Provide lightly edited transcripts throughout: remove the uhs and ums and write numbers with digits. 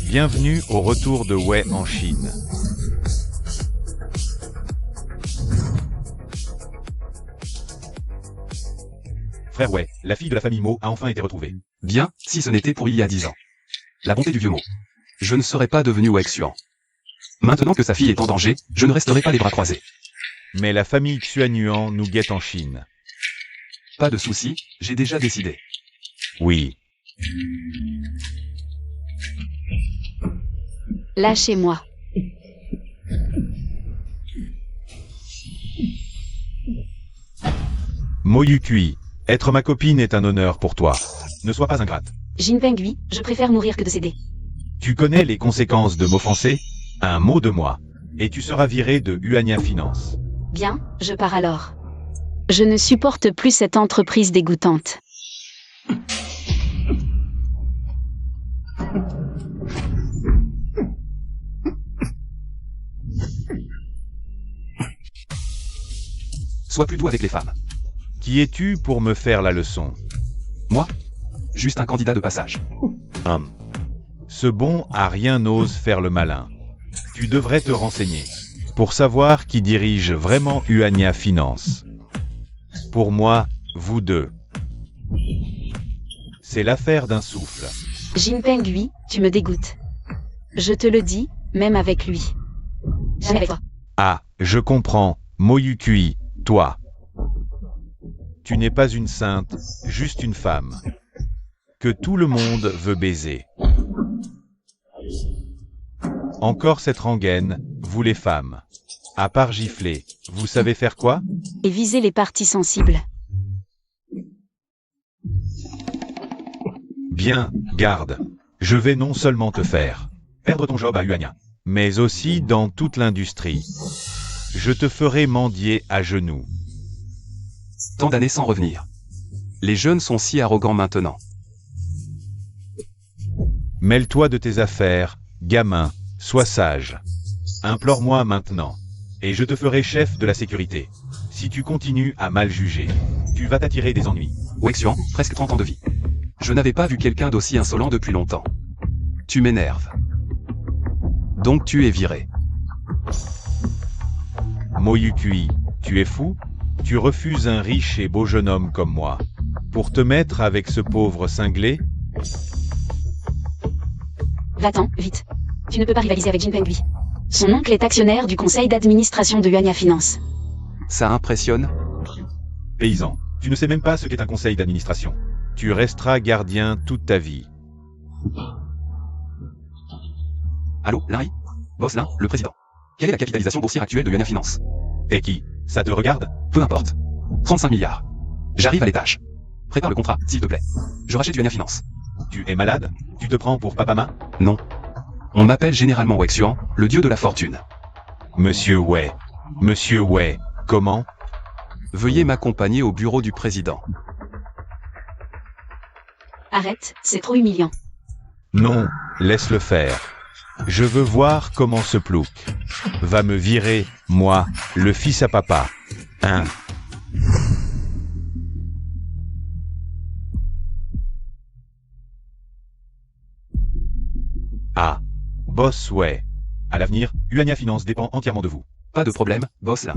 Bienvenue au retour de Wei en Chine. Frère Wei, la fille de la famille Mo a enfin été retrouvée. Bien, si ce n'était pour il y a 10 ans. La bonté du vieux Mo. Je ne serais pas devenu Wei Xuan. Maintenant que sa fille est en danger, je ne resterai pas les bras croisés. Mais la famille Xuanyuan nous guette en Chine. Pas de souci, j'ai déjà décidé. Oui. Lâchez-moi. Mo Yukui, être ma copine est un honneur pour toi. Ne sois pas ingrate. Jin Pengui, je préfère mourir que de céder. Tu connais les conséquences de m'offenser? Un mot de moi, et tu seras viré de Huanya Finance. Bien, je pars alors. Je ne supporte plus cette entreprise dégoûtante. Sois plus doux avec les femmes. Qui es-tu pour me faire la leçon? Moi? Juste un candidat de passage. Ce bon à rien n'ose faire le malin. Tu devrais te renseigner pour savoir qui dirige vraiment Huanya Finance. Pour moi, vous deux. C'est l'affaire d'un souffle. Jin Pengui, tu me dégoûtes. Je te le dis, même avec lui. Jamais avec toi. Ah, je comprends, Mo Yukui, toi. Tu n'es pas une sainte, juste une femme. Que tout le monde veut baiser. Encore cette rengaine, vous les femmes. À part gifler, vous savez faire quoi? Et viser les parties sensibles. Bien, garde. Je vais non seulement te faire Perdre ton job à Huanya. mais aussi dans toute l'industrie. Je te ferai mendier à genoux. Tant d'années sans revenir. Les jeunes sont si arrogants maintenant. Mêle-toi de tes affaires, gamin, sois sage. Implore-moi maintenant, Et je te ferai chef de la sécurité. Si tu continues à mal juger, tu vas t'attirer des ennuis. Wei Xuan, presque 30 ans de vie. Je n'avais pas vu quelqu'un d'aussi insolent depuis longtemps. Tu m'énerves. Donc tu es viré. Mo Yukui, tu es fou? Tu refuses un riche et beau jeune homme comme moi, pour te mettre avec ce pauvre cinglé? Va-t'en, vite. Tu ne peux pas rivaliser avec Jin Pengui. Son oncle est actionnaire du conseil d'administration de Huanya Finance. Ça impressionne? Paysan, tu ne sais même pas ce qu'est un conseil d'administration. Tu resteras gardien toute ta vie. Allô, Larry? Boss le président. Quelle est la capitalisation boursière actuelle de Huanya Finance? Et qui? Ça te regarde? Peu importe. 35 milliards. J'arrive à l'étage. Prépare le contrat, s'il te plaît. Je rachète Huanya Finance. Tu es malade? Tu te prends pour Papama? Non. On m'appelle généralement Wei Xuan, le dieu de la fortune. Monsieur Wei, comment? Veuillez m'accompagner au bureau du président. Arrête, c'est trop humiliant. Non, laisse-le faire. Je veux voir comment ce plouc va me virer, moi, le fils à papa. Hein? Ah. Boss Wei. À l'avenir, Huanya Finance dépend entièrement de vous. Pas de problème, boss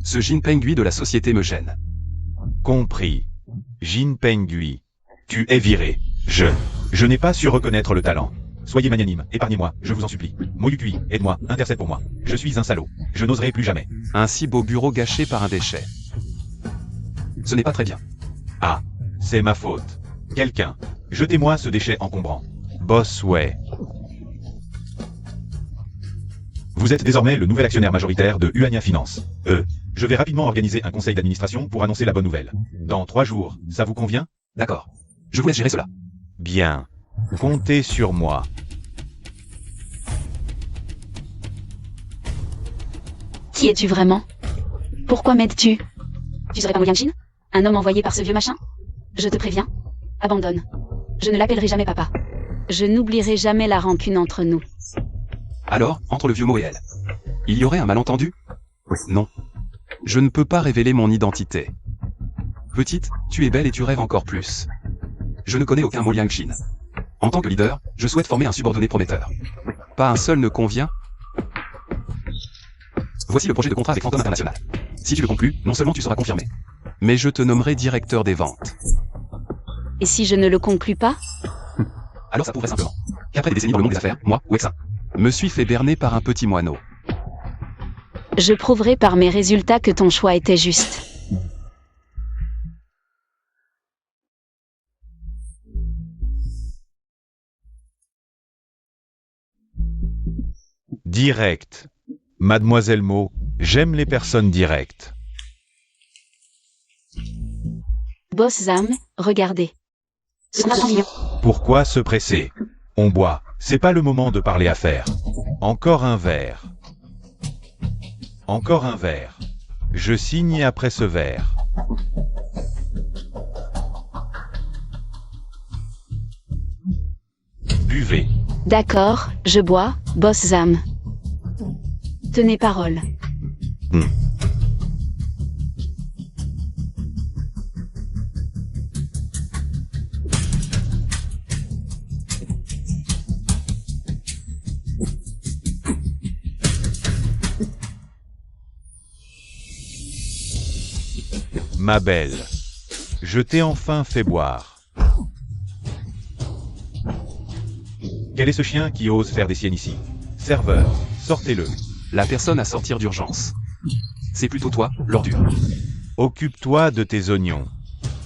Ce Jin Pengui de la société me gêne. Compris. Jin Pengui. Tu es viré. Je n'ai pas su reconnaître le talent. Soyez magnanime, épargnez-moi, je vous en supplie. Mo Yukui, aide-moi, intercède pour moi. Je suis un salaud. Je n'oserai plus jamais. Un si beau bureau gâché par un déchet. Ce n'est pas très bien. Ah. C'est ma faute. Quelqu'un. Jetez-moi ce déchet encombrant. Boss Wei. Vous êtes désormais le nouvel actionnaire majoritaire de Huanya Finance. Je vais rapidement organiser un conseil d'administration pour annoncer la bonne nouvelle. Dans 3 jours, ça vous convient? D'accord. Je vous laisse gérer cela. Bien. Comptez sur moi. Qui es-tu vraiment? Pourquoi m'aides-tu? Tu serais pas Mo Yangshin? Un homme envoyé par ce vieux machin? Je te préviens. Abandonne. Je ne l'appellerai jamais papa. Je n'oublierai jamais la rancune entre nous. Alors, entre le vieux Mo et elle, il y aurait un malentendu? Non. Je ne peux pas révéler mon identité. Petite, tu es belle et tu rêves encore plus. Je ne connais aucun Mo Yangshin. En tant que leader, je souhaite former un subordonné prometteur. Pas un seul ne convient. Voici le projet de contrat avec Phantom International. Si tu le conclus, non seulement tu seras confirmé, mais je te nommerai directeur des ventes. Et si je ne le conclus pas? Alors ça prouverait simplement qu'après des décennies dans le monde des affaires, moi, ou Exin, me suis fait berner par un petit moineau. Je prouverai par mes résultats que ton choix était juste. Direct. Mademoiselle Mo, j'aime les personnes directes. Boss Zam, regardez. Ce sera mieux. Pourquoi se presser? On boit, c'est pas le moment de parler affaires. Encore un verre. Encore un verre. Je signe après ce verre. Buvez. D'accord, je bois, Boss Zam. Tenez parole. Ma belle. Je t'ai enfin fait boire. Quel est ce chien qui ose faire des siennes ici? Serveur, sortez-le. La personne à sortir d'urgence. C'est plutôt toi, l'ordure. Occupe-toi de tes oignons.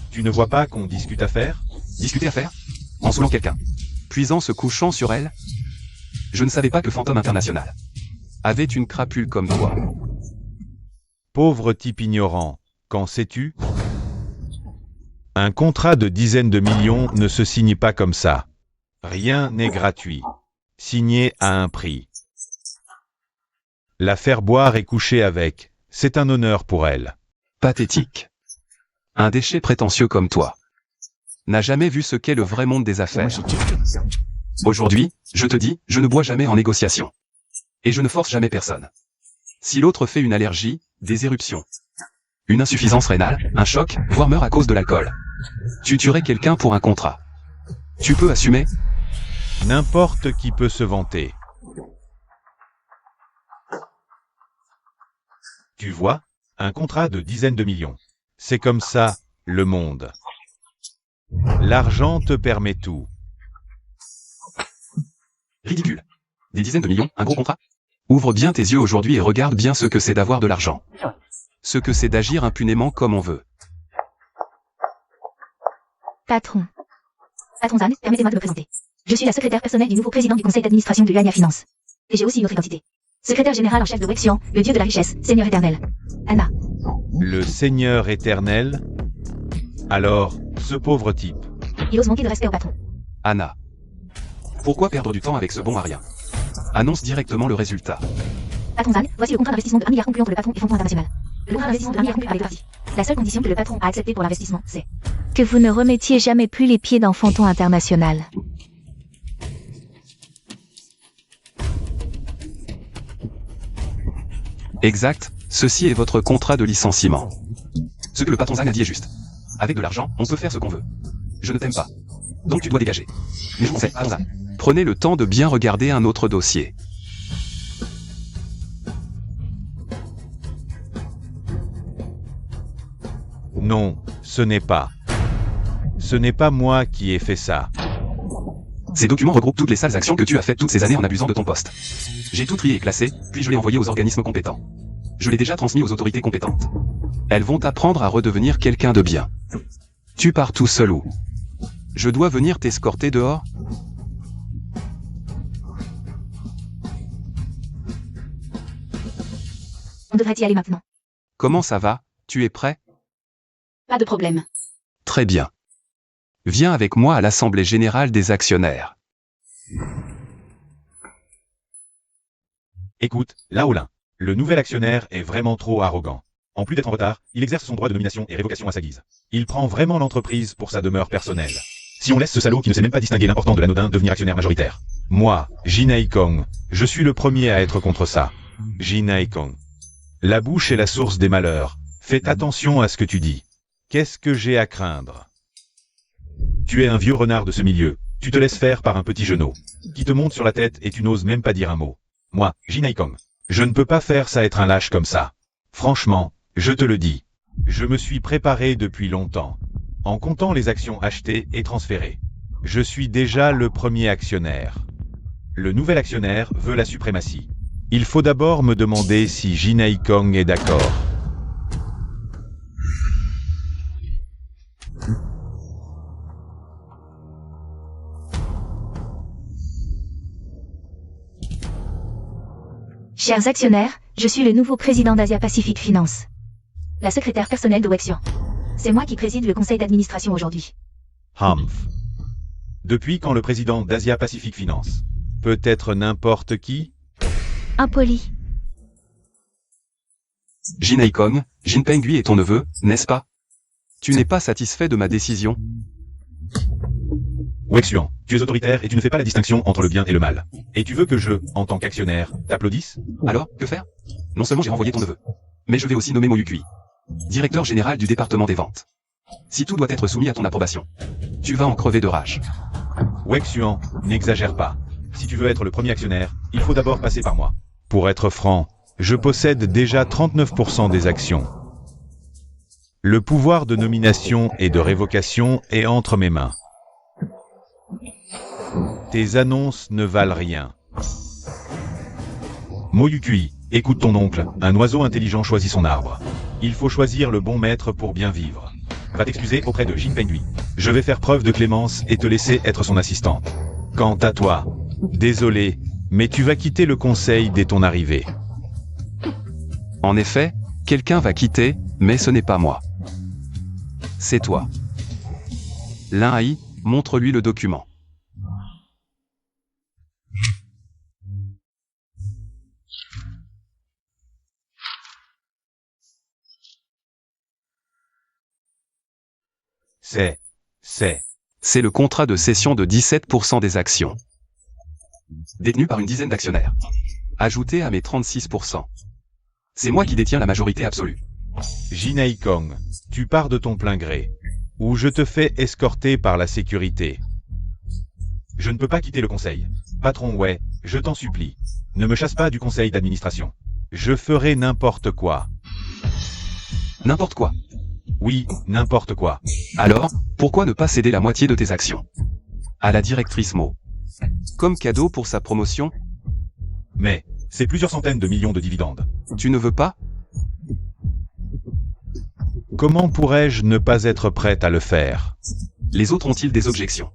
Tu ne vois pas qu'on discute affaires? Discuter à faire? En saoulant quelqu'un. Puis en se couchant sur elle? Je ne savais pas que Phantom International avait une crapule comme toi. Pauvre type ignorant, qu'en sais-tu? Un contrat de dizaines de millions ne se signe pas comme ça. Rien n'est gratuit. Signé à un prix. La faire boire et coucher avec, c'est un honneur pour elle. Pathétique. Un déchet prétentieux comme toi n'a jamais vu ce qu'est le vrai monde des affaires. Aujourd'hui, je te dis, je ne bois jamais en négociation. Et je ne force jamais personne. Si l'autre fait une allergie, des éruptions, une insuffisance rénale, un choc, voire meurt à cause de l'alcool, tu tuerais quelqu'un pour un contrat. Tu peux assumer? N'importe qui peut se vanter. Tu vois, un contrat de dizaines de millions. C'est comme ça, le monde. L'argent te permet tout. Ridicule. Des dizaines de millions, un gros contrat? Ouvre bien tes yeux aujourd'hui et regarde bien ce que c'est d'avoir de l'argent. Ce que c'est d'agir impunément comme on veut. Patron. Patron Zan, permettez-moi de me présenter. Je suis la secrétaire personnelle du nouveau président du conseil d'administration de Yuania Finance. Et j'ai aussi une autre identité. Secrétaire général en chef de Wexian, le dieu de la richesse, Seigneur éternel. Anna. Le Seigneur éternel? Alors, ce pauvre type. Il ose manquer de respect au patron. Anna. Pourquoi perdre du temps avec ce bon à rien? Annonce directement le résultat. Patron Zan, voici le contrat d'investissement de 1 milliard conclu entre le patron et Fonds International. Le contrat d'investissement de 1 milliard conclu avec deux parties. La seule condition que le patron a acceptée pour l'investissement, c'est que vous ne remettiez jamais plus les pieds dans Phantom International. Exact, ceci est votre contrat de licenciement. Ce que le patron Zan a dit est juste. Avec de l'argent, on peut faire ce qu'on veut. Je ne t'aime pas. Donc tu dois dégager. Mais je conseille, patron Zan, prenez le temps de bien regarder un autre dossier. Non, ce n'est pas. Ce n'est pas moi qui ai fait ça. Ces documents regroupent toutes les sales actions que tu as faites toutes ces années en abusant de ton poste. J'ai tout trié et classé, puis je l'ai envoyé aux organismes compétents. Je l'ai déjà transmis aux autorités compétentes. Elles vont t'apprendre à redevenir quelqu'un de bien. Tu pars tout seul ou? Je dois venir t'escorter dehors? on devrait y aller maintenant. Comment ça va? Tu es prêt? Pas de problème. Très bien. Viens avec moi à l'Assemblée Générale des Actionnaires. Écoute, Laolin. Le nouvel actionnaire est vraiment trop arrogant. En plus d'être en retard, il exerce son droit de nomination et révocation à sa guise. Il prend vraiment l'entreprise pour sa demeure personnelle. Si on laisse ce salaud qui ne sait même pas distinguer l'important de l'anodin devenir actionnaire majoritaire. Moi, Jin Kong, je suis le premier à être contre ça. Jin Kong. La bouche est la source des malheurs. Fais attention à ce que tu dis. Qu'est-ce que j'ai à craindre? Tu es un vieux renard de ce milieu. Tu te laisses faire par un petit genou qui te monte sur la tête et tu n'oses même pas dire un mot. Moi, Jin Haikong, je ne peux pas faire ça être un lâche comme ça. Franchement, je te le dis. Je me suis préparé depuis longtemps. En comptant les actions achetées et transférées. Je suis déjà le premier actionnaire. Le nouvel actionnaire veut la suprématie. Il faut d'abord me demander si Jin Haikong est d'accord. Chers actionnaires, je suis le nouveau président d'Asia Pacific Finance. La secrétaire personnelle de Wexian. C'est moi qui préside le conseil d'administration aujourd'hui. Humph. Depuis quand le président d'Asia Pacific Finance? Peut-être n'importe qui? Impoli. Jin Haikong, Jin Pengui est ton neveu, n'est-ce pas? Tu n'es pas satisfait de ma décision? Wexian, tu es autoritaire et tu ne fais pas la distinction entre le bien et le mal. Et tu veux que je, en tant qu'actionnaire, t'applaudisse? Alors, que faire? Non seulement j'ai renvoyé ton neveu, mais je vais aussi nommer Mo Yukui, directeur général du département des ventes. Si tout doit être soumis à ton approbation, tu vas en crever de rage. Wexian, n'exagère pas. Si tu veux être le premier actionnaire, il faut d'abord passer par moi. Pour être franc, je possède déjà 39% des actions. Le pouvoir de nomination et de révocation est entre mes mains. Tes annonces ne valent rien. Mo Yukui, écoute ton oncle, un oiseau intelligent choisit son arbre. Il faut choisir le bon maître pour bien vivre. Va t'excuser auprès de Jin Pengui. Je vais faire preuve de clémence et te laisser être son assistante. Quant à toi, désolé, mais tu vas quitter le conseil dès ton arrivée. En effet, quelqu'un va quitter, mais ce n'est pas moi. C'est toi. Lin Hai, montre-lui le document. C'est le contrat de cession de 17% des actions. Détenu par une dizaine d'actionnaires. Ajouté à mes 36%. C'est moi qui détiens la majorité absolue. Jin Haikong, tu pars de ton plein gré. Ou je te fais escorter par la sécurité. Je ne peux pas quitter le conseil. Patron Wei, je t'en supplie. Ne me chasse pas du conseil d'administration. Je ferai n'importe quoi. N'importe quoi. Oui, n'importe quoi. Alors, pourquoi ne pas céder la moitié de tes actions à la directrice Mo, comme cadeau pour sa promotion? Mais, c'est plusieurs centaines de millions de dividendes. Tu ne veux pas? Comment pourrais-je ne pas être prête à le faire? Les autres ont-ils des objections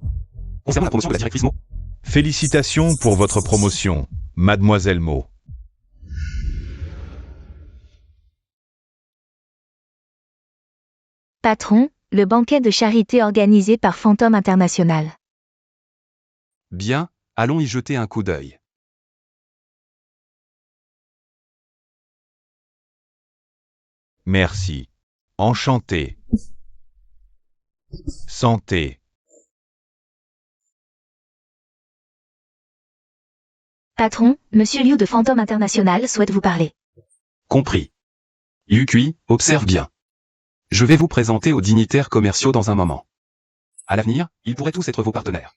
concernant la promotion de la directrice Mo? Félicitations pour votre promotion, mademoiselle Mo. Patron, le banquet de charité organisé par Phantom International. Bien, allons y jeter un coup d'œil. Merci. Enchanté. Santé. Patron, Monsieur Liu de Phantom International souhaite vous parler. Compris. Yukui, observe bien. Je vais vous présenter aux dignitaires commerciaux dans un moment. À l'avenir, ils pourraient tous être vos partenaires.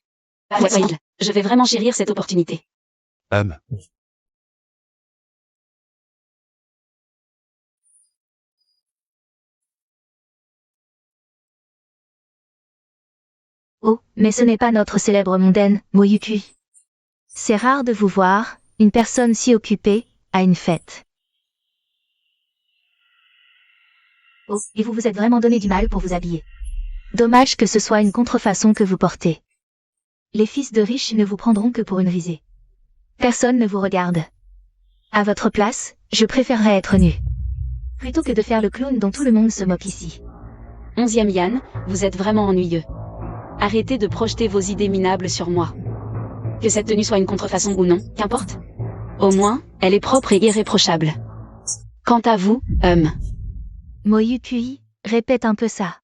Will, je vais vraiment chérir cette opportunité. Oh, mais ce n'est pas notre célèbre mondaine, Mo Yukui. C'est rare de vous voir, une personne si occupée, à une fête. Oh, et vous vous êtes vraiment donné du mal pour vous habiller. Dommage que ce soit une contrefaçon que vous portez. Les fils de riches ne vous prendront que pour une risée. Personne ne vous regarde. À votre place, je préférerais être nue. Plutôt que de faire le clown dont tout le monde se moque ici. 11e Yan, vous êtes vraiment ennuyeux. Arrêtez de projeter vos idées minables sur moi. Que cette tenue soit une contrefaçon ou non, qu'importe. Au moins, elle est propre et irréprochable. Quant à vous, Mo Yukui, répète un peu ça.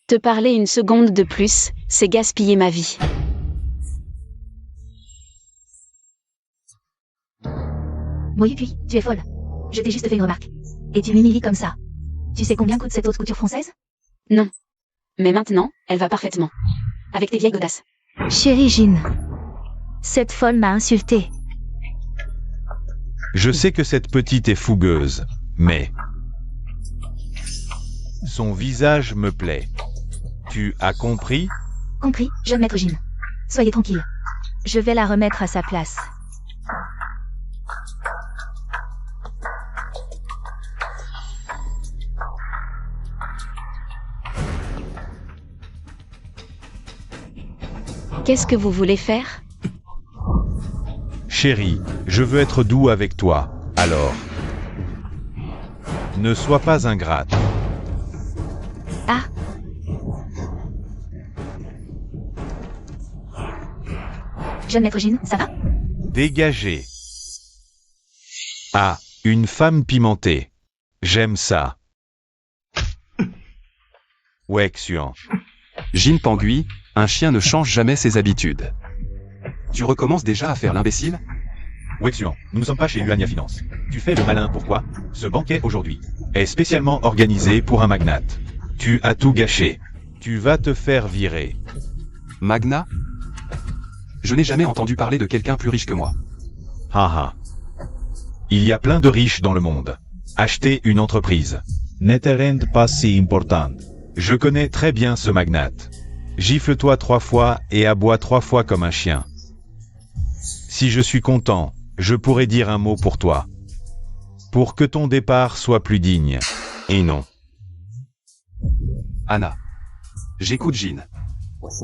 Te parler une seconde de plus, c'est gaspiller ma vie. Mo Yukui, tu es folle. Je t'ai juste fait une remarque. Et tu m'humilies comme ça. Tu sais combien coûte cette haute couture française? Non. Mais maintenant, elle va parfaitement. Avec tes vieilles godasses. Chérie Jean. Cette folle m'a insulté. Je sais que cette petite est fougueuse, mais... son visage me plaît. Tu as compris? Compris, jeune maître Jean. Soyez tranquille. Je vais la remettre à sa place. Qu'est-ce que vous voulez faire? Chérie, je veux être doux avec toi, alors. Ne sois pas ingrate. Ah. Jeune maître Jean, ça va? Dégagez. Ah, une femme pimentée. J'aime ça. Ouais, Xuan. Jean Pangui, un chien ne change jamais ses habitudes. Tu recommences déjà à faire l'imbécile? Wexian, nous ne sommes pas chez Uania Finance. Tu fais le malin, pourquoi? Ce banquet aujourd'hui Est spécialement organisé pour un magnate. Tu as tout gâché. Tu vas te faire virer. Magna? Je n'ai jamais entendu parler de quelqu'un plus riche que moi. Haha. Il y a plein de riches dans le monde. Acheter une entreprise. N'était pas si important. Je connais très bien ce magnate. Gifle-toi 3 fois et aboie 3 fois comme un chien. Si je suis content, je pourrais dire un mot pour toi. Pour que ton départ soit plus digne. Et non. Anna. J'écoute Jean.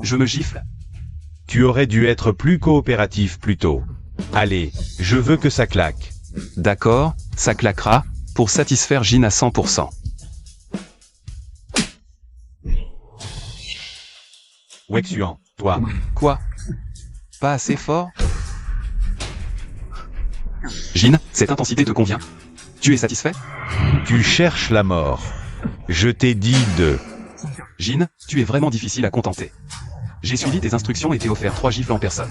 Je me gifle. Tu aurais dû être plus coopératif plus tôt. Allez, je veux que ça claque. D'accord, ça claquera, pour satisfaire Jean à 100%. Wexian, toi. Quoi? Pas assez fort? Jean, cette intensité te convient? Tu es satisfait? Tu cherches la mort. Je t'ai dit de... Jean, tu es vraiment difficile à contenter. J'ai suivi tes instructions et t'ai offert 3 gifles en personne.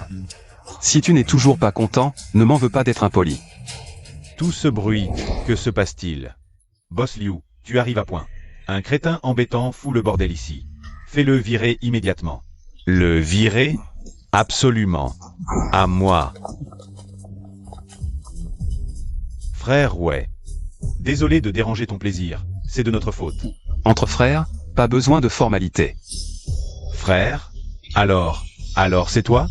Si tu n'es toujours pas content, ne m'en veux pas d'être impoli. Tout ce bruit, que se passe-t-il? Boss Liu, tu arrives à point. Un crétin embêtant fout le bordel ici. Fais-le virer immédiatement. Le virer? Absolument. À moi. Frère, ouais. Désolé de déranger ton plaisir, c'est de notre faute. Entre frères, pas besoin de formalité. Frère? Alors c'est toi?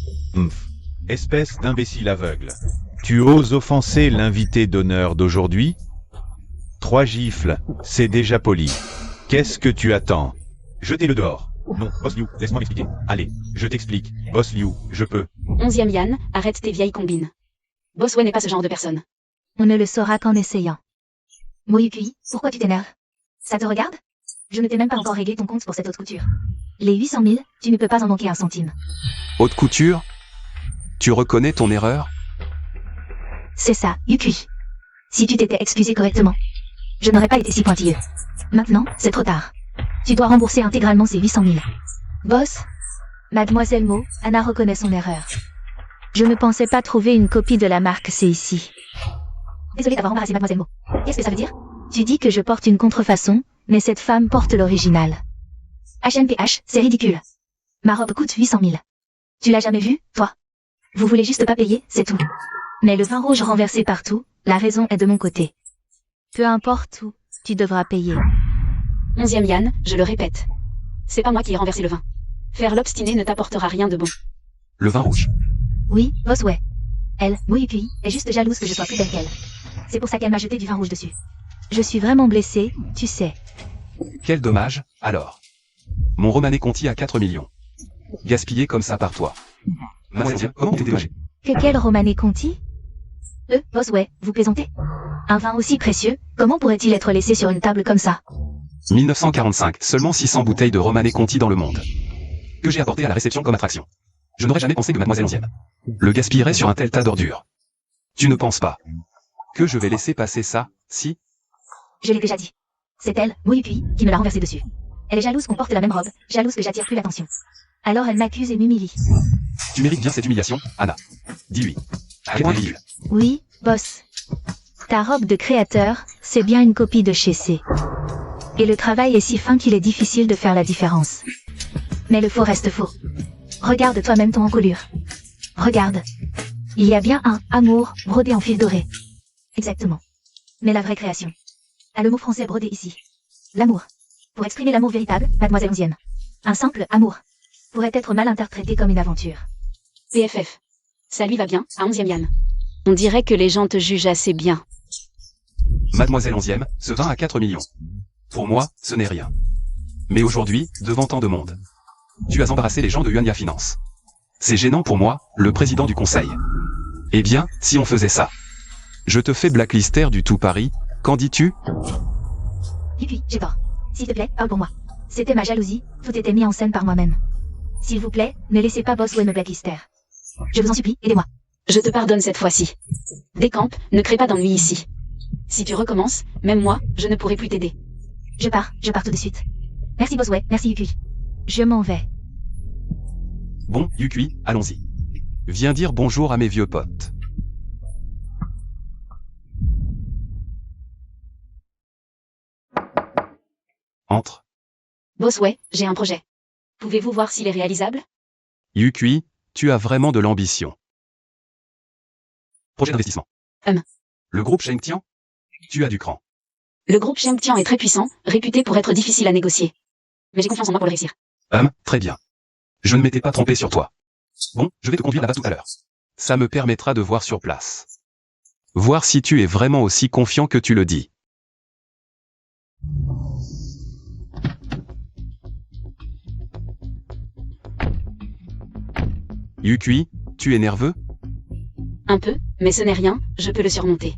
Espèce d'imbécile aveugle. Tu oses offenser l'invité d'honneur d'aujourd'hui? 3 gifles, c'est déjà poli. Qu'est-ce que tu attends? Jetez-le dehors. Non, Boss Liu, laisse-moi m'expliquer. Allez, je t'explique. Boss Liu, je peux. 11e Yan, arrête tes vieilles combines. Bosway n'est pas ce genre de personne. On ne le saura qu'en essayant. Moyukui, pourquoi tu t'énerves? Ça te regarde? Je ne t'ai même pas encore réglé ton compte pour cette haute couture. Les 800 000, tu ne peux pas en manquer un centime. Haute couture? Tu reconnais ton erreur? C'est ça, Yukui. Si tu t'étais excusé correctement, je n'aurais pas été si pointilleux. Maintenant, c'est trop tard. Tu dois rembourser intégralement ces 800 000. Boss? Mademoiselle Mo, Anna reconnaît son erreur. Je ne pensais pas trouver une copie de la marque C'est ici. Désolé d'avoir embarrassé Mademoiselle Mo. Qu'est-ce que ça veut dire? Tu dis que je porte une contrefaçon, mais cette femme porte l'original. HMPH, c'est ridicule. Ma robe coûte 800 000. Tu l'as jamais vue, toi? Vous voulez juste pas payer, c'est tout. Mais le vin rouge renversé partout, la raison est de mon côté. Peu importe où, tu devras payer. 11e Yan, je le répète. C'est pas moi qui ai renversé le vin. Faire l'obstiné ne t'apportera rien de bon. Le vin rouge. Oui, boss, ouais. Elle, Moyukui, est juste jalouse que je sois plus belle qu'elle. C'est pour ça qu'elle m'a jeté du vin rouge dessus. Je suis vraiment blessée, tu sais. Quel dommage, alors. Mon Romané Conti a 4 millions. Gaspillé comme ça par toi. Mademoiselle, comment t'es dédommagé? Quel Romané Conti? Boss, ouais, vous plaisantez? Un vin aussi précieux, comment pourrait-il être laissé sur une table comme ça? 1945, seulement 600 bouteilles de Romané Conti dans le monde. Que j'ai apporté à la réception comme attraction. Je n'aurais jamais pensé que Mademoiselle Onzième le gaspillerait sur un tel tas d'ordures. Tu ne penses pas que je vais laisser passer ça, si? Je l'ai déjà dit. C'est elle, Moyukui, qui me l'a renversé dessus. Elle est jalouse qu'on porte la même robe, jalouse que j'attire plus l'attention. Alors elle m'accuse et m'humilie. Tu mérites bien cette humiliation, Anna. Dis-lui. Ridicule. Oui, boss. Ta robe de créateur, c'est bien une copie de chez C. Et le travail est si fin qu'il est difficile de faire la différence. Mais le faux reste faux. Regarde toi-même ton encolure. Regarde. Il y a bien un amour brodé en fil doré. Exactement. Mais la vraie création. A le mot français brodé ici. L'amour. Pour exprimer l'amour véritable, mademoiselle 11e. Un simple amour pourrait être mal interprété comme une aventure. PFF. Ça lui va bien, à 11e Yann. On dirait que les gens te jugent assez bien. Mademoiselle 11e, ce 20 à 4 millions. Pour moi, ce n'est rien. Mais aujourd'hui, devant tant de monde, tu as embarrassé les gens de Yuania Finance. C'est gênant pour moi, le président du conseil. Eh bien, si on faisait ça. Je te fais blacklister du tout Paris, qu'en dis-tu? Et puis, j'ai tort. S'il te plaît, parle pour moi. C'était ma jalousie, tout était mis en scène par moi-même. S'il vous plaît, ne laissez pas Boswell me blacklister. Je vous en supplie, aidez-moi. Je te pardonne cette fois-ci. Décampe, ne crée pas d'ennui ici. Si tu recommences, même moi, je ne pourrai plus t'aider. Je pars tout de suite. Merci Boswell, merci Yukui. Je m'en vais. Bon, Yukui, allons-y. Viens dire bonjour à mes vieux potes. Entre. Boswell, j'ai un projet. Pouvez-vous voir s'il est réalisable? Yukui, tu as vraiment de l'ambition. Projet d'investissement. Le groupe Shengtian? Tu as du cran. Le groupe Shengtian est très puissant, réputé pour être difficile à négocier. Mais j'ai confiance en moi pour le réussir. Très bien. Je ne m'étais pas trompé sur toi. Bon, je vais te conduire là-bas tout à l'heure. Ça me permettra de voir sur place. Voir si tu es vraiment aussi confiant que tu le dis. Yukui, tu es nerveux? Un peu, mais ce n'est rien, je peux le surmonter.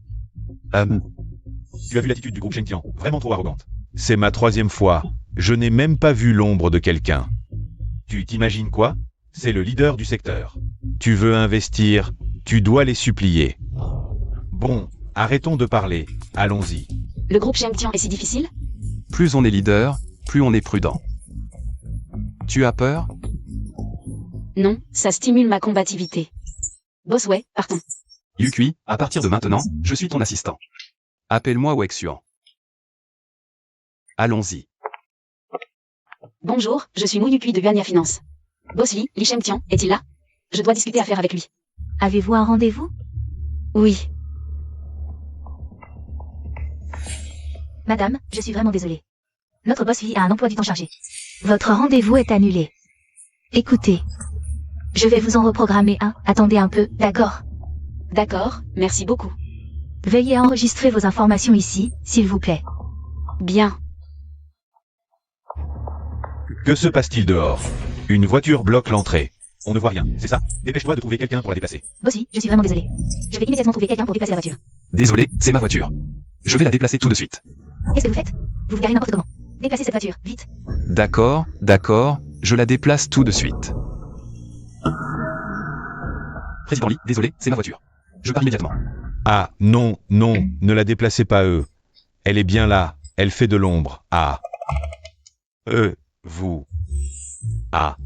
Tu as vu l'attitude du groupe Shengtian, vraiment trop arrogante. C'est ma 3e fois. Je n'ai même pas vu l'ombre de quelqu'un. Tu t'imagines quoi? C'est le leader du secteur. Tu veux investir, tu dois les supplier. Bon, arrêtons de parler, allons-y. Le groupe Shengtian est si difficile? Plus on est leader, plus on est prudent. Tu as peur? Non, ça stimule ma combativité. Boswell, partons. Yukui, à partir de maintenant, je suis ton assistant. Appelle-moi Wexuan. Allons-y. Bonjour, je suis Yukui de Yuania Finance. Boss Lee, Li Shengtian, est-il là? Je dois discuter affaires avec lui. Avez-vous un rendez-vous? Oui. Madame, je suis vraiment désolée. Notre boss Lee a un emploi du temps chargé. Votre rendez-vous est annulé. Écoutez. Je vais vous en reprogrammer un. Attendez un peu, d'accord? D'accord, merci beaucoup. Veuillez enregistrer vos informations ici, s'il vous plaît. Bien. Que se passe-t-il dehors? Une voiture bloque l'entrée. On ne voit rien, c'est ça? Dépêche-toi de trouver quelqu'un pour la déplacer. Bossy, je suis vraiment désolé. Je vais immédiatement trouver quelqu'un pour déplacer la voiture. Désolé, c'est ma voiture. Je vais la déplacer tout de suite. Qu'est-ce que vous faites? Vous vous garez n'importe comment. Déplacez cette voiture, vite. D'accord, je la déplace tout de suite. Président Lee, désolé, c'est ma voiture. Je pars immédiatement. Ah, non, ne la déplacez pas eux. Elle est bien là, elle fait de l'ombre. Ah. Vous. Ah.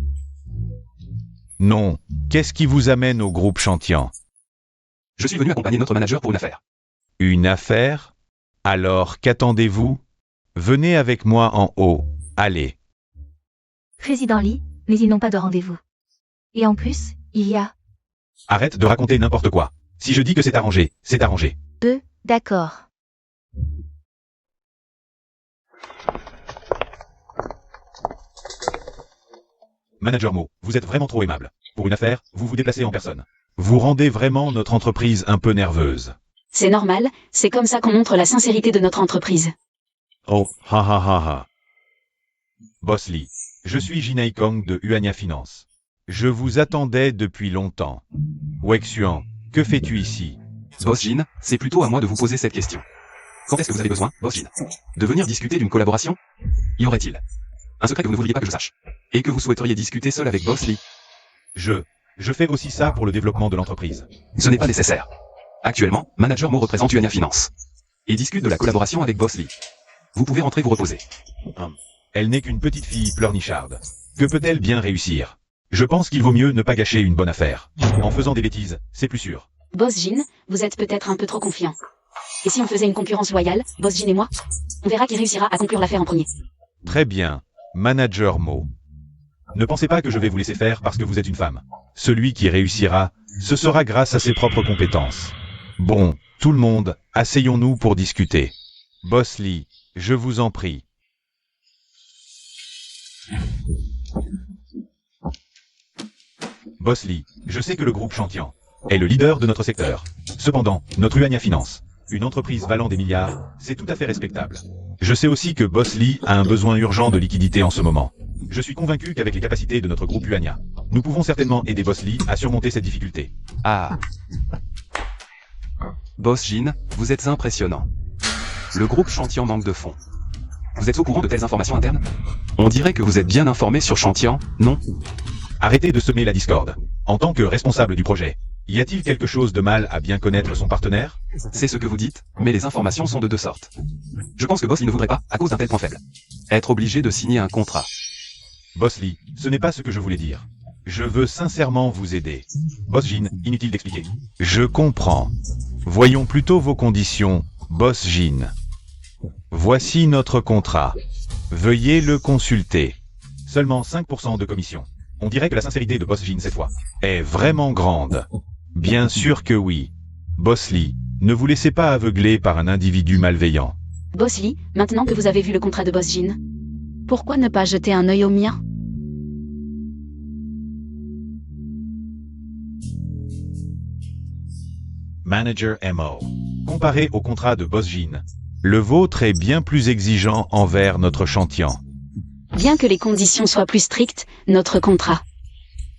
Non, qu'est-ce qui vous amène au groupe Shengtian? Je suis venu accompagner notre manager pour une affaire. Une affaire? Alors, qu'attendez-vous? Venez avec moi en haut, allez. Président Lee, mais ils n'ont pas de rendez-vous. Et en plus, il y a... Arrête de raconter n'importe quoi. Si je dis que c'est arrangé, c'est arrangé. D'accord. Manager Mo, vous êtes vraiment trop aimable. Pour une affaire, vous vous déplacez en personne. Vous rendez vraiment notre entreprise un peu nerveuse. C'est normal, c'est comme ça qu'on montre la sincérité de notre entreprise. Oh, ha ha ha ha. Boss Lee, je suis Jinai Kong de Yuania Finance. Je vous attendais depuis longtemps. Wexuan, que fais-tu ici? Boss Jin, c'est plutôt à moi de vous poser cette question. Quand est-ce que vous avez besoin, Boss Jin, de venir discuter d'une collaboration? Y aurait-il un secret que vous ne vouliez pas que je sache? Et que vous souhaiteriez discuter seul avec Boss Lee? Je fais aussi ça pour le développement de l'entreprise. Ce n'est pas nécessaire. Actuellement, Manager Mo représente Yuania Finance. Et discute de la collaboration avec Boss Lee. Vous pouvez rentrer vous reposer. Elle n'est qu'une petite fille pleurnicharde. Que peut-elle bien réussir? Je pense qu'il vaut mieux ne pas gâcher une bonne affaire. En faisant des bêtises, c'est plus sûr. Boss Jin, vous êtes peut-être un peu trop confiant. Et si on faisait une concurrence loyale, Boss Jin et moi? On verra qui réussira à conclure l'affaire en premier. Très bien, Manager Mo. Ne pensez pas que je vais vous laisser faire parce que vous êtes une femme. Celui qui réussira, ce sera grâce à ses propres compétences. Bon, tout le monde, asseyons-nous pour discuter. Boss Lee, je vous en prie. Boss Lee, je sais que le groupe Chantian est le leader de notre secteur. Cependant, notre Uania Finance, une entreprise valant des milliards, c'est tout à fait respectable. Je sais aussi que Boss Lee a un besoin urgent de liquidité en ce moment. Je suis convaincu qu'avec les capacités de notre groupe Uania, nous pouvons certainement aider Boss Lee à surmonter cette difficulté. Ah. Boss Jin, vous êtes impressionnant. Le groupe Chantian manque de fonds. Vous êtes au courant de telles informations internes? On dirait que vous êtes bien informé sur Chantian, non? Arrêtez de semer la discorde. En tant que responsable du projet, y a-t-il quelque chose de mal à bien connaître son partenaire? C'est ce que vous dites, mais les informations sont de deux sortes. Je pense que Boss Lee ne voudrait pas, à cause d'un tel point faible, être obligé de signer un contrat. Boss Lee, ce n'est pas ce que je voulais dire. Je veux sincèrement vous aider. Boss Jin, inutile d'expliquer. Je comprends. Voyons plutôt vos conditions, Boss Jin. Voici notre contrat. Veuillez le consulter. Seulement 5% de commission. On dirait que la sincérité de Boss Jin cette fois Est vraiment grande. Bien sûr que oui. Boss Lee, ne vous laissez pas aveugler par un individu malveillant. Boss Lee, maintenant que vous avez vu le contrat de Boss Jin, pourquoi ne pas jeter un œil au mien? Manager MO. Comparé au contrat de Boss Jin, Le vôtre est bien plus exigeant envers notre Chantian. Bien que les conditions soient plus strictes, notre contrat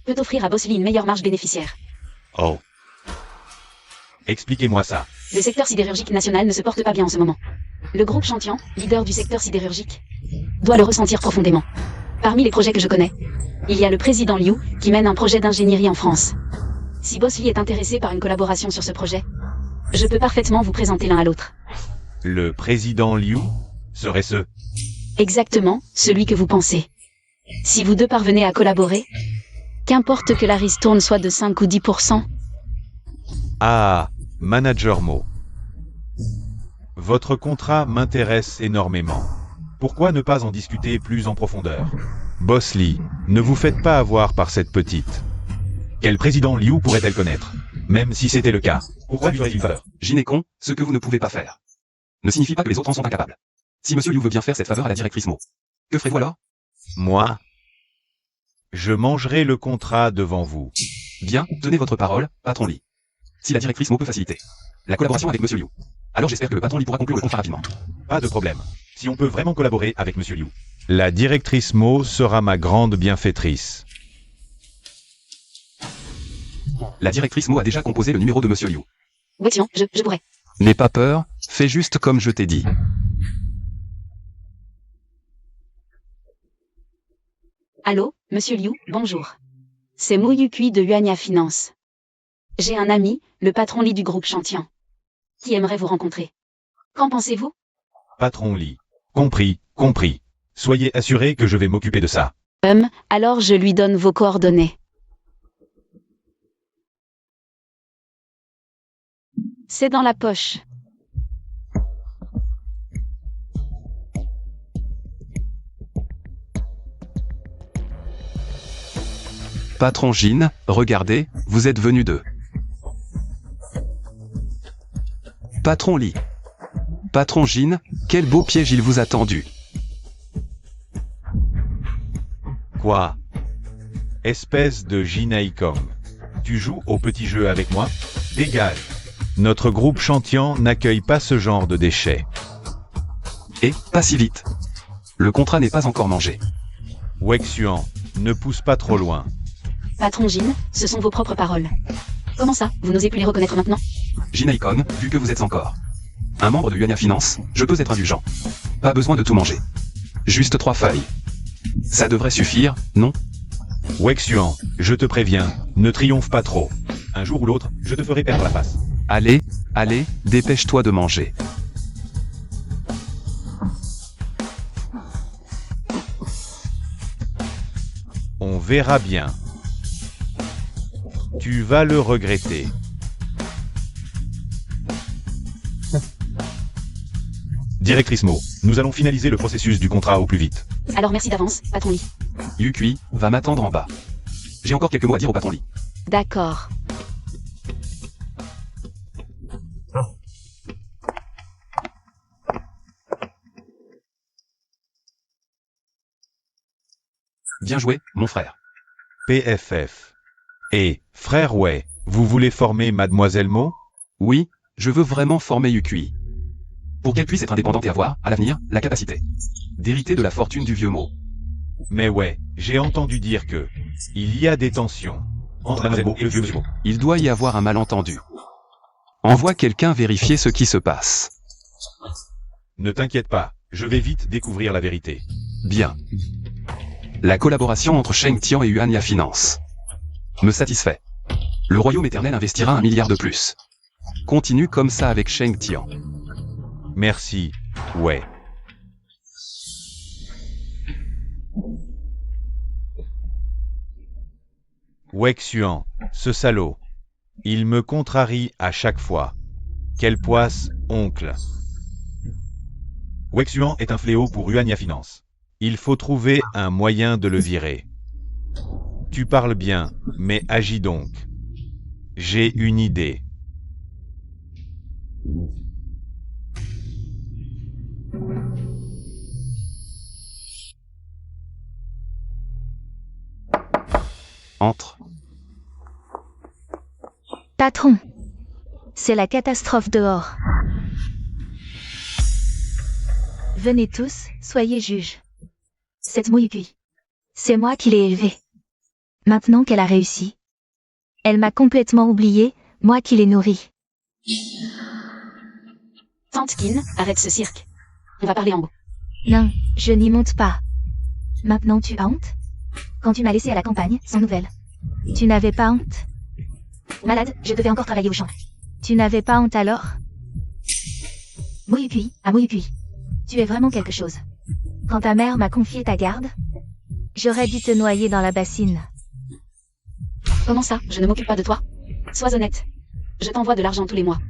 peut offrir à Boss Lee une meilleure marge bénéficiaire. Oh. Expliquez-moi ça. Le secteur sidérurgique national ne se porte pas bien en ce moment. Le groupe Chantian, leader du secteur sidérurgique, doit le ressentir profondément. Parmi les projets que je connais, il y a le président Liu, qui mène un projet d'ingénierie en France. Si Boss Lee est intéressé par une collaboration sur ce projet, je peux parfaitement vous présenter l'un à l'autre. Le président Liu Serait ce. Exactement, celui que vous pensez. Si vous deux parvenez à collaborer, qu'importe que la ristourne soit de 5 ou 10%. Ah, Manager Mo. Votre contrat m'intéresse énormément. Pourquoi ne pas en discuter plus en profondeur? Boss Lee, ne vous faites pas avoir par cette petite. Quel président Liu pourrait-elle connaître? Même si c'était le cas, pourquoi lui ferait-il peur? Jin est con, ce que vous ne pouvez pas faire ne signifie pas que les autres en sont incapables. Si Monsieur Liu veut bien faire cette faveur à la directrice Mo, que ferez-vous alors? Moi, je mangerai le contrat devant vous. Bien, tenez votre parole, patron Lee. Si la directrice Mo peut faciliter la collaboration avec Monsieur Liu, alors j'espère que le patron Lee pourra conclure le contrat rapidement. Pas de problème. Si on peut vraiment collaborer avec Monsieur Liu. La directrice Mo sera ma grande bienfaitrice. La directrice Mo a déjà composé le numéro de Monsieur Liu. Oui, sinon, je pourrais. N'aie pas peur, fais juste comme je t'ai dit. Allô, Monsieur Liu, bonjour. C'est Mo Yukui de Uania Finance. J'ai un ami, le patron Lee du groupe Chantian, qui aimerait vous rencontrer. Qu'en pensez-vous? Patron Lee. Compris. Soyez assuré que je vais m'occuper de ça. Alors je lui donne vos coordonnées. C'est dans la poche. Patron Jin, regardez, vous êtes venu de. Patron Lee. Patron Jin, quel beau piège il vous a tendu. Quoi? Espèce de Jinaikong. Tu joues au petit jeu avec moi? Dégage. Notre groupe Chantian n'accueille pas ce genre de déchets. Et, pas si vite. Le contrat n'est pas encore mangé. Wexuan, ne pousse pas trop loin. Patron Jin, ce sont vos propres paroles. Comment ça, vous n'osez plus les reconnaître maintenant? Jinaikon, vu que vous êtes encore un membre de Uania Finance, je peux être indulgent. Pas besoin de tout manger. Juste 3 feuilles. Ça devrait suffire, non? Wexuan, je te préviens, ne triomphe pas trop. Un jour ou l'autre, je te ferai perdre la face. Allez, dépêche-toi de manger. On verra bien. Tu vas le regretter. Directrice Mo, nous allons finaliser le processus du contrat au plus vite. Alors merci d'avance, patron Lee. Yukui va m'attendre en bas. J'ai encore quelques mots à dire au patron Lee. D'accord. Bien joué, mon frère. PFF. Et, frère Wei, vous voulez former Mademoiselle Mo? Oui, je veux vraiment former Yukui. Pour qu'elle puisse être indépendante et avoir, à l'avenir, la capacité d'hériter de la fortune du vieux Mo. Mais ouais, j'ai entendu dire que il y a des tensions Entre Mademoiselle Mo et le vieux monsieur Mo. Il doit y avoir un malentendu. Envoie quelqu'un vérifier ce qui se passe. Ne t'inquiète pas, je vais vite découvrir la vérité. Bien. La collaboration entre Sheng Tian et Yuanya Finance me satisfait. Le royaume éternel investira 1 milliard de plus. Continue comme ça avec Sheng Tian. Merci, ouais. Wei Xuan, ce salaud. Il me contrarie à chaque fois. Quelle poisse, oncle. Wei Xuan est un fléau pour Yuanya Finance. Il faut trouver un moyen de le virer. Tu parles bien, mais agis donc. J'ai une idée. Entre. Patron, c'est la catastrophe dehors. Venez tous, soyez juges. Cette Mo Yukui. C'est moi qui l'ai élevée. Maintenant qu'elle a réussi, elle m'a complètement oublié, moi qui l'ai nourrie. Tante Kin, arrête ce cirque. On va parler en haut. Non, je n'y monte pas. Maintenant tu as honte? Quand tu m'as laissé à la campagne, sans nouvelles. Tu n'avais pas honte? Malade, je devais encore travailler au champ. Tu n'avais pas honte alors? Mo Yukui, à Mo Yukui. Tu es vraiment quelque chose. Quand ta mère m'a confié ta garde, j'aurais dû te noyer dans la bassine. Comment ça, je ne m'occupe pas de toi? Sois honnête. Je t'envoie de l'argent tous les mois.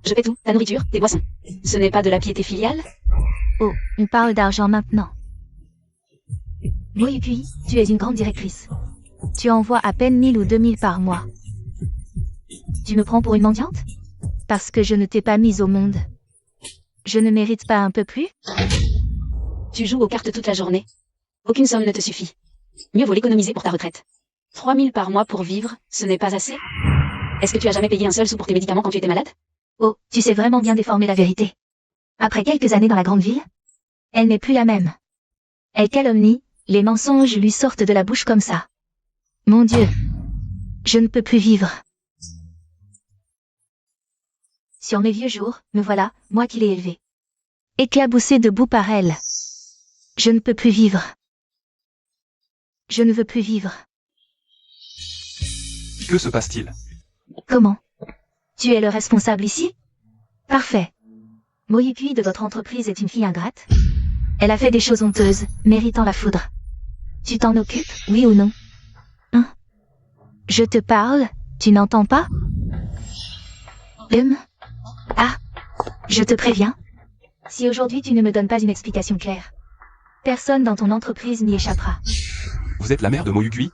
Je paie tout, ta nourriture, tes boissons. Ce n'est pas de la piété filiale? Oh, on parle d'argent maintenant. Mo Yukui, tu es une grande directrice. Tu envoies à peine 1000 ou 2000 par mois. Tu me prends pour une mendiante? Parce que je ne t'ai pas mise au monde. Je ne mérite pas un peu plus? Tu joues aux cartes toute la journée. Aucune somme ne te suffit. Mieux vaut l'économiser pour ta retraite. 3000 par mois pour vivre, ce n'est pas assez? Est-ce que tu as jamais payé un seul sou pour tes médicaments quand tu étais malade? Oh, tu sais vraiment bien déformer la vérité. Après quelques années dans la grande ville, Elle n'est plus la même. Elle calomnie, les mensonges lui sortent de la bouche comme ça. Mon Dieu, je ne peux plus vivre. sur mes vieux jours, me voilà, moi qui l'ai élevée. Éclaboussé debout par elle. Je ne peux plus vivre. Je ne veux plus vivre. Que se passe-t-il? Comment? Tu es le responsable ici? Parfait. Mo Yukui de votre entreprise est une fille ingrate? Elle a fait des choses honteuses, méritant la foudre. Tu t'en occupes, oui ou non? Hein? Je te parle, tu n'entends pas? Ah, je te préviens. Si aujourd'hui tu ne me donnes pas une explication claire, personne dans ton entreprise n'y échappera. Vous êtes la mère de Mo Yukui?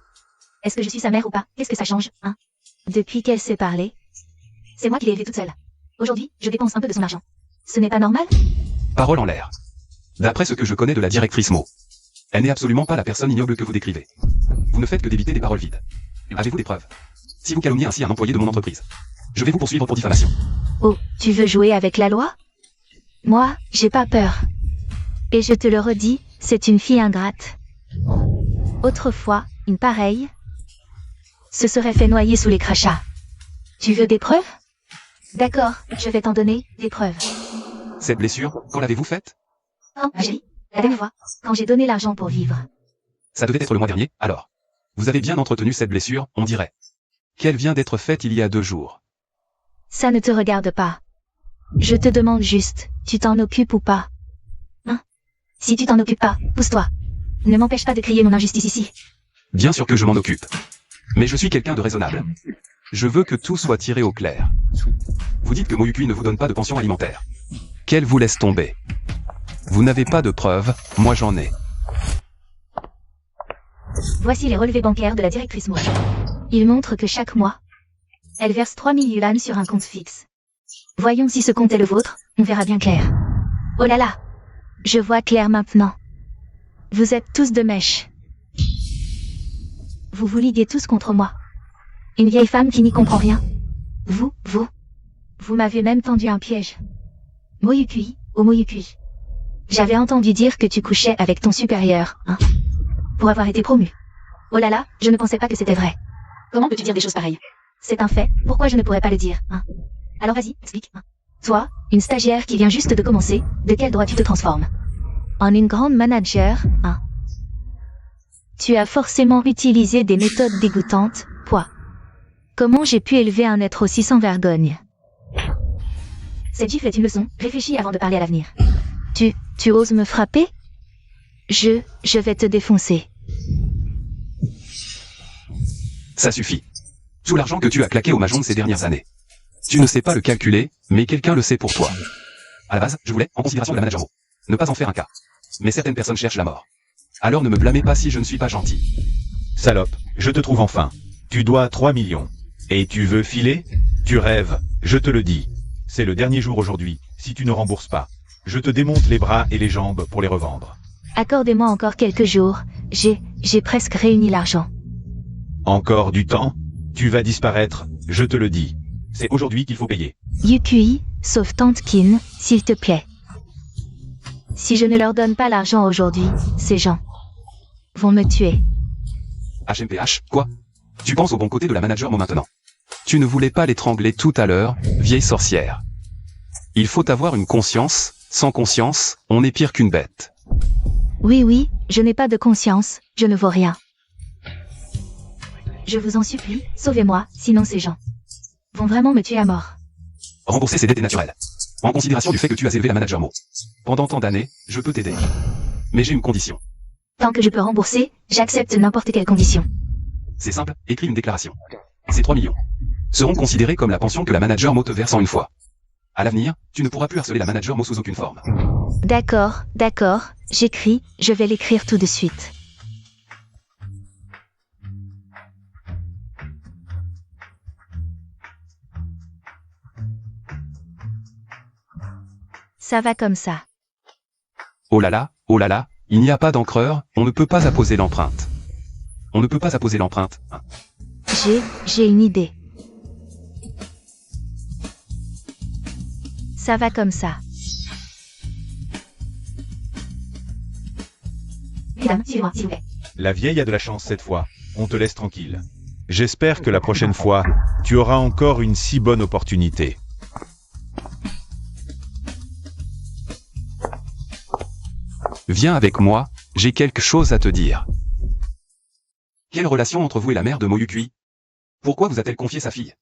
Est-ce que je suis sa mère ou pas? Qu'est-ce que ça change, hein? Depuis qu'elle s'est parlé, c'est moi qui l'ai élevée toute seule. Aujourd'hui, je dépense un peu de son argent. Ce n'est pas normal? Parole en l'air. D'après ce que je connais de la directrice Mo, elle n'est absolument pas la personne ignoble que vous décrivez. Vous ne faites que d'éviter des paroles vides. Avez-vous des preuves? Si vous calomniez ainsi un employé de mon entreprise, je vais vous poursuivre pour diffamation. Oh, tu veux jouer avec la loi? Moi, j'ai pas peur. Et je te le redis, c'est une fille ingrate. Autrefois, une pareille se serait fait noyer sous les crachats. Tu veux des preuves? D'accord, je vais t'en donner, des preuves. Cette blessure, quand l'avez-vous faite? Oh, chérie, la dernière fois, quand j'ai donné l'argent pour vivre. Ça devait être le mois dernier, alors. Vous avez bien entretenu cette blessure, on dirait. Qu'elle vient d'être faite il y a 2 jours. Ça ne te regarde pas. Je te demande juste, tu t'en occupes ou pas? Hein? Si tu t'en occupes pas, pousse-toi. Ne m'empêche pas de crier mon injustice ici. Bien sûr que je m'en occupe. Mais je suis quelqu'un de raisonnable. Je veux que tout soit tiré au clair. Vous dites que Mo Yukui ne vous donne pas de pension alimentaire. Qu'elle vous laisse tomber. Vous n'avez pas de preuves, moi j'en ai. Voici les relevés bancaires de la directrice Mo. Ils montrent que chaque mois, elle verse 3000 yuan sur un compte fixe. Voyons si ce compte est le vôtre, on verra bien clair. Oh là là! Je vois clair maintenant. Vous êtes tous de mèche. Vous vous liguez tous contre moi. Une vieille femme qui n'y comprend rien. Vous m'avez même tendu un piège. Moyukui, oh Moyukui. J'avais entendu dire que tu couchais avec ton supérieur, hein? Pour avoir été promu. Oh là là, je ne pensais pas que c'était vrai. Comment peux-tu dire des choses pareilles? C'est un fait, pourquoi je ne pourrais pas le dire, hein? Alors vas-y, explique, hein? Toi, une stagiaire qui vient juste de commencer, de quel droit tu te transformes? En une grande manager, hein? Tu as forcément utilisé des méthodes dégoûtantes, quoi. Comment j'ai pu élever un être aussi sans vergogne? Cette gifle est une leçon, réfléchis avant de parler à l'avenir. Tu oses me frapper? Je vais te défoncer. Ça suffit. Tout l'argent que tu as claqué au Mahjong ces dernières années. Tu ne sais pas le calculer, mais quelqu'un le sait pour toi. À la base, je voulais, en considération de la manager Mo, ne pas en faire un cas. Mais certaines personnes cherchent la mort. Alors ne me blâmez pas si je ne suis pas gentil. Salope, je te trouve enfin. Tu dois 3 millions. Et tu veux filer? Tu rêves, je te le dis. C'est le dernier jour aujourd'hui, si tu ne rembourses pas. Je te démonte les bras et les jambes pour les revendre. Accordez-moi encore quelques jours, j'ai presque réuni l'argent. Encore du temps? Tu vas disparaître, je te le dis. C'est aujourd'hui qu'il faut payer. Yukui, sauf Tante Kin, s'il te plaît. Si je ne leur donne pas l'argent aujourd'hui, ces gens vont me tuer. HMPH, quoi? Tu penses au bon côté de la manager Mo maintenant. Tu ne voulais pas l'étrangler tout à l'heure, vieille sorcière. Il faut avoir une conscience, sans conscience, on est pire qu'une bête. Oui, je n'ai pas de conscience, je ne vaux rien. Je vous en supplie, sauvez-moi, sinon ces gens vont vraiment me tuer à mort. Rembourser ses dettes est naturel. En considération du fait que tu as élevé la manager Mo. Pendant tant d'années, je peux t'aider. Mais j'ai une condition. Tant que je peux rembourser, j'accepte n'importe quelle condition. C'est simple, écris une déclaration. Ces 3 millions seront considérés comme la pension que la manager Mo te verse en une fois. À l'avenir, tu ne pourras plus harceler la manager Mo sous aucune forme. D'accord, j'écris, je vais l'écrire tout de suite. Ça va comme ça. Oh là là, il n'y a pas d'encreur, on ne peut pas apposer l'empreinte. On ne peut pas apposer l'empreinte, hein. J'ai une idée. Ça va comme ça. Mesdames, suivez-moi, s'il vous plaît. La vieille a de la chance cette fois, on te laisse tranquille. J'espère que la prochaine fois, tu auras encore une si bonne opportunité. Viens avec moi, j'ai quelque chose à te dire. Quelle relation entre vous et la mère de Moyukui? Pourquoi vous a-t-elle confié sa fille?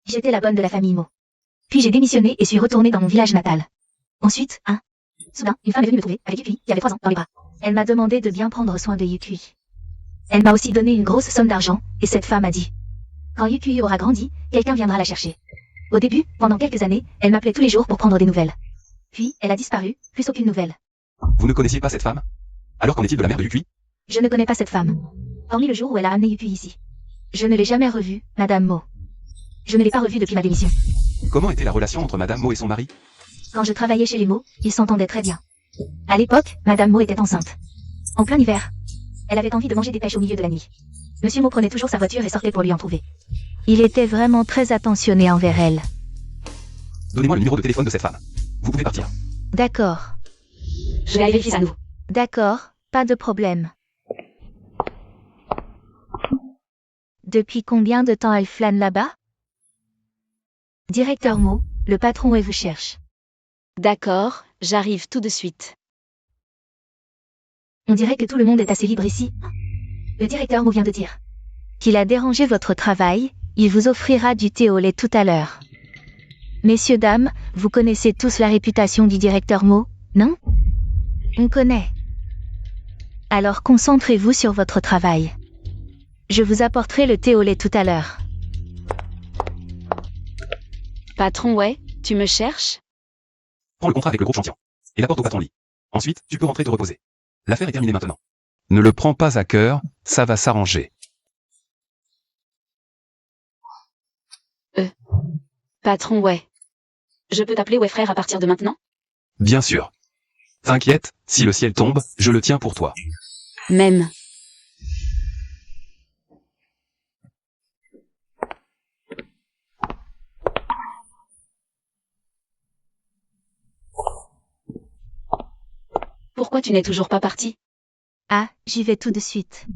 J'étais la bonne de la famille Mo. Puis j'ai démissionné et suis retournée dans mon village natal. Ensuite, soudain, une femme est venue me trouver, avec Yukui, qui avait 3 ans, dans les bras. Elle m'a demandé de bien prendre soin de Yukui. Elle m'a aussi donné une grosse somme d'argent, et cette femme a dit: quand Yukui aura grandi, quelqu'un viendra la chercher. Au début, pendant quelques années, elle m'appelait tous les jours pour prendre des nouvelles. Puis, elle a disparu, plus aucune nouvelle. Vous ne connaissiez pas cette femme? Alors qu'en est-il de la mère de Yukui? Je ne connais pas cette femme. Hormis le jour où elle a amené Yukui ici. Je ne l'ai jamais revue, Madame Mo. Je ne l'ai pas revue depuis ma démission. Comment était la relation entre Madame Mo et son mari? Quand je travaillais chez les Mo, ils s'entendaient très bien. À l'époque, Madame Mo était enceinte. En plein hiver. Elle avait envie de manger des pêches au milieu de la nuit. Monsieur Mo prenait toujours sa voiture et sortait pour lui en trouver. Il était vraiment très attentionné envers elle. Donnez-moi le numéro de téléphone de cette femme. Vous pouvez partir. D'accord. Je vais aller vérifier ça à nouveau. D'accord, pas de problème. Depuis combien de temps elle flâne là-bas? Directeur Mo, le patron et vous cherche. D'accord, j'arrive tout de suite. On dirait que tout le monde est assez libre ici. Le directeur Mo vient de dire qu'il a dérangé votre travail, il vous offrira du thé au lait tout à l'heure. Messieurs, dames, vous connaissez tous la réputation du directeur Mo, non? On connaît. Alors concentrez-vous sur votre travail. Je vous apporterai le thé au lait tout à l'heure. Patron, ouais, tu me cherches? Prends le contrat avec le groupe Chantian. Et l'apporte au patron lit. Ensuite, tu peux rentrer te reposer. L'affaire est terminée maintenant. Ne le prends pas à cœur, ça va s'arranger. Patron, ouais. Je peux t'appeler ouais frère à partir de maintenant? Bien sûr. T'inquiète, si le ciel tombe, je le tiens pour toi. Même. Pourquoi tu n'es toujours pas parti? Ah, j'y vais tout de suite.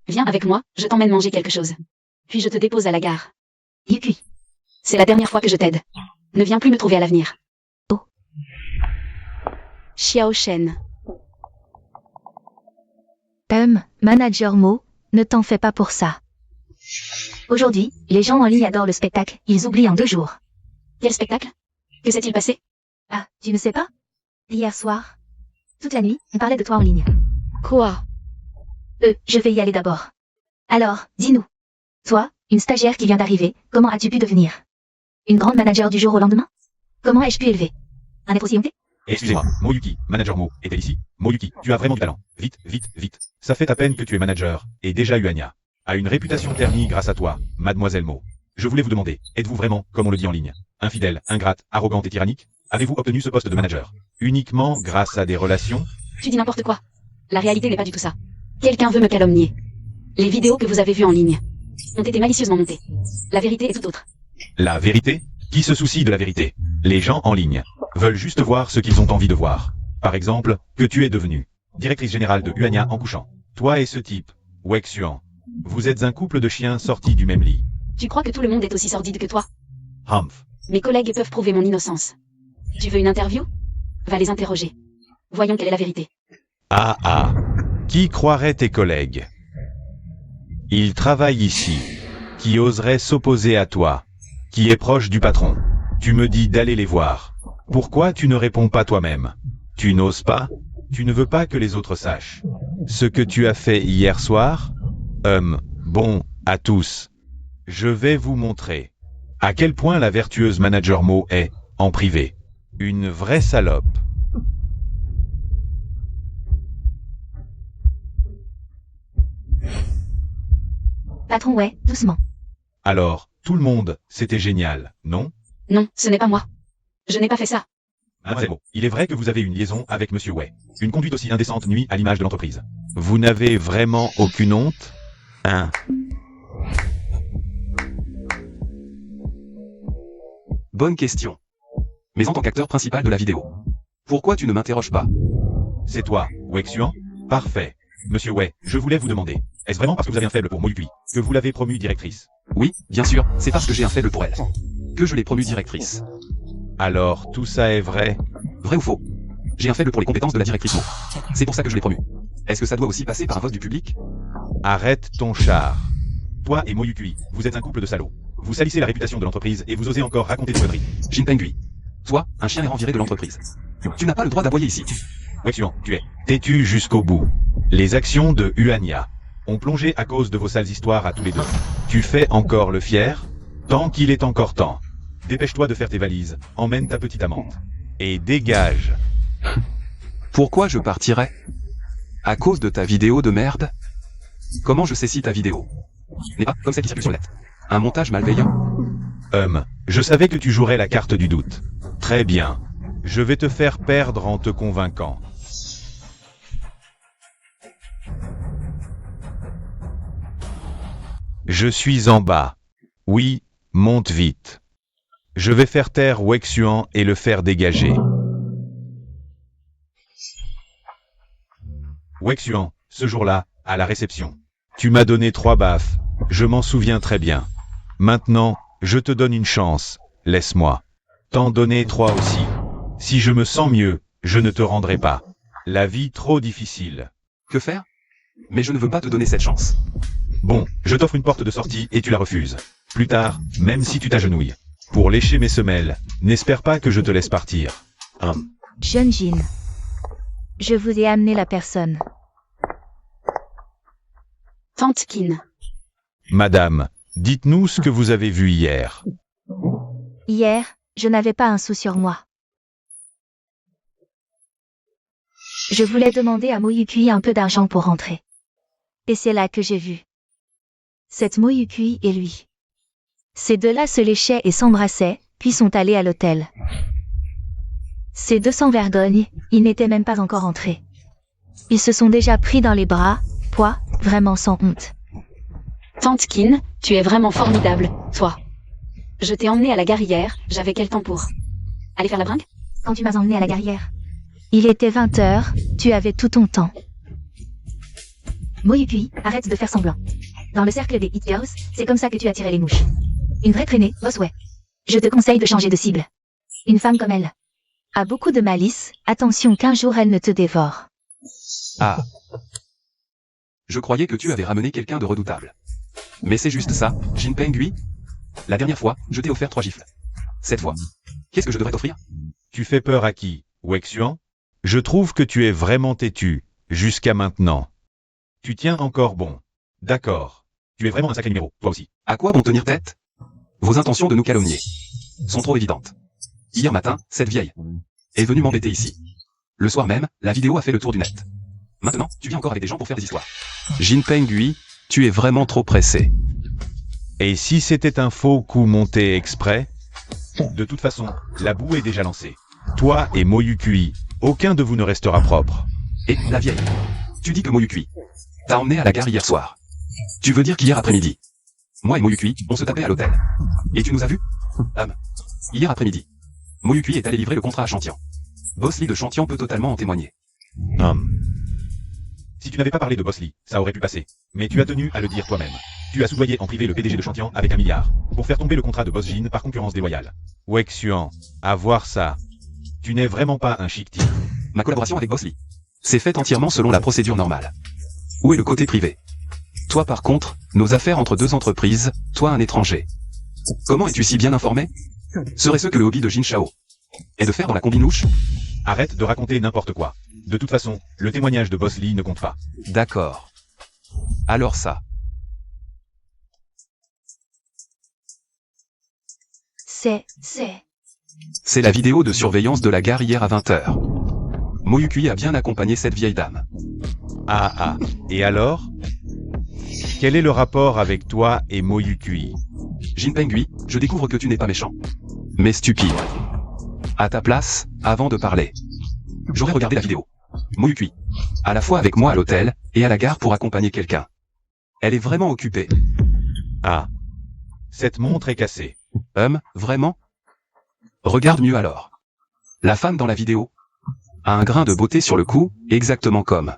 Viens avec moi, je t'emmène manger quelque chose. Puis je te dépose à la gare. Yukui. C'est la dernière fois que je t'aide. Ne viens plus me trouver à l'avenir. Oh. Xiao Shen. Manager Mo, ne t'en fais pas pour ça. Aujourd'hui, les gens en ligne adorent le spectacle, ils oublient en 2 jours. Quel spectacle? Que s'est-il passé? Ah, tu ne sais pas? Hier soir. Toute la nuit, on parlait de toi en ligne. Quoi? Je vais y aller d'abord. Alors, dis-nous. Toi, une stagiaire qui vient d'arriver, comment as-tu pu devenir une grande manager du jour au lendemain? Comment ai-je pu élever un être aussi honté? Excusez-moi, Moyuki, manager Mo, est-elle ici? Moyuki, tu as vraiment du talent. Vite, vite, vite. Ça fait à peine que tu es manager, et déjà Uania a une réputation ternie grâce à toi, mademoiselle Mo. Je voulais vous demander, êtes-vous vraiment, comme on le dit en ligne, infidèle, ingrate, arrogante et tyrannique? Avez-vous obtenu ce poste de manager uniquement grâce à des relations? Tu dis n'importe quoi. La réalité n'est pas du tout ça. Quelqu'un veut me calomnier. Les vidéos que vous avez vues en ligne ont été malicieusement montées. La vérité est tout autre. La vérité? Qui se soucie de la vérité? Les gens en ligne veulent juste voir ce qu'ils ont envie de voir. Par exemple, que tu es devenue directrice générale de Uania en couchant. Toi et ce type, Wexuan, vous êtes un couple de chiens sortis du même lit. Tu crois que tout le monde est aussi sordide que toi? Humph. Mes collègues peuvent prouver mon innocence. Tu veux une interview? Va les interroger. Voyons quelle est la vérité. Ah ah. Qui croirait tes collègues? Ils travaillent ici. Qui oserait s'opposer à toi? Qui est proche du patron? Tu me dis d'aller les voir. Pourquoi tu ne réponds pas toi-même? Tu n'oses pas? Tu ne veux pas que les autres sachent ce que tu as fait hier soir? Bon, à tous. Je vais vous montrer à quel point la vertueuse manager Mo est, en privé, une vraie salope. Patron, ouais, doucement. Alors, tout le monde, c'était génial, non? Non, ce n'est pas moi. Je n'ai pas fait ça. Mademoiselle Mo, il est vrai que vous avez une liaison avec Monsieur Wei. Une conduite aussi indécente nuit à l'image de l'entreprise. Vous n'avez vraiment aucune honte? Hein? Bonne question. Mais en tant qu'acteur principal de la vidéo, pourquoi tu ne m'interroges pas? C'est toi, Wexuan? Parfait. Monsieur Wei, je voulais vous demander, est-ce vraiment parce que vous avez un faible pour Moyuki que vous l'avez promue directrice? Oui, bien sûr, c'est parce que j'ai un faible pour elle que je l'ai promue directrice. Alors, tout ça est vrai? Vrai ou faux? J'ai un faible pour les compétences de la directrice Mo. C'est pour ça que je l'ai promue. Est-ce que ça doit aussi passer par un vote du public? Arrête ton char. Toi et Moyuki, vous êtes un couple de salauds. Vous salissez la réputation de l'entreprise et vous osez encore raconter des conneries. Jin Pengui. Toi, un chien errant viré de l'entreprise. Tu n'as pas le droit d'aboyer ici. Wexuan, tu es. Têtu jusqu'au bout. Les actions de Uania ont plongé à cause de vos sales histoires à tous les deux. Tu fais encore le fier? Tant qu'il est encore temps. Dépêche-toi de faire tes valises, emmène ta petite amante. Et dégage. Pourquoi je partirais? À cause de ta vidéo de merde? Comment je sais si ta vidéo n'est pas comme celle qui circule sur le net? Un montage malveillant? Je savais que tu jouerais la carte du doute. Très bien. Je vais te faire perdre en te convainquant. Je suis en bas. Oui, monte vite. Je vais faire taire Wexuan et le faire dégager. Wexuan, ce jour-là, à la réception. Tu m'as donné 3 baffes. Je m'en souviens très bien. Maintenant, je te donne une chance. Laisse-moi t'en donner 3 aussi. Si je me sens mieux, je ne te rendrai pas la vie trop difficile. Que faire? Mais je ne veux pas te donner cette chance. Bon, je t'offre une porte de sortie et tu la refuses. Plus tard, même si tu t'agenouilles pour lécher mes semelles, n'espère pas que je te laisse partir. Jeune Jin. Je vous ai amené la personne. Tante Kin. Madame, dites-nous ce que vous avez vu hier. Hier, je n'avais pas un sou sur moi. Je voulais demander à Moyukui un peu d'argent pour rentrer. Et c'est là que j'ai vu cette Moyukui et lui. Ces deux-là se léchaient et s'embrassaient, puis sont allés à l'hôtel. Ces deux sans vergogne, ils n'étaient même pas encore entrés. Ils se sont déjà pris dans les bras, vraiment sans honte. Tante Kin, tu es vraiment formidable, toi. Je t'ai emmené à la gare hier, j'avais quel temps pour aller faire la bringue? Quand tu m'as emmené à la gare hier. Il était 20h, tu avais tout ton temps. Moyukui, arrête de faire semblant. Dans le cercle des Hit Girls, c'est comme ça que tu attirais les mouches. Une vraie traînée, boss ouais. Je te conseille de changer de cible. Une femme comme elle a beaucoup de malice, attention qu'un jour elle ne te dévore. Ah. Je croyais que tu avais ramené quelqu'un de redoutable. Mais c'est juste ça, Jin Pengui. La dernière fois, je t'ai offert 3 gifles. Cette fois, qu'est-ce que je devrais t'offrir? Tu fais peur à qui, Wexuan? Je trouve que tu es vraiment têtu, jusqu'à maintenant. Tu tiens encore bon. D'accord. Tu es vraiment un sacré numéro, toi aussi. À quoi bon tenir tête? Vos intentions de nous calomnier sont trop évidentes. Hier matin, cette vieille est venue m'embêter ici. Le soir même, la vidéo a fait le tour du net. Maintenant, tu viens encore avec des gens pour faire des histoires. Jin Pengui, tu es vraiment trop pressé. Et si c'était un faux coup monté exprès? De toute façon, la boue est déjà lancée. Toi et Moyukui, aucun de vous ne restera propre. Et la vieille, tu dis que Moyukui t'a emmené à la gare hier soir. Tu veux dire qu'hier après-midi, moi et Moyukui, on se tapait à l'hôtel. Et tu nous as vus? Hier après-midi, Moyukui est allé livrer le contrat à Chantian. Boss Lee de Chantian peut totalement en témoigner. Si tu n'avais pas parlé de Boss Lee, ça aurait pu passer. Mais tu as tenu à le dire toi-même. Tu as soudoyé en privé le PDG de Chantian avec 1 milliard, pour faire tomber le contrat de Boss Jin par concurrence déloyale. Wexuan, à voir ça. Tu n'es vraiment pas un chic type. Ma collaboration avec Boss Lee s'est faite entièrement selon la procédure normale. Où est le côté privé? Toi par contre, nos affaires entre deux entreprises, toi un étranger. Comment es-tu si bien informé? Serait-ce que le hobby de Jin Shao est de faire dans la combinouche? Arrête de raconter n'importe quoi. De toute façon, le témoignage de Boss Lee ne compte pas. D'accord. Alors ça. C'est la vidéo de surveillance de la gare hier à 20h. Moyukui a bien accompagné cette vieille dame. Et alors? Quel est le rapport avec toi et Moyukui? Jin Pengui, je découvre que tu n'es pas méchant, mais stupide. À ta place, avant de parler, j'aurais regardé la vidéo. Moyukui, à la fois avec moi à l'hôtel, et à la gare pour accompagner quelqu'un. Elle est vraiment occupée. Cette montre est cassée. Vraiment? Regarde mieux alors. La femme dans la vidéo a un grain de beauté sur le cou, exactement comme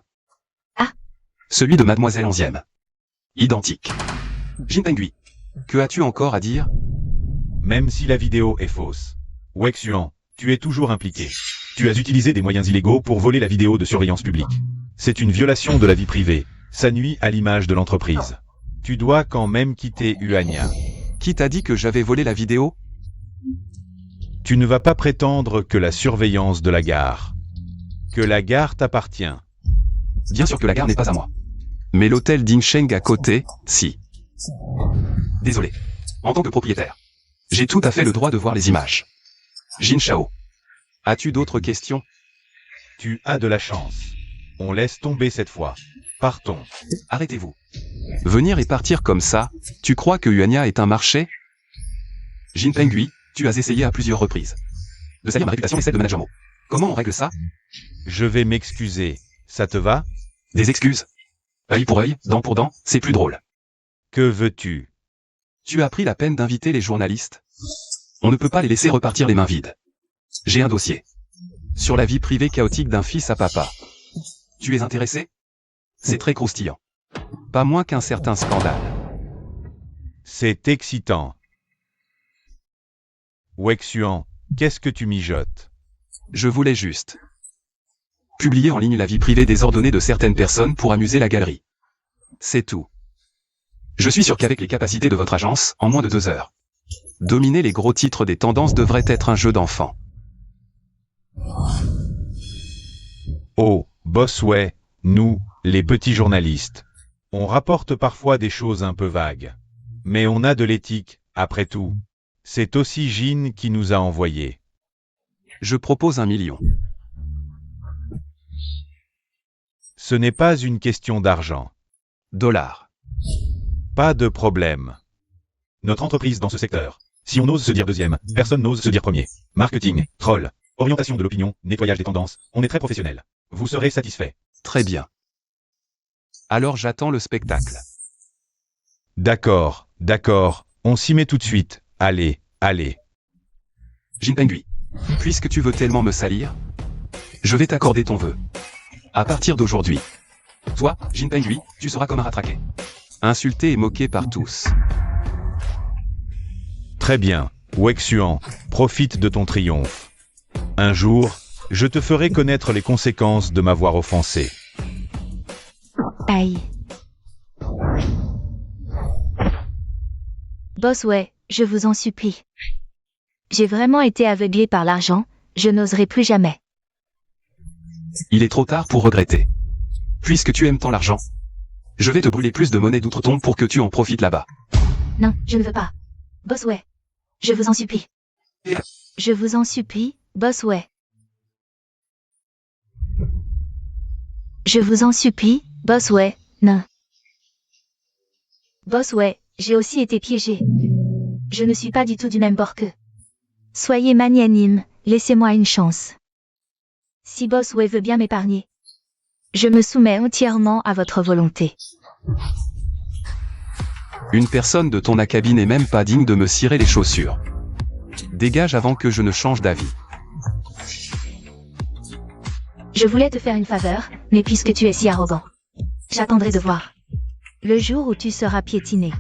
celui de Mademoiselle Onzième. Identique. Jin Pengui, que as-tu encore à dire? Même si la vidéo est fausse. Wexuan, tu es toujours impliqué. Tu as utilisé des moyens illégaux pour voler la vidéo de surveillance publique. C'est une violation de la vie privée. Ça nuit à l'image de l'entreprise. Tu dois quand même quitter Uania. Qui t'a dit que j'avais volé la vidéo? Tu ne vas pas prétendre que la surveillance de la gare. Que la gare t'appartient. Bien sûr que la gare n'est pas à moi. Mais l'hôtel Dingsheng à côté, si. Désolé. En tant que propriétaire, j'ai tout à fait le droit de voir les images. Jin Shao. As-tu d'autres questions? Tu as de la chance. On laisse tomber cette fois. Partons. Arrêtez-vous. Venir et partir comme ça, tu crois que Uania est un marché? Jin Pengui, tu as essayé à plusieurs reprises de salir ma réputation et celle de Manager Mo. Comment on règle ça? Je vais m'excuser. Ça te va? Des excuses? Œil pour œil, dent pour dent, c'est plus drôle. Que veux-tu? Tu as pris la peine d'inviter les journalistes? On ne peut pas les laisser repartir les mains vides. J'ai un dossier sur la vie privée chaotique d'un fils à papa. Tu es intéressé? C'est très croustillant. Pas moins qu'un certain scandale. C'est excitant. Wexuan, qu'est-ce que tu mijotes? Je voulais juste publier en ligne la vie privée désordonnée de certaines personnes pour amuser la galerie. C'est tout. Je suis sûr qu'avec les capacités de votre agence, en moins de 2 heures, dominer les gros titres des tendances devrait être un jeu d'enfant. Oh, Bossway, nous, les petits journalistes, on rapporte parfois des choses un peu vagues. Mais on a de l'éthique, après tout. C'est aussi Jin qui nous a envoyés. Je propose 1 million. Ce n'est pas une question d'argent. Dollars. Pas de problème. Notre entreprise dans ce secteur. Si on ose se dire deuxième, personne n'ose se dire premier. Marketing, troll, orientation de l'opinion, nettoyage des tendances, on est très professionnel. Vous serez satisfait. Très bien. Alors j'attends le spectacle. D'accord, d'accord, on s'y met tout de suite. Allez, allez. Jinpengui, puisque tu veux tellement me salir, je vais t'accorder ton vœu. À partir d'aujourd'hui, toi, Jinpengui, tu seras comme un rattraqué. Insulté et moqué par tous. Très bien, Wexuan, profite de ton triomphe. Un jour, je te ferai connaître les conséquences de m'avoir offensé. Aïe. Bosway, je vous en supplie. J'ai vraiment été aveuglé par l'argent, je n'oserai plus jamais. Il est trop tard pour regretter. Puisque tu aimes tant l'argent, je vais te brûler plus de monnaie d'outre-tombe pour que tu en profites là-bas. Non, je ne veux pas. Bosway. Je vous en supplie. Je vous en supplie, Bosway. Je vous en supplie, Bosway, non. Bosway, j'ai aussi été piégé. Je ne suis pas du tout du même bord qu'eux. Soyez magnanime, laissez-moi une chance. Si Bosway veut bien m'épargner, je me soumets entièrement à votre volonté. Une personne de ton acabit n'est même pas digne de me cirer les chaussures. Dégage avant que je ne change d'avis. Je voulais te faire une faveur, mais puisque tu es si arrogant, j'attendrai de voir. Le jour où tu seras piétiné.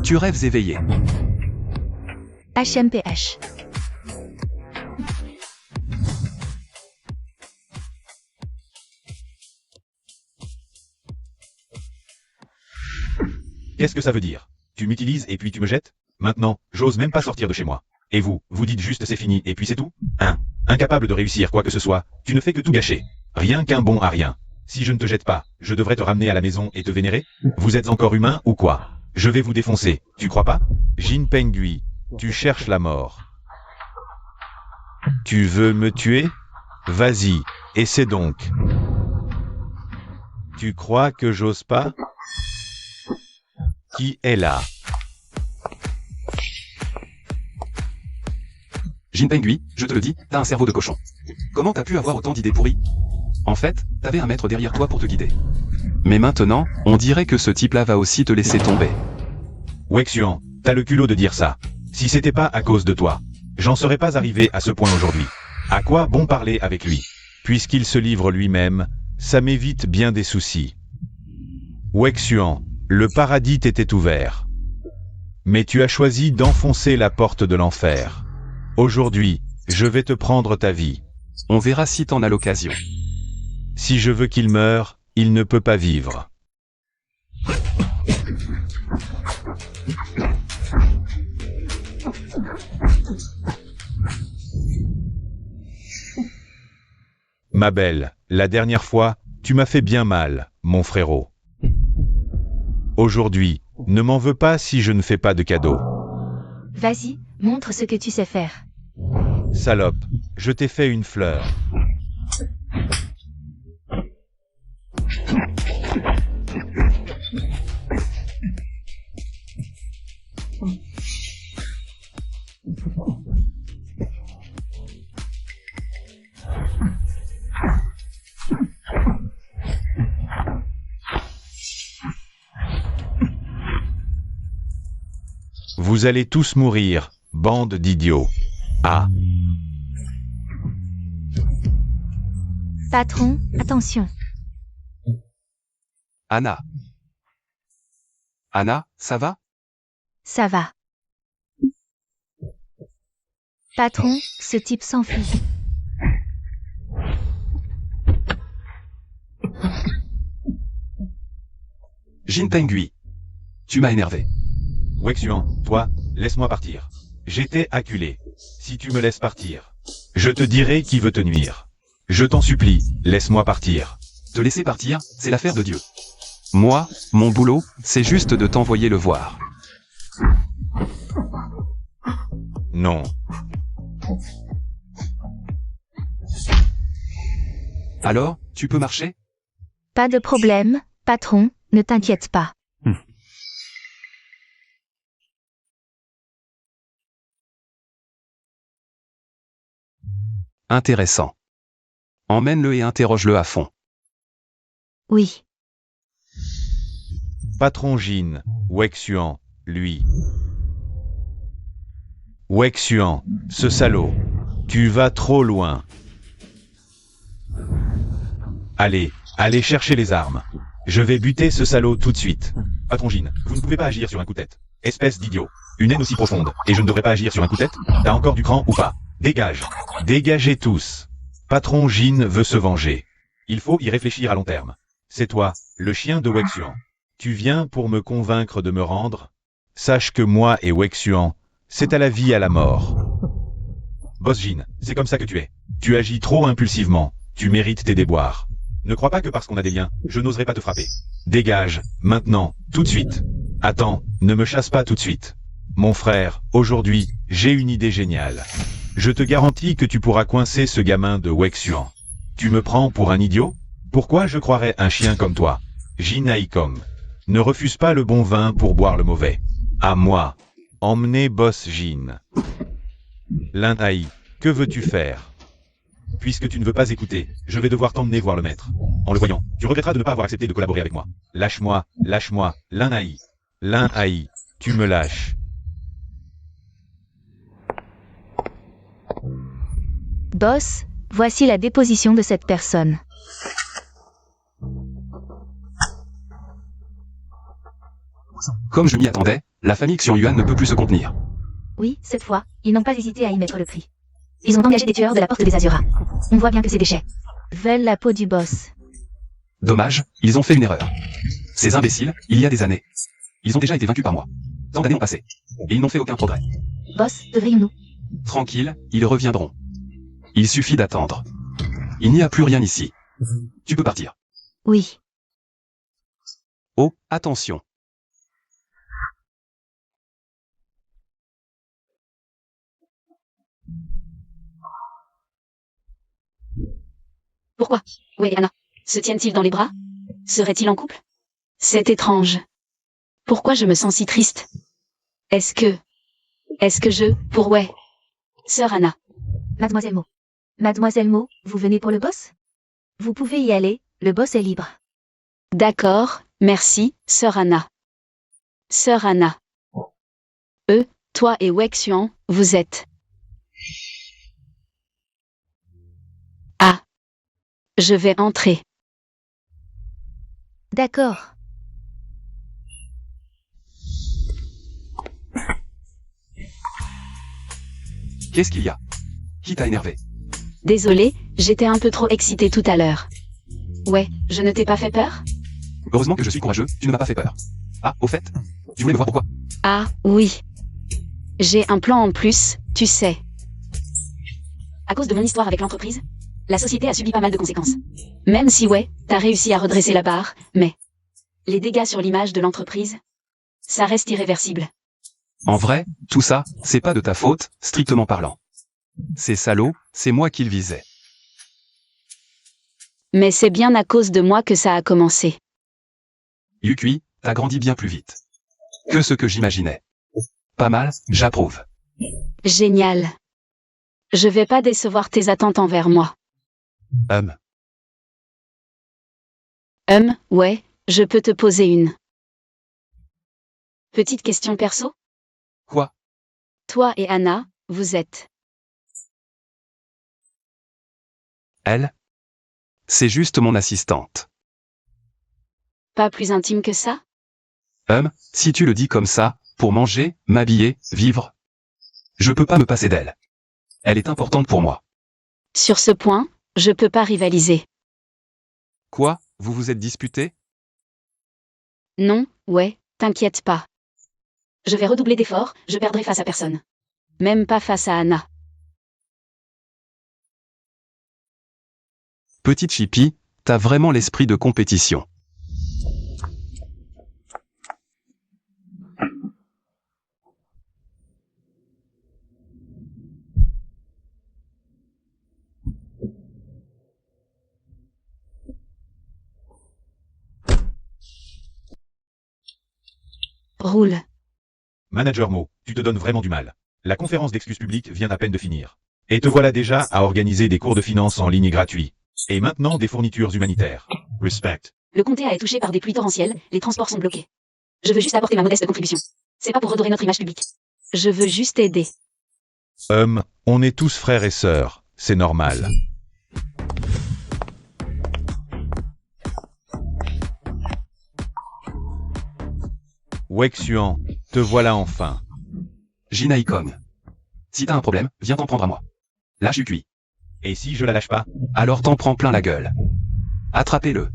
Tu rêves éveillé. HMPH. Qu'est-ce que ça veut dire? Tu m'utilises et puis tu me jettes? Maintenant, j'ose même pas sortir de chez moi. Et vous dites juste c'est fini et puis c'est tout? Incapable de réussir quoi que ce soit, tu ne fais que tout gâcher. Rien qu'un bon à rien. Si je ne te jette pas, je devrais te ramener à la maison et te vénérer? Vous êtes encore humain ou quoi? Je vais vous défoncer, tu crois pas? Jinpengui, tu cherches la mort. Tu veux me tuer? Vas-y, essaie donc. Tu crois que j'ose pas? Qui est là? Jinpengui, je te le dis, t'as un cerveau de cochon. Comment t'as pu avoir autant d'idées pourries? En fait, t'avais un maître derrière toi pour te guider. Mais maintenant, on dirait que ce type-là va aussi te laisser tomber. Wexuan, t'as le culot de dire ça. Si c'était pas à cause de toi, j'en serais pas arrivé à ce point aujourd'hui. À quoi bon parler avec lui? Puisqu'il se livre lui-même, ça m'évite bien des soucis. Wexuan, le paradis t'était ouvert. Mais tu as choisi d'enfoncer la porte de l'enfer. Aujourd'hui, je vais te prendre ta vie. On verra si t'en as l'occasion. Si je veux qu'il meure, il ne peut pas vivre. Ma belle, la dernière fois, tu m'as fait bien mal, mon frérot. Aujourd'hui, ne m'en veux pas si je ne fais pas de cadeau. Vas-y, montre ce que tu sais faire. Salope, je t'ai fait une fleur. Vous allez tous mourir, bande d'idiots. Ah. Patron, attention. Anna. Anna, ça va? Ça va. Patron, ce type s'enfuit. Jinpengui. Tu m'as énervé. Wexuan, toi, laisse-moi partir. J'étais acculé. Si tu me laisses partir, je te dirai qui veut te nuire. Je t'en supplie, laisse-moi partir. Te laisser partir, c'est l'affaire de Dieu. Moi, mon boulot, c'est juste de t'envoyer le voir. Non. Alors, tu peux marcher? Pas de problème, patron, ne t'inquiète pas. Intéressant. Emmène-le et interroge-le à fond. Oui. Patron Jin, Wexuan, lui. Wexuan, ce salaud. Tu vas trop loin. Allez, allez chercher les armes. Je vais buter ce salaud tout de suite. Patron Jin, vous ne pouvez pas agir sur un coup de tête. Espèce d'idiot. Une haine aussi profonde, et je ne devrais pas agir sur un coup de tête? T'as encore du cran ou pas? Dégage. Dégagez tous. Patron Jin veut se venger. Il faut y réfléchir à long terme. C'est toi, le chien de Wexuan. Tu viens pour me convaincre de me rendre? Sache que moi et Wexuan, c'est à la vie à la mort. Boss Jin, c'est comme ça que tu es. Tu agis trop impulsivement. Tu mérites tes déboires. Ne crois pas que parce qu'on a des liens, je n'oserais pas te frapper. Dégage, maintenant, tout de suite. Attends, ne me chasse pas tout de suite. Mon frère, aujourd'hui, j'ai une idée géniale. Je te garantis que tu pourras coincer ce gamin de Wexuan. Tu me prends pour un idiot? Pourquoi je croirais un chien comme toi? Jin Aikom. Ne refuse pas le bon vin pour boire le mauvais. À moi. Emmenez Boss Jin. Lin Hai, que veux-tu faire? Puisque tu ne veux pas écouter, je vais devoir t'emmener voir le maître. En le voyant, tu regretteras de ne pas avoir accepté de collaborer avec moi. Lâche-moi, lâche-moi, Lin Hai. Lin Hai, tu me lâches. Boss, voici la déposition de cette personne. Comme je m'y attendais, la famille Xionyuan ne peut plus se contenir. Oui, cette fois, ils n'ont pas hésité à y mettre le prix. Ils ont engagé des tueurs de la porte des Azuras. On voit bien que c'est des chais. Veulent la peau du boss. Dommage, ils ont fait une erreur. Ces imbéciles, il y a des années. Ils ont déjà été vaincus par moi. Tant d'années ont passé. Et ils n'ont fait aucun progrès. Boss, devrions-nous? Tranquille, ils reviendront. Il suffit d'attendre. Il n'y a plus rien ici. Tu peux partir. Oui. Oh, attention. Pourquoi? Wei et Anna se tiennent-ils dans les bras? Seraient-ils en couple? C'est étrange. Pourquoi je me sens si triste? Est-ce que je, pour Wei? Sœur Anna. Mademoiselle Mo. Mademoiselle Mo, vous venez pour le boss? Vous pouvez y aller, le boss est libre. D'accord, merci, sœur Anna. Sœur Anna. Toi et Wexuan, vous êtes... Ah. Je vais entrer. D'accord. Qu'est-ce qu'il y a? Qui t'a énervé? Désolée, j'étais un peu trop excitée tout à l'heure. Ouais, je ne t'ai pas fait peur? Heureusement que je suis courageux, tu ne m'as pas fait peur. Ah, au fait, tu voulais me voir pourquoi? Ah, oui. J'ai un plan en plus, tu sais. À cause de mon histoire avec l'entreprise, la société a subi pas mal de conséquences. Même si ouais, t'as réussi à redresser la barre, mais... les dégâts sur l'image de l'entreprise, ça reste irréversible. En vrai, tout ça, c'est pas de ta faute, strictement parlant. Ces salauds, c'est moi qui le visais. Mais c'est bien à cause de moi que ça a commencé. Yukui, t'as grandi bien plus vite que ce que j'imaginais. Pas mal, j'approuve. Génial. Je vais pas décevoir tes attentes envers moi. Ouais, je peux te poser une. Petite question perso? Quoi? Toi et Anna, vous êtes... Elle? C'est juste mon assistante. pas plus intime que ça? Si tu le dis comme ça, pour manger, m'habiller, vivre, je peux pas me passer d'elle. Elle est importante pour moi. Sur ce point, je peux pas rivaliser. Quoi, vous vous êtes disputé? Non, ouais, t'inquiète pas. Je vais redoubler d'efforts, je perdrai face à personne. Même pas face à Anna. Petite Chippy, t'as vraiment l'esprit de compétition. Roule. Manager Mo, tu te donnes vraiment du mal. La conférence d'excuses publiques vient à peine de finir. Et te voilà déjà à organiser des cours de finance en ligne gratuits. Et maintenant des fournitures humanitaires. Respect. Le comté a été touché par des pluies torrentielles, les transports sont bloqués. Je veux juste apporter ma modeste contribution. C'est pas pour redorer notre image publique. Je veux juste aider. On est tous frères et sœurs, c'est normal. Wexuan, te voilà enfin. Jinaikong. Si t'as un problème, viens t'en prendre à moi. Lâche Yukui. Et si je la lâche pas? Alors t'en prends plein la gueule. Attrapez-le.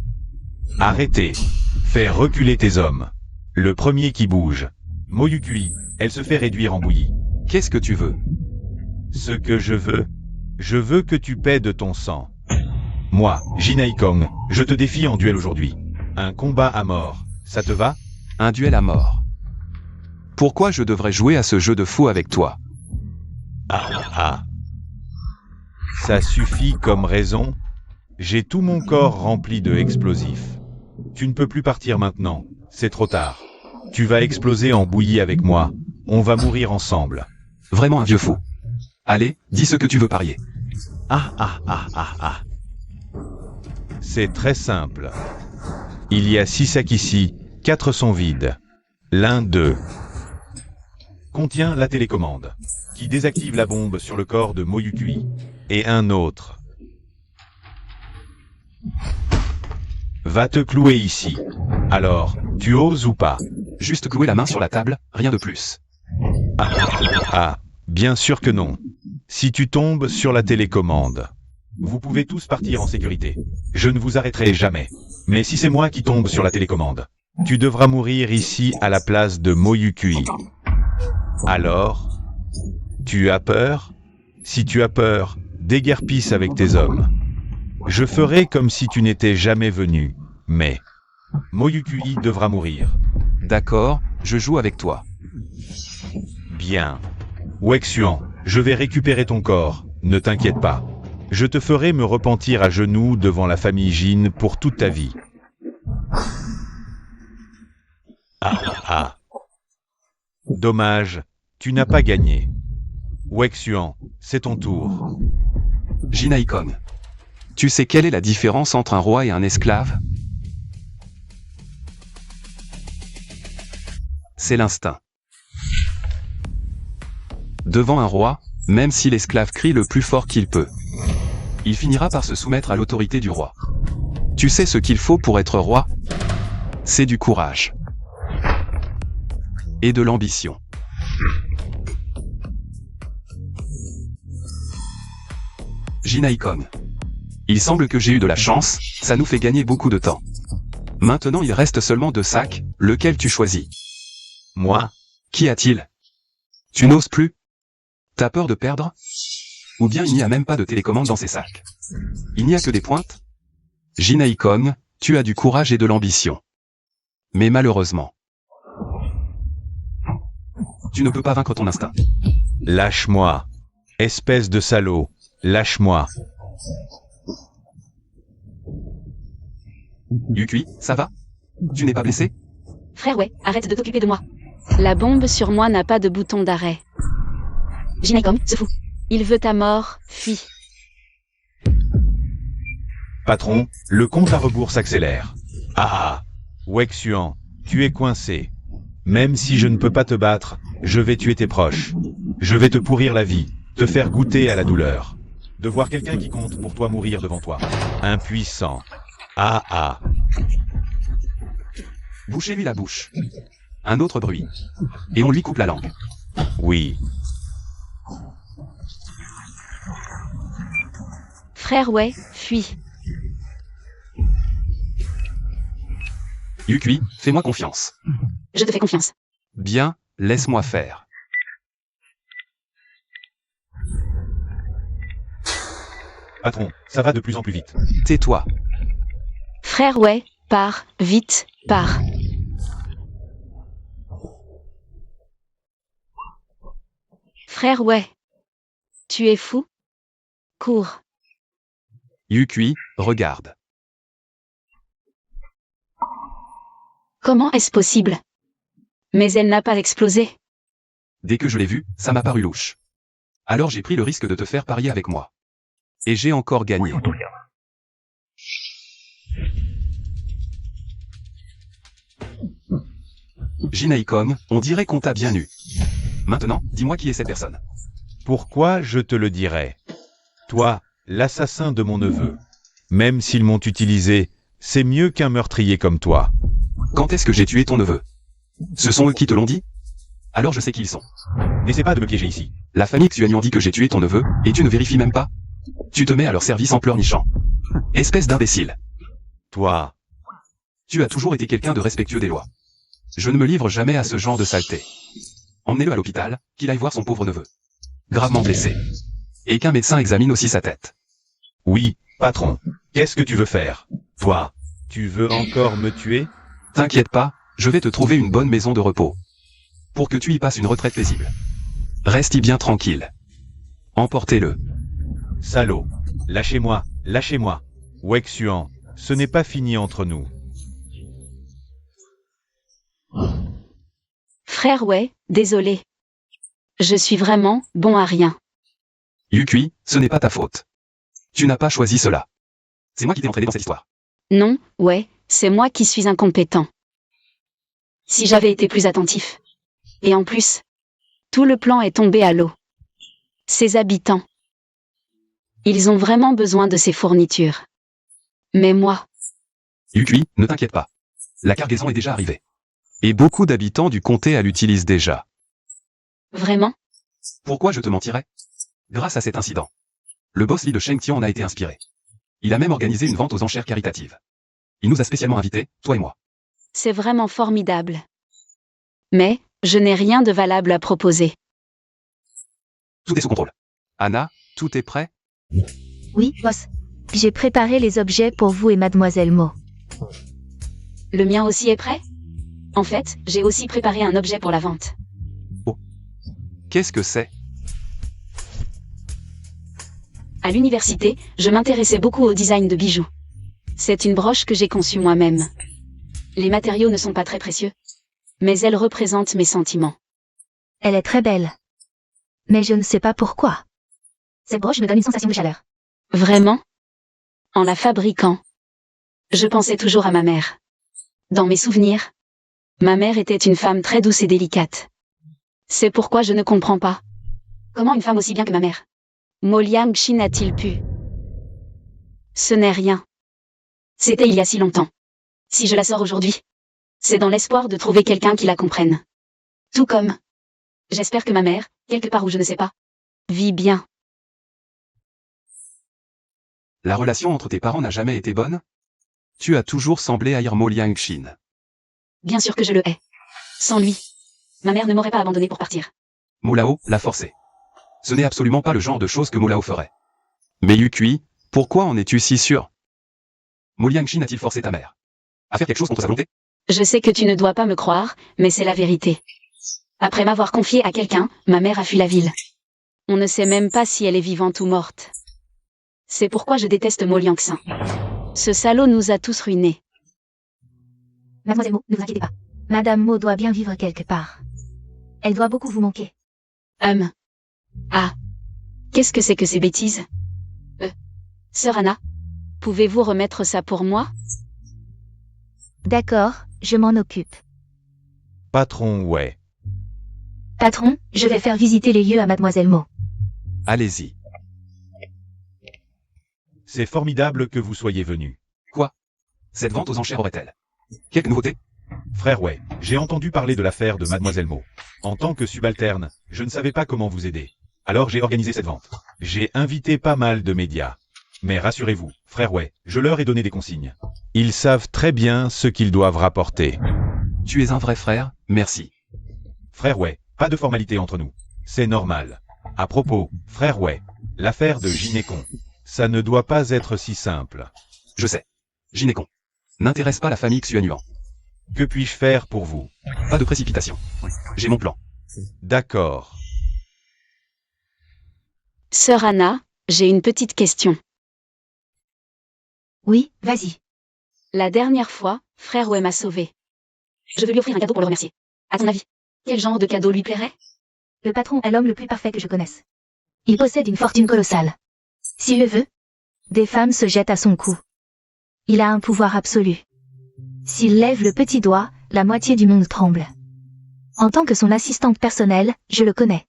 Arrêtez. Fais reculer tes hommes. Le premier qui bouge. Moyukui, elle se fait réduire en bouillie. Qu'est-ce que tu veux? Ce que je veux que tu paies de ton sang. Moi, Jinaikong, je te défie en duel aujourd'hui. Un combat à mort, ça te va? Un duel à mort. Pourquoi je devrais jouer à ce jeu de fou avec toi? Ah. Ça suffit comme raison. J'ai tout mon corps rempli de explosifs. Tu ne peux plus partir maintenant, c'est trop tard. Tu vas exploser en bouillie avec moi. On va mourir ensemble. Vraiment un vieux fou. Allez, dis ce que tu veux parier. C'est très simple. Il y a 6 sacs ici, 4 sont vides. L'un d'eux Contient la télécommande, qui désactive la bombe sur le corps de Moyukui. et un autre va te clouer ici. Alors, tu oses ou pas? Juste clouer la main sur la table, rien de plus. Bien sûr que non. Si tu tombes sur la télécommande, Vous pouvez tous partir en sécurité. Je ne vous arrêterai jamais. Mais si c'est moi qui tombe sur la télécommande, tu devras mourir ici à la place de Moyukui. Alors, tu as peur? Si tu as peur, déguerpisse avec tes hommes. Je ferai comme si tu n'étais jamais venu, mais Moyukui devra mourir. D'accord, je joue avec toi. bien. Wexuan, je vais récupérer ton corps, ne t'inquiète pas. Je te ferai me repentir à genoux devant la famille Jin pour toute ta vie. Dommage, tu n'as pas gagné. Wexuan, c'est ton tour. Jinaikong. Tu sais quelle est la différence entre un roi et un esclave? C'est l'instinct. Devant un roi, même si l'esclave crie le plus fort qu'il peut, il finira par se soumettre à l'autorité du roi. Tu sais ce qu'il faut pour être roi? C'est du courage. Et de l'ambition. Jinaikong. Il semble que j'ai eu de la chance, ça nous fait gagner beaucoup de temps. Maintenant il reste seulement 2 sacs, lequel tu choisis? Moi? Qu'y a-t-il? Tu n'oses plus? T'as peur de perdre? Ou bien il n'y a même pas de télécommande dans ces sacs? Il n'y a que des pointes? Jinaikong, tu as du courage et de l'ambition. Mais malheureusement, tu ne peux pas vaincre ton instinct. Lâche-moi. Espèce de salaud. Lâche-moi. Yukui, ça va? Tu n'es pas blessé? Frère ouais, arrête de t'occuper de moi. La bombe sur moi n'a pas de bouton d'arrêt. Jinaikong, ce fou. Il veut ta mort, fuis. Patron, le compte à rebours s'accélère. Wexuan, tu es coincé. Même si je ne peux pas te battre, je vais tuer tes proches. Je vais te pourrir la vie, te faire goûter à la douleur. De voir quelqu'un qui compte pour toi mourir devant toi. Impuissant. Bouchez-lui la bouche. Un autre bruit. Et on lui coupe la langue. Oui. Frère ouais, fuis. Yukui, fais-moi confiance. Je te fais confiance. Bien, laisse-moi faire. Patron, ça va de plus en plus vite. Tais-toi. Frère ouais, pars, vite, pars. Frère ouais. Tu es fou? Cours. Yukui, regarde. Comment est-ce possible? Mais elle n'a pas explosé. Dès que je l'ai vue, ça m'a paru louche. Alors j'ai pris le risque de te faire parier avec moi. Et j'ai encore gagné. Jinaïcom, on dirait qu'on t'a bien eu. Maintenant, dis-moi qui est cette personne. Pourquoi je te le dirais? Toi, l'assassin de mon neveu. Même s'ils m'ont utilisé, c'est mieux qu'un meurtrier comme toi. Quand est-ce que j'ai tué ton neveu? Ce sont eux qui te l'ont dit? Alors je sais qui ils sont. N'essaie pas de me piéger ici. La famille Xuanyuan dit que j'ai tué ton neveu, et tu ne vérifies même pas? Tu te mets à leur service en pleurnichant. Espèce d'imbécile. Toi, Tu as toujours été quelqu'un de respectueux des lois. Je ne me livre jamais à ce genre de saleté. Emmenez-le à l'hôpital, qu'il aille voir son pauvre neveu. Gravement blessé. Et qu'un médecin examine aussi sa tête. Oui, patron. Qu'est-ce que tu veux faire? Toi. tu veux encore me tuer? T'inquiète pas, je vais te trouver une bonne maison de repos. Pour que tu y passes une retraite paisible. Reste-y bien tranquille. Emportez-le. Salaud. Lâchez-moi, lâchez-moi. Wexuan, ce n'est pas fini entre nous. Frère Wei, désolé. Je suis vraiment bon à rien. Yukui, ce n'est pas ta faute. Tu n'as pas choisi cela. C'est moi qui t'ai entraîné dans cette histoire. Non, ouais, c'est moi qui suis incompétent. Si j'avais été plus attentif. Et en plus, tout le plan est tombé à l'eau. Ces habitants. Ils ont vraiment besoin de ces fournitures. Mais moi, Yukui, ne t'inquiète pas. La cargaison est déjà arrivée. Et beaucoup d'habitants du comté l'utilisent déjà. vraiment, Pourquoi je te mentirais? Grâce à cet incident. Le boss Li de Shengtian en a été inspiré. Il a même organisé une vente aux enchères caritatives. Il nous a spécialement invités, toi et moi. c'est vraiment formidable. Mais, je n'ai rien de valable à proposer. Tout est sous contrôle. Anna, tout est prêt? Oui, boss. J'ai préparé les objets pour vous et Mademoiselle Mo. Le mien aussi est prêt? En fait, j'ai aussi préparé un objet pour la vente. Qu'est-ce que c'est? À l'université, je m'intéressais beaucoup au design de bijoux. C'est une broche que j'ai conçue moi-même. Les matériaux ne sont pas très précieux, mais elle représente mes sentiments. Elle est très belle. Mais je ne sais pas pourquoi. Cette broche me donne une sensation de chaleur. Vraiment? En la fabriquant, je pensais toujours à ma mère. Dans mes souvenirs, ma mère était une femme très douce et délicate. C'est pourquoi je ne comprends pas. Comment une femme aussi bien que ma mère? Mo Liang-Shin a-t-il pu? Ce n'est rien. C'était il y a si longtemps. Si je la sors aujourd'hui, c'est dans l'espoir de trouver quelqu'un qui la comprenne. Tout comme, j'espère que ma mère, quelque part où je ne sais pas, vit bien. La relation entre tes parents n'a jamais été bonne? Tu as toujours semblé haïr Mo Liang-Shin. Bien sûr que je le hais. Sans lui, ma mère ne m'aurait pas abandonné pour partir. Mo Lao l'a forcé. Ce n'est absolument pas le genre de choses que Mo Lao ferait. Mais Yukui, pourquoi en es-tu si sûr? Mo Liang-Shin a-t-il forcé ta mère à faire quelque chose contre sa volonté? Je sais que tu ne dois pas me croire, mais c'est la vérité. Après m'avoir confié à quelqu'un, ma mère a fui la ville. On ne sait même pas si elle est vivante ou morte. C'est pourquoi je déteste Mo Liang-Sin. Ce salaud nous a tous ruinés. Mademoiselle Mo, ne vous inquiétez pas. Madame Mo doit bien vivre quelque part. Elle doit beaucoup vous manquer. Ah. Qu'est-ce que c'est que ces bêtises? Sœur Anna, pouvez-vous remettre ça pour moi? D'accord, je m'en occupe. Patron, ouais. Patron, je vais faire visiter les lieux à Mademoiselle Mo. Allez-y. C'est formidable que vous soyez venu. Cette vente aux enchères aurait-elle quelques nouveautés? Frère ouais, j'ai entendu parler de l'affaire de Mademoiselle Mo. En tant que subalterne, je ne savais pas comment vous aider. Alors j'ai organisé cette vente. J'ai invité pas mal de médias. Mais rassurez-vous, frère ouais, je leur ai donné des consignes. Ils savent très bien ce qu'ils doivent rapporter. Tu es un vrai frère, merci. Frère ouais, pas de formalité entre nous. C'est normal. À propos, frère ouais, l'affaire de Gynécon. Ça ne doit pas être si simple. Je sais. Gynécon. N'intéresse pas la famille Xuanyuan. Que puis-je faire pour vous? Pas de précipitation. J'ai mon plan. D'accord. Sœur Anna, j'ai une petite question. Oui, vas-y. La dernière fois, frère Wei m'a sauvé. Je veux lui offrir un cadeau pour le remercier. À ton avis, quel genre de cadeau lui plairait? Le patron est l'homme le plus parfait que je connaisse. Il possède une fortune colossale. S'il le veut, des femmes se jettent à son cou. Il a un pouvoir absolu. S'il lève le petit doigt, la moitié du monde tremble. En tant que son assistante personnelle, je le connais.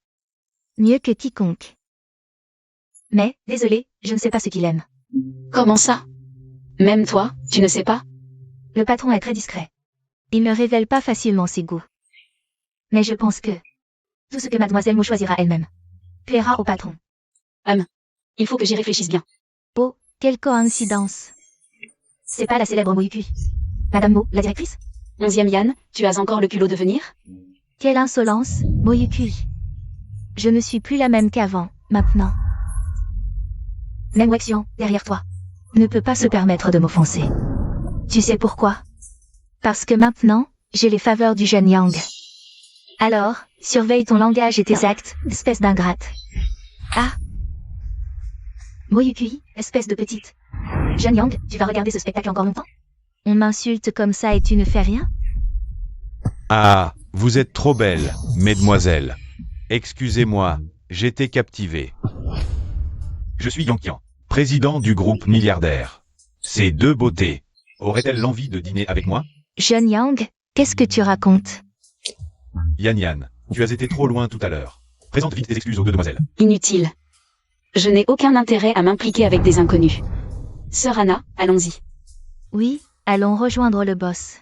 Mieux que quiconque. Mais, désolé, je ne sais pas ce qu'il aime. Comment ça? Même toi, tu ne sais pas? Le patron est très discret. Il ne révèle pas facilement ses goûts. Mais je pense que tout ce que mademoiselle Mo choisira elle-même plaira au patron. Il faut que j'y réfléchisse bien. Oh, quelle coïncidence. C'est pas la célèbre Moyuki. Madame Mo, la directrice? 11e Yann, tu as encore le culot de venir? Quelle insolence, Moyukui. Je ne suis plus la même qu'avant, maintenant. Même Wexian, derrière toi, ne peut pas se permettre de m'offenser. Tu sais pourquoi? Parce que maintenant, j'ai les faveurs du jeune Yang. Alors, surveille ton langage et tes actes, espèce d'ingrate. Ah! Moyukui, espèce de petite. Jeune Yang, tu vas regarder ce spectacle encore longtemps? On m'insulte comme ça et tu ne fais rien? Ah, vous êtes trop belle, mesdemoiselles. Excusez-moi, j'étais captivé. Je suis Yang Qian, président du groupe milliardaire. Ces deux beautés, auraient-elles l'envie de dîner avec moi? Jeune Yang, qu'est-ce que tu racontes? Yan Yan, tu as été trop loin tout à l'heure. Présente vite tes excuses aux deux demoiselles. Inutile. Je n'ai aucun intérêt à m'impliquer avec des inconnus. Sœur Anna, allons-y. Oui, allons rejoindre le boss.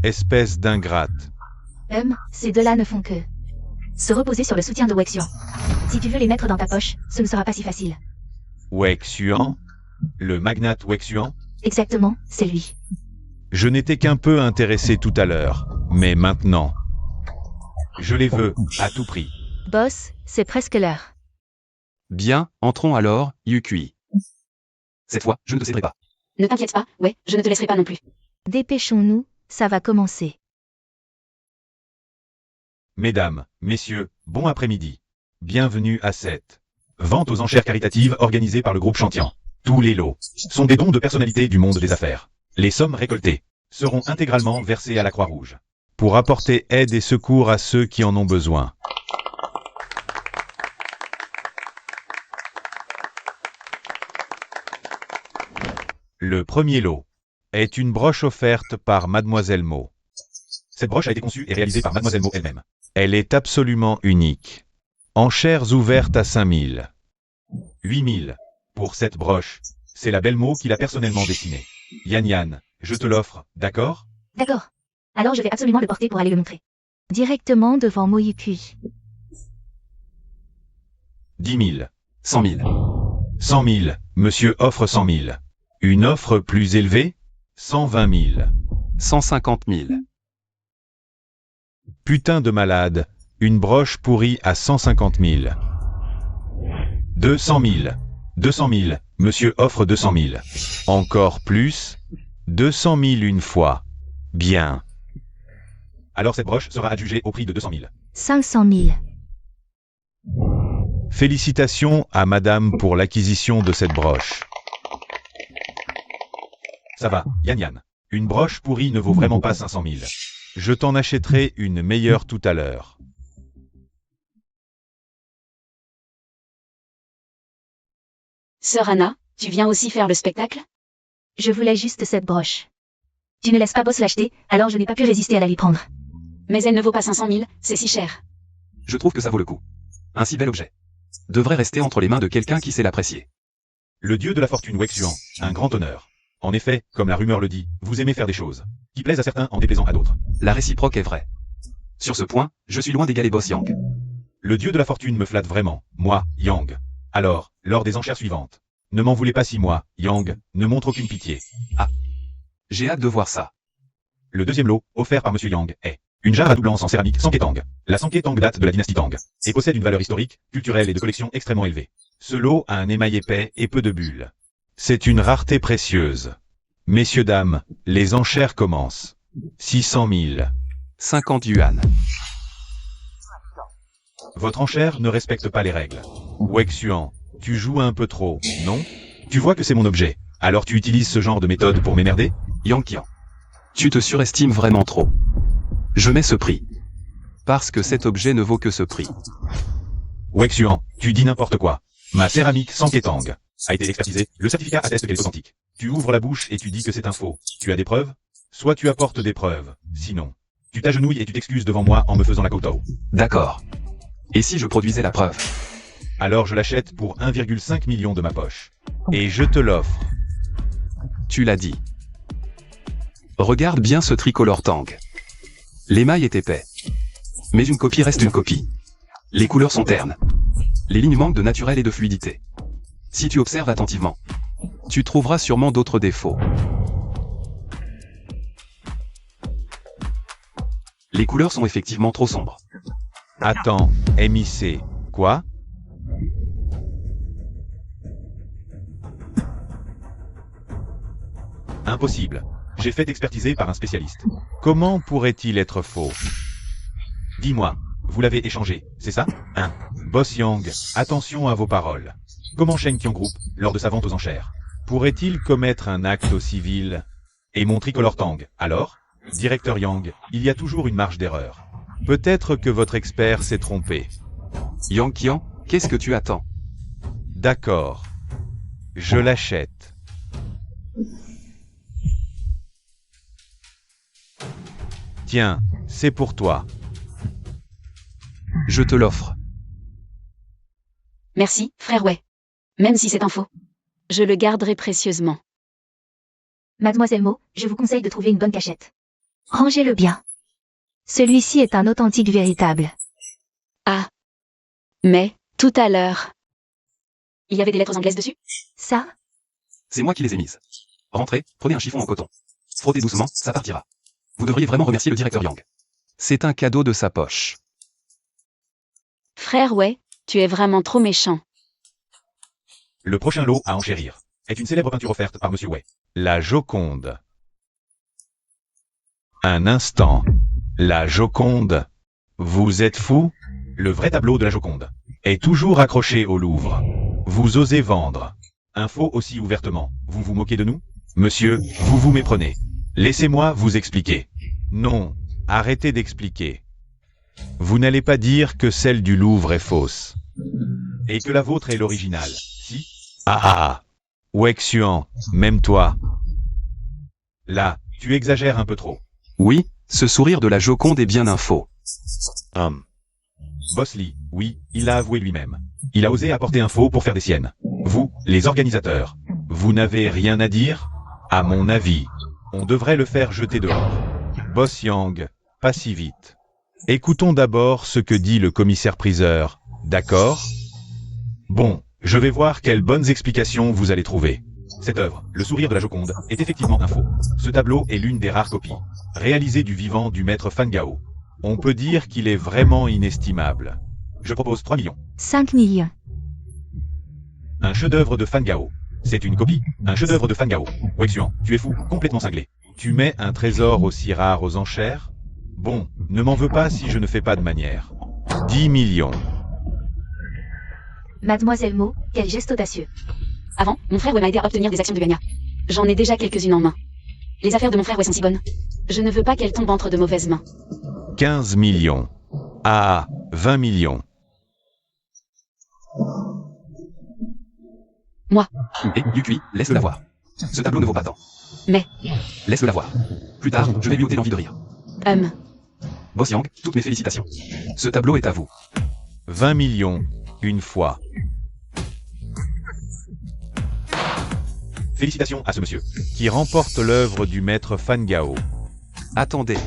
Espèce d'ingrate. Ces deux-là ne font que se reposer sur le soutien de Wexian. Si tu veux les mettre dans ta poche, ce ne sera pas si facile. Wexian? Le magnate Wexian? Exactement, c'est lui. Je n'étais qu'un peu intéressé tout à l'heure, mais maintenant, je les veux, à tout prix. Boss, c'est presque l'heure. Bien, entrons alors, Yukui. Cette fois, je ne te céderai pas. Ne t'inquiète pas, ouais, je ne te laisserai pas non plus. Dépêchons-nous, ça va commencer. Mesdames, messieurs, bon après-midi. Bienvenue à cette vente aux enchères caritatives organisée par le groupe Chantian. Tous les lots sont des dons de personnalités du monde des affaires. Les sommes récoltées seront intégralement versées à la Croix-Rouge. Pour apporter aide et secours à ceux qui en ont besoin. Le premier lot est une broche offerte par Mademoiselle Mo. Cette broche a été conçue et réalisée par Mademoiselle Mo elle-même. Elle est absolument unique. Enchères ouvertes à 5000. 8000. Pour cette broche, c'est la belle Mo qui l'a personnellement dessinée. Yan Yan, je te l'offre, d'accord? D'accord. Alors je vais absolument le porter pour aller le montrer. Directement devant Moyukui. 10 000. 100 000. 100 000. Monsieur offre 100 000. Une offre plus élevée? 120 000. 150 000. Putain de malade, une broche pourrie à 150 000. 200 000. 200 000. Monsieur offre 200 000. Encore plus? 200 000 une fois. Bien. Alors cette broche sera adjugée au prix de 200 000. 500 000. Félicitations à madame pour l'acquisition de cette broche. Ça va, Yan Yan. Une broche pourrie ne vaut vraiment pas 500 000. Je t'en achèterai une meilleure tout à l'heure. Sœur Anna, tu viens aussi faire le spectacle? Je voulais juste cette broche. Tu ne laisses pas Boss l'acheter, alors je n'ai pas pu résister à la lui prendre. Mais elle ne vaut pas 500 000, c'est si cher. Je trouve que ça vaut le coup. Un si bel objet devrait rester entre les mains de quelqu'un qui sait l'apprécier. Le dieu de la fortune Wexian, un grand honneur. En effet, comme la rumeur le dit, vous aimez faire des choses qui plaisent à certains en déplaisant à d'autres. La réciproque est vraie. Sur ce point, je suis loin d'égaler Boss Yang. Le dieu de la fortune me flatte vraiment, moi, Yang. Alors, lors des enchères suivantes, ne m'en voulez pas si moi, Yang, ne montre aucune pitié. Ah, J'ai hâte de voir ça. le deuxième lot, offert par Monsieur Yang, est une jarre à doublance en céramique Sankey Tang. La Sankey Tang date de la dynastie Tang, et possède une valeur historique, culturelle et de collection extrêmement élevée. Ce lot a un émail épais et peu de bulles. C'est une rareté précieuse. Messieurs, dames, les enchères commencent. 600 000. 50 yuan. Votre enchère ne respecte pas les règles. Wexian, tu joues un peu trop, non? Tu vois que c'est mon objet. Alors tu utilises ce genre de méthode pour m'emmerder? Yang Qian. Tu te surestimes vraiment trop. Je mets ce prix. Parce que cet objet ne vaut que ce prix. Wexuan, tu dis n'importe quoi. Ma céramique sans Ketang a été expertisée, le certificat atteste qu'elle est authentique. Tu ouvres la bouche et tu dis que c'est un faux. Tu as des preuves? Soit tu apportes des preuves, sinon, tu t'agenouilles et tu t'excuses devant moi en me faisant la kowtow. D'accord. Et si je produisais la preuve? Alors je l'achète pour 1,5 million de ma poche. Et je te l'offre. Tu l'as dit. Regarde bien ce tricolore Tang. L'émail est épais. Mais une copie reste une copie. Les couleurs sont ternes. Les lignes manquent de naturel et de fluidité. Si tu observes attentivement, tu trouveras sûrement d'autres défauts. Les couleurs sont effectivement trop sombres. Attends, MIC, quoi? Impossible. J'ai fait expertiser par un spécialiste. Comment pourrait-il être faux? Dis-moi, vous l'avez échangé, c'est ça? Hein? Boss Yang, attention à vos paroles. Comment Shen Qian Group, lors de sa vente aux enchères? Pourrait-il commettre un acte au civil? Et mon tricolore Tang, alors? Directeur Yang, il y a toujours une marge d'erreur. Peut-être que votre expert s'est trompé. Yang Qian, qu'est-ce que tu attends? D'accord. Je l'achète. Tiens, c'est pour toi. Je te l'offre. Merci, frère Wei. Même si c'est un faux. Je le garderai précieusement. Mademoiselle Mo, je vous conseille de trouver une bonne cachette. Rangez-le bien. Celui-ci est un authentique véritable. Ah. Mais, tout à l'heure. Il y avait des lettres anglaises dessus? Ça? C'est moi qui les ai mises. Rentrez, prenez un chiffon en coton. Frottez doucement, ça partira. Vous devriez vraiment remercier le directeur Yang. C'est un cadeau de sa poche. Frère Wei, tu es vraiment trop méchant. Le prochain lot à enchérir est une célèbre peinture offerte par Monsieur Wei. La Joconde. Un instant. La Joconde. Vous êtes fou? Le vrai tableau de la Joconde Est toujours accroché au Louvre. Vous osez vendre. un faux aussi ouvertement. Vous vous moquez de nous? Monsieur, vous vous méprenez. Laissez-moi vous expliquer. Non, arrêtez d'expliquer. Vous n'allez pas dire que celle du Louvre est fausse. Et que la vôtre est l'original, si? Ah. Wexuan, même toi. Là, tu exagères un peu trop. Oui, ce sourire de la Joconde est bien un faux. Boss Lee, oui, il l'a avoué lui-même. Il a osé apporter un faux pour faire des siennes. Vous, les organisateurs, Vous n'avez rien à dire? À mon avis, on devrait le faire jeter dehors. Boss Yang, pas si vite. Écoutons d'abord ce que dit le commissaire-priseur, d'accord? Bon, je vais voir quelles bonnes explications vous allez trouver. Cette œuvre, le sourire de la Joconde, est effectivement un faux. Ce tableau est l'une des rares copies, réalisées du vivant du maître Fan Gao. On peut dire qu'il est vraiment inestimable. Je propose 3 millions. 5 millions. Un chef-d'œuvre de Fan Gao. C'est une copie, un chef-d'œuvre de Fan Gao. Wexuan, tu es fou, complètement cinglé. Tu mets un trésor aussi rare aux enchères? Bon, ne m'en veux pas si je ne fais pas de manière. 10 millions. Mademoiselle Mo, quel geste audacieux. Avant, mon frère Wei m'a aidé à obtenir des actions de Gagna. J'en ai déjà quelques-unes en main. Les affaires de mon frère Wei sont si bonnes. Je ne veux pas qu'elles tombent entre de mauvaises mains. 15 millions. Ah, 20 millions. Moi. Et, Yukui, laisse-le la voir. Ce tableau ne vaut pas tant. Mais. Laisse-le la voir. Plus tard, je vais lui ôter l'envie de rire. Boss Yang, toutes mes félicitations. Ce tableau est à vous. 20 millions, une fois. Félicitations à ce monsieur. Qui remporte l'œuvre du maître Fan Gao. Attendez.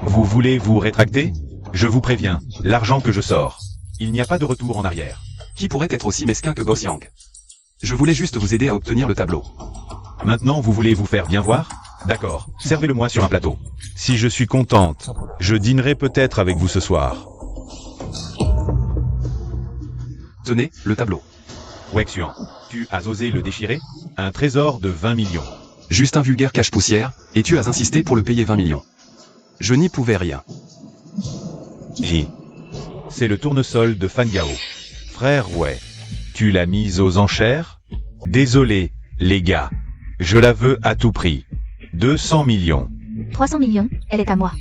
Vous voulez vous rétracter? Je vous préviens, l'argent que je sors, il n'y a pas de retour en arrière. Qui pourrait être aussi mesquin que Boss Yang? Je voulais juste vous aider à obtenir le tableau. Maintenant vous voulez vous faire bien voir? D'accord, servez-le-moi sur un plateau. Si je suis contente, je dînerai peut-être avec vous ce soir. Tenez, le tableau. Wexuan, tu as osé le déchirer? Un trésor de 20 millions. Juste un vulgaire cache-poussière, et tu as insisté pour le payer 20 millions. Je n'y pouvais rien. C'est le tournesol de Fan Gao. Frère Wei, tu l'as mise aux enchères? Désolé, les gars. Je la veux à tout prix. 200 millions. 300 millions, elle est à moi.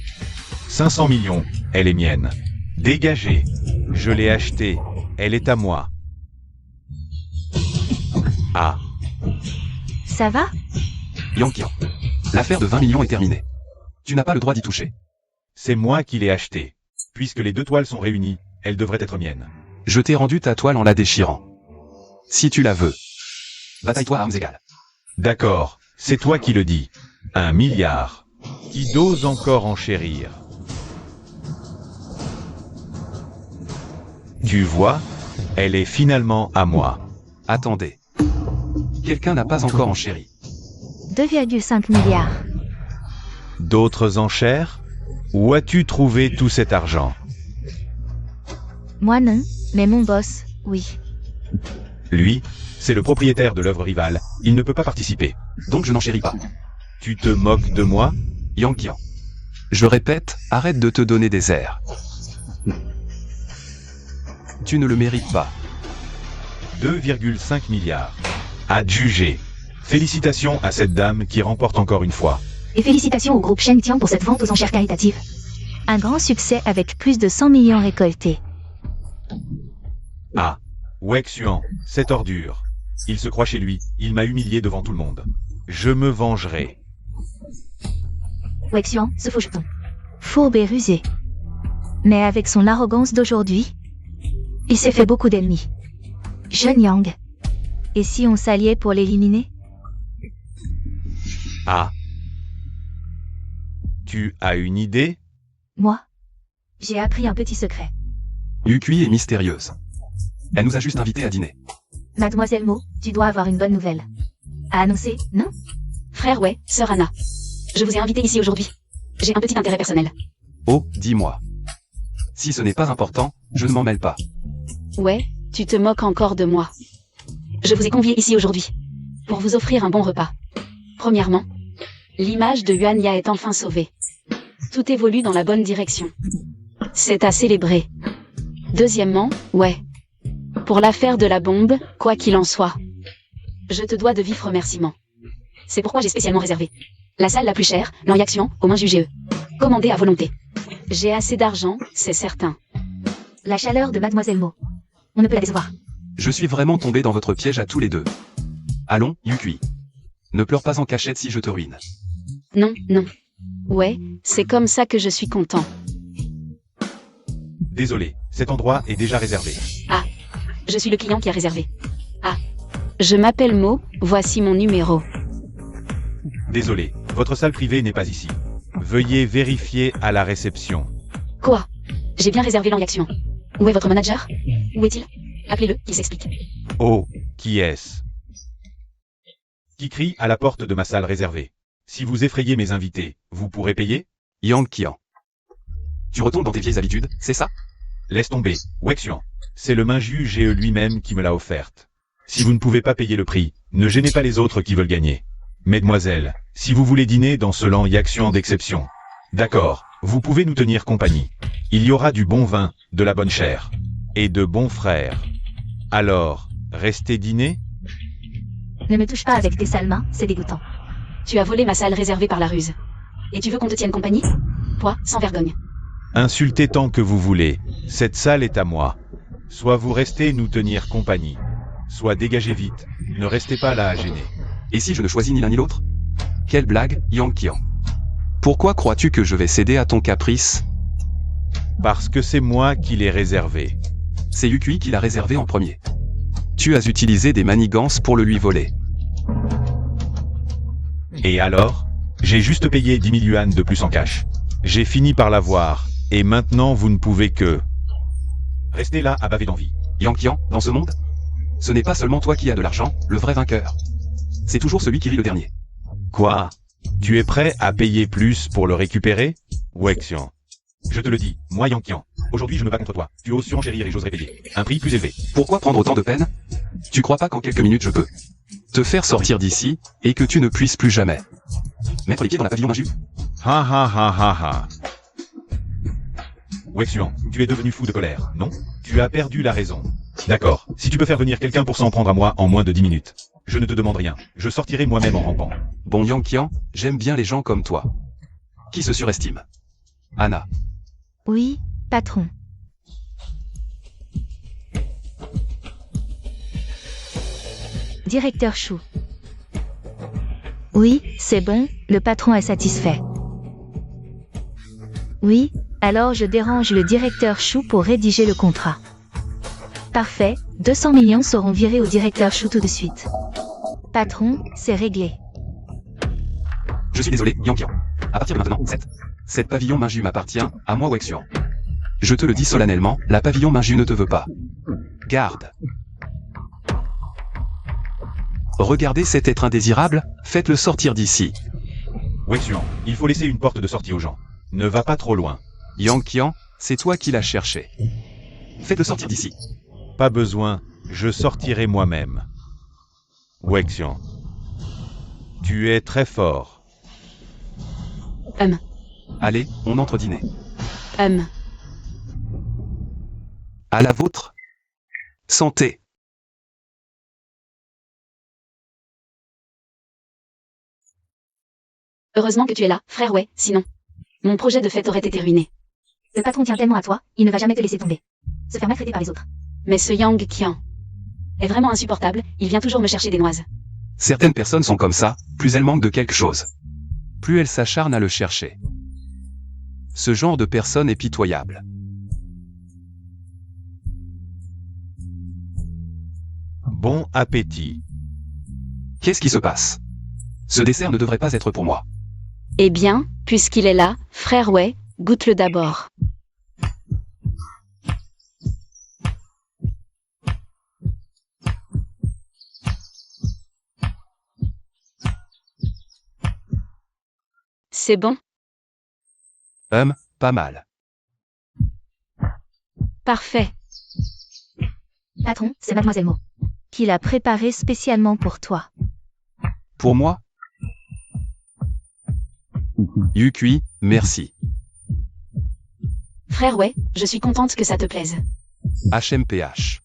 500 millions, elle est mienne. Dégagez. Je l'ai achetée. Elle est à moi. Ah, Ça va? Yang Qian. L'affaire de 20 millions est terminée. Tu n'as pas le droit d'y toucher. c'est moi qui l'ai achetée. Puisque les deux toiles sont réunies, elle devrait être mienne. Je t'ai rendu ta toile en la déchirant. Si tu la veux, bataille-toi à armes égales. D'accord, c'est toi qui le dis. 1 milliard. Qui dose encore enchérir? Tu vois, elle est finalement à moi. Attendez. Quelqu'un n'a pas encore enchéri. 2,5 milliards. D'autres enchères? Où as-tu trouvé tout cet argent? Moi non, mais mon boss, oui. Lui, c'est le propriétaire de l'œuvre rivale. Il ne peut pas participer. Donc je n'enchéris pas. Tu te moques de moi? Yang Qian. Je répète, arrête de te donner des airs. Tu ne le mérites pas. 2,5 milliards. Adjugé. Félicitations à cette dame qui remporte encore une fois. Et félicitations au groupe Shen Tian pour cette vente aux enchères caritatives. Un grand succès avec plus de 100 millions récoltés. Ah. Wei Xuan, cette ordure. Il se croit chez lui, il m'a humilié devant tout le monde. Je me vengerai. Wei Xuan, ce faux jeton. Fourbe et rusé. Mais avec son arrogance d'aujourd'hui, il s'est fait beaucoup d'ennemis. Jeune Yang. Et si on s'alliait pour l'éliminer? Ah. Tu as une idée? Moi, j'ai appris un petit secret. Yukui est mystérieuse. Elle nous a juste invités à dîner. Mademoiselle Mo, tu dois avoir une bonne nouvelle. À annoncer, non? Frère Wei, sœur Anna. Je vous ai invité ici aujourd'hui. J'ai un petit intérêt personnel. Oh, dis-moi. Si ce n'est pas important, je ne m'en mêle pas. Ouais, tu te moques encore de moi. Je vous ai convié ici aujourd'hui pour vous offrir un bon repas. Premièrement, l'image de Yuanya est enfin sauvée. Tout évolue dans la bonne direction. C'est à célébrer. Deuxièmement, ouais. Pour l'affaire de la bombe, quoi qu'il en soit, je te dois de vifs remerciements. C'est pourquoi j'ai spécialement réservé la salle la plus chère, l'Anyaxian, aux mains jugées. Commandée à volonté. J'ai assez d'argent, c'est certain. La chaleur de Mademoiselle Mo. On ne peut la décevoir. Je suis vraiment tombé dans votre piège à tous les deux. Allons, Yukui. Ne pleure pas en cachette si je te ruine. Non, non. Ouais, c'est comme ça que je suis content. Désolé, cet endroit est déjà réservé. Ah, je suis le client qui a réservé. Ah, je m'appelle Mo, voici mon numéro. Désolé, votre salle privée n'est pas ici. Veuillez vérifier à la réception. Quoi? J'ai bien réservé l'Anyaxian. Où est votre manager? Où est-il? Appelez-le, il s'explique. Oh, qui est-ce? Qui crie à la porte de ma salle réservée? Si vous effrayez mes invités, vous pourrez payer? Yang Qian. Tu retombes dans tes vieilles habitudes, c'est ça? Laisse tomber, Wei Xuan. C'est le Minju GE lui-même qui me l'a offerte. Si vous ne pouvez pas payer le prix, ne gênez pas les autres qui veulent gagner. Mesdemoiselles, si vous voulez dîner dans ce L'Anyaxian d'exception. D'accord, vous pouvez nous tenir compagnie. Il y aura du bon vin, de la bonne chair. Et de bons frères. Alors, restez dîner? Ne me touche pas avec tes sales mains, c'est dégoûtant. Tu as volé ma salle réservée par la ruse. Et tu veux qu'on te tienne compagnie? Toi, sans vergogne. Insultez tant que vous voulez, cette salle est à moi. Soit vous restez nous tenir compagnie. Soit dégagez vite, ne restez pas là à gêner. Et si je ne choisis ni l'un ni l'autre? Quelle blague, Yang Qian. Pourquoi crois-tu que je vais céder à ton caprice? Parce que c'est moi qui l'ai réservé. C'est Yukui qui l'a réservé en premier. Tu as utilisé des manigances pour le lui voler. Et alors? J'ai juste payé 10 000 yuan de plus en cash. J'ai fini par l'avoir, et maintenant vous ne pouvez que... rester là à baver d'envie. Yang Qian, dans ce monde, ce n'est pas seulement toi qui as de l'argent, le vrai vainqueur. C'est toujours celui qui rit le dernier. Quoi? Tu es prêt à payer plus pour le récupérer? Wei Xuan. Je te le dis, moi Yang Qian. Aujourd'hui je me bats contre toi. Tu oses surenchérir et j'oserais payer. Un prix plus élevé. Pourquoi prendre autant de peine? Tu crois pas qu'en quelques minutes je peux te faire sortir d'ici, et que tu ne puisses plus jamais mettre les pieds dans la pavillon Minju? Ha ha ha ha ha. Wei Xuan, tu es devenu fou de colère, non? Tu as perdu la raison. D'accord, si tu peux faire venir quelqu'un pour s'en prendre à moi en moins de 10 minutes. Je ne te demande rien, je sortirai moi-même en rampant. Bon Yang, j'aime bien les gens comme toi. Qui se surestime? Anna. Oui, patron. Directeur Chou. Oui, c'est bon, le patron est satisfait. Oui, alors je dérange le directeur Chou pour rédiger le contrat. Parfait, 200 millions seront virés au directeur Chou tout de suite. Patron, c'est réglé. Je suis désolé, Yang. À partir de maintenant, cette pavillon Minju m'appartient, à moi Wexian. Je te le dis solennellement, la pavillon Minju ne te veut pas. Garde. Regardez cet être indésirable, faites-le sortir d'ici. Wexian, il faut laisser une porte de sortie aux gens. Ne va pas trop loin. Yang, c'est toi qui l'as cherché. Faites-le sortir d'ici. Pas besoin, je sortirai moi-même. Wexian. Tu es très fort. Allez, on entre dîner. À la vôtre. Santé. Heureusement que tu es là, frère ouais, sinon. Mon projet de fête aurait été ruiné. Le patron tient tellement à toi, il ne va jamais te laisser tomber. Se faire maltraiter par les autres. Mais ce Yang Qian est vraiment insupportable, il vient toujours me chercher des noises. Certaines personnes sont comme ça, plus elles manquent de quelque chose. Plus elles s'acharnent à le chercher. Ce genre de personne est pitoyable. Bon appétit. Qu'est-ce qui se passe? Ce dessert ne devrait pas être pour moi. Eh bien, puisqu'il est là, frère ouais, goûte-le d'abord. C'est bon? Pas mal. Parfait. Patron, c'est Mademoiselle Mo. Qu'il a préparé spécialement pour toi. Pour moi? Yukui, merci. Frère ouais, je suis contente que ça te plaise. HMPH.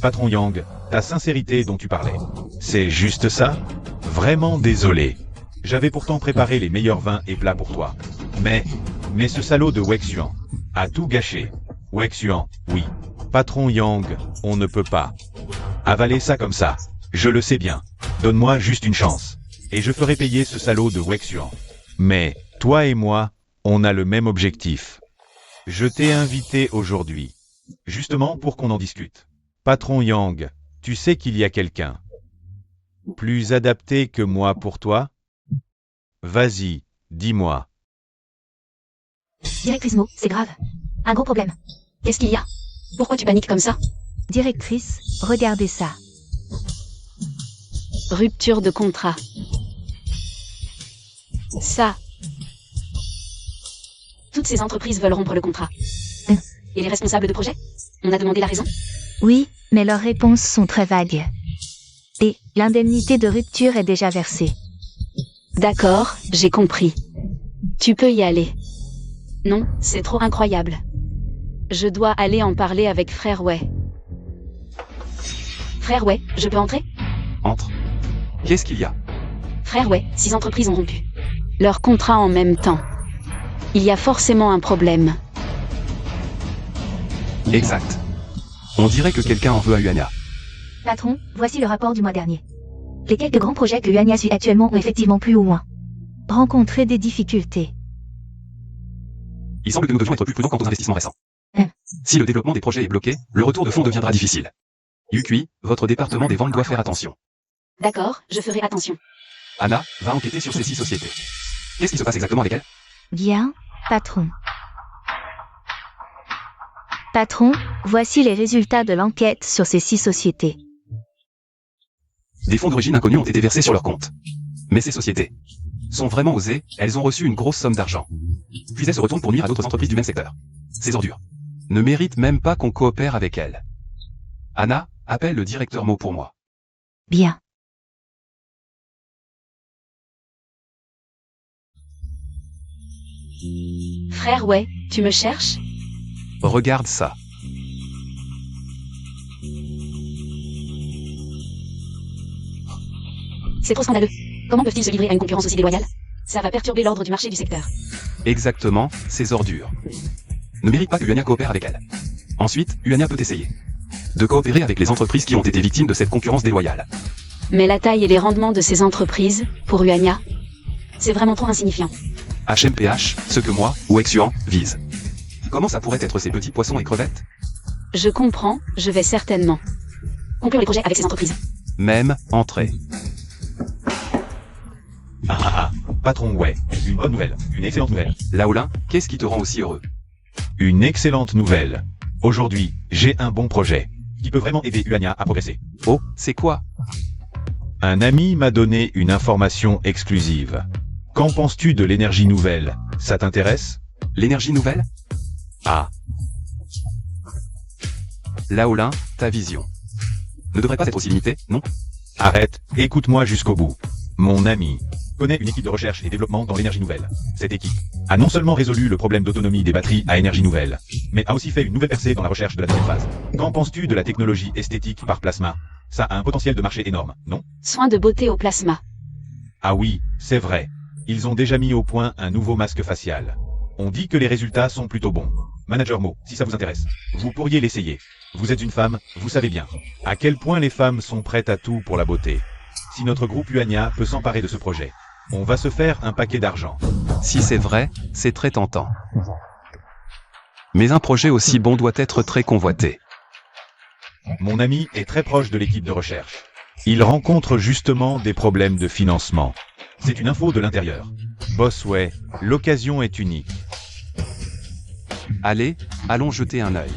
Patron Yang, ta sincérité dont tu parlais. C'est juste ça? Vraiment désolé. J'avais pourtant préparé les meilleurs vins et plats pour toi. Mais ce salaud de Wexian a tout gâché. Wexian, oui. Patron Yang, on ne peut pas. Avaler ça comme ça. Je le sais bien. Donne-moi juste une chance. Et je ferai payer ce salaud de Wexian. Mais, toi et moi, on a le même objectif. Je t'ai invité aujourd'hui. Justement pour qu'on en discute. Patron Yang, tu sais qu'il y a quelqu'un plus adapté que moi pour toi? Vas-y, dis-moi. Directrice Mo, c'est grave. Un gros problème. Qu'est-ce qu'il y a? Pourquoi tu paniques comme ça? Directrice, regardez ça. Rupture de contrat. Ça. Toutes ces entreprises veulent rompre le contrat. Et les responsables de projet? On a demandé la raison? Oui, mais leurs réponses sont très vagues. Et l'indemnité de rupture est déjà versée. D'accord, j'ai compris. Tu peux y aller. Non, c'est trop incroyable. Je dois aller en parler avec Frère ouais. Frère ouais, je peux entrer? Entre. Qu'est-ce qu'il y a? Frère ouais, 6 entreprises ont rompu leur contrat en même temps. Il y a forcément un problème. Exact. On dirait que quelqu'un en veut à Yuania. Patron, voici le rapport du mois dernier. Les quelques grands projets que Yuania suit actuellement ont effectivement plus ou moins rencontré des difficultés. Il semble que nous devions être plus prudents quant aux investissements récents. Si le développement des projets est bloqué, le retour de fonds deviendra difficile. Yukui, votre département des ventes doit faire attention. D'accord, je ferai attention. Anna, va enquêter sur ces 6 sociétés. Qu'est-ce qui se passe exactement avec elles? Bien, patron. Patron, voici les résultats de l'enquête sur ces 6 sociétés. Des fonds d'origine inconnue ont été versés sur leur compte. Mais ces sociétés sont vraiment osées, elles ont reçu une grosse somme d'argent. Puis elles se retournent pour nuire à d'autres entreprises du même secteur. Ces ordures ne méritent même pas qu'on coopère avec elles. Anna, appelle le directeur Mo pour moi. Bien. Frère ouais, tu me cherches? Regarde ça. C'est trop scandaleux. Comment peuvent-ils se livrer à une concurrence aussi déloyale? Ça va perturber l'ordre du marché du secteur. Exactement, ces ordures. Ne mérite pas que Uania coopère avec elle. Ensuite, Uania peut essayer de coopérer avec les entreprises qui ont été victimes de cette concurrence déloyale. Mais la taille et les rendements de ces entreprises, pour Uania, c'est vraiment trop insignifiant. HMPH, ce que moi, ou Exuan, vise. Comment ça pourrait être ces petits poissons et crevettes? Je comprends, je vais certainement conclure les projets avec ces entreprises. Même, entrée. Patron, ouais. Une bonne nouvelle. Une excellente nouvelle. Laolin, qu'est-ce qui te rend aussi heureux? Une excellente nouvelle. Aujourd'hui, j'ai un bon projet Qui peut vraiment aider Uania à progresser. Oh, c'est quoi? Un ami m'a donné une information exclusive. Qu'en penses-tu de l'énergie nouvelle? Ça t'intéresse? L'énergie nouvelle? Ah, Laolin, ta vision ne devrait pas être aussi limitée, non? arrête, écoute-moi jusqu'au bout. Mon ami, Connaît une équipe de recherche et développement dans l'énergie nouvelle. Cette équipe a non seulement résolu le problème d'autonomie des batteries à énergie nouvelle, mais a aussi fait une nouvelle percée dans la recherche de la deuxième phase. Qu'en penses-tu de la technologie esthétique par plasma? Ça a un potentiel de marché énorme, non? Soins de beauté au plasma. ah oui, c'est vrai. Ils ont déjà mis au point un nouveau masque facial. On dit que les résultats sont plutôt bons. Manager Mo, si ça vous intéresse, vous pourriez l'essayer. Vous êtes une femme, vous savez bien. À quel point les femmes sont prêtes à tout pour la beauté. Si notre groupe Uania peut s'emparer de ce projet, On va se faire un paquet d'argent. Si c'est vrai, c'est très tentant. Mais un projet aussi bon doit être très convoité. mon ami est très proche de l'équipe de recherche. Il rencontre justement des problèmes de financement. C'est une info de l'intérieur. Bossway, l'occasion est unique. Allez, allons jeter un œil.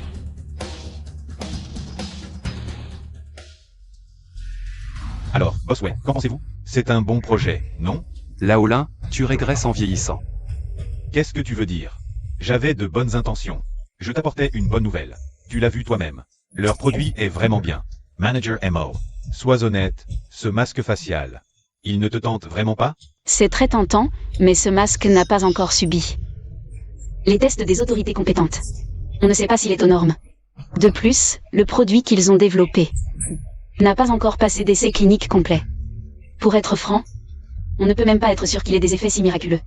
Alors, Bossway, qu'en pensez-vous? C'est un bon projet, non? Laolin, tu régresses en vieillissant. Qu'est-ce que tu veux dire? J'avais de bonnes intentions. Je t'apportais une bonne nouvelle. Tu l'as vu toi-même. Leur produit est vraiment bien. Manager MO. Sois honnête, ce masque facial. Il ne te tente vraiment pas? C'est très tentant, mais ce masque n'a pas encore subi les tests des autorités compétentes. On ne sait pas s'il est aux normes. De plus, le produit qu'ils ont développé n'a pas encore passé d'essai clinique complet. Pour être franc, on ne peut même pas être sûr qu'il ait des effets si miraculeux.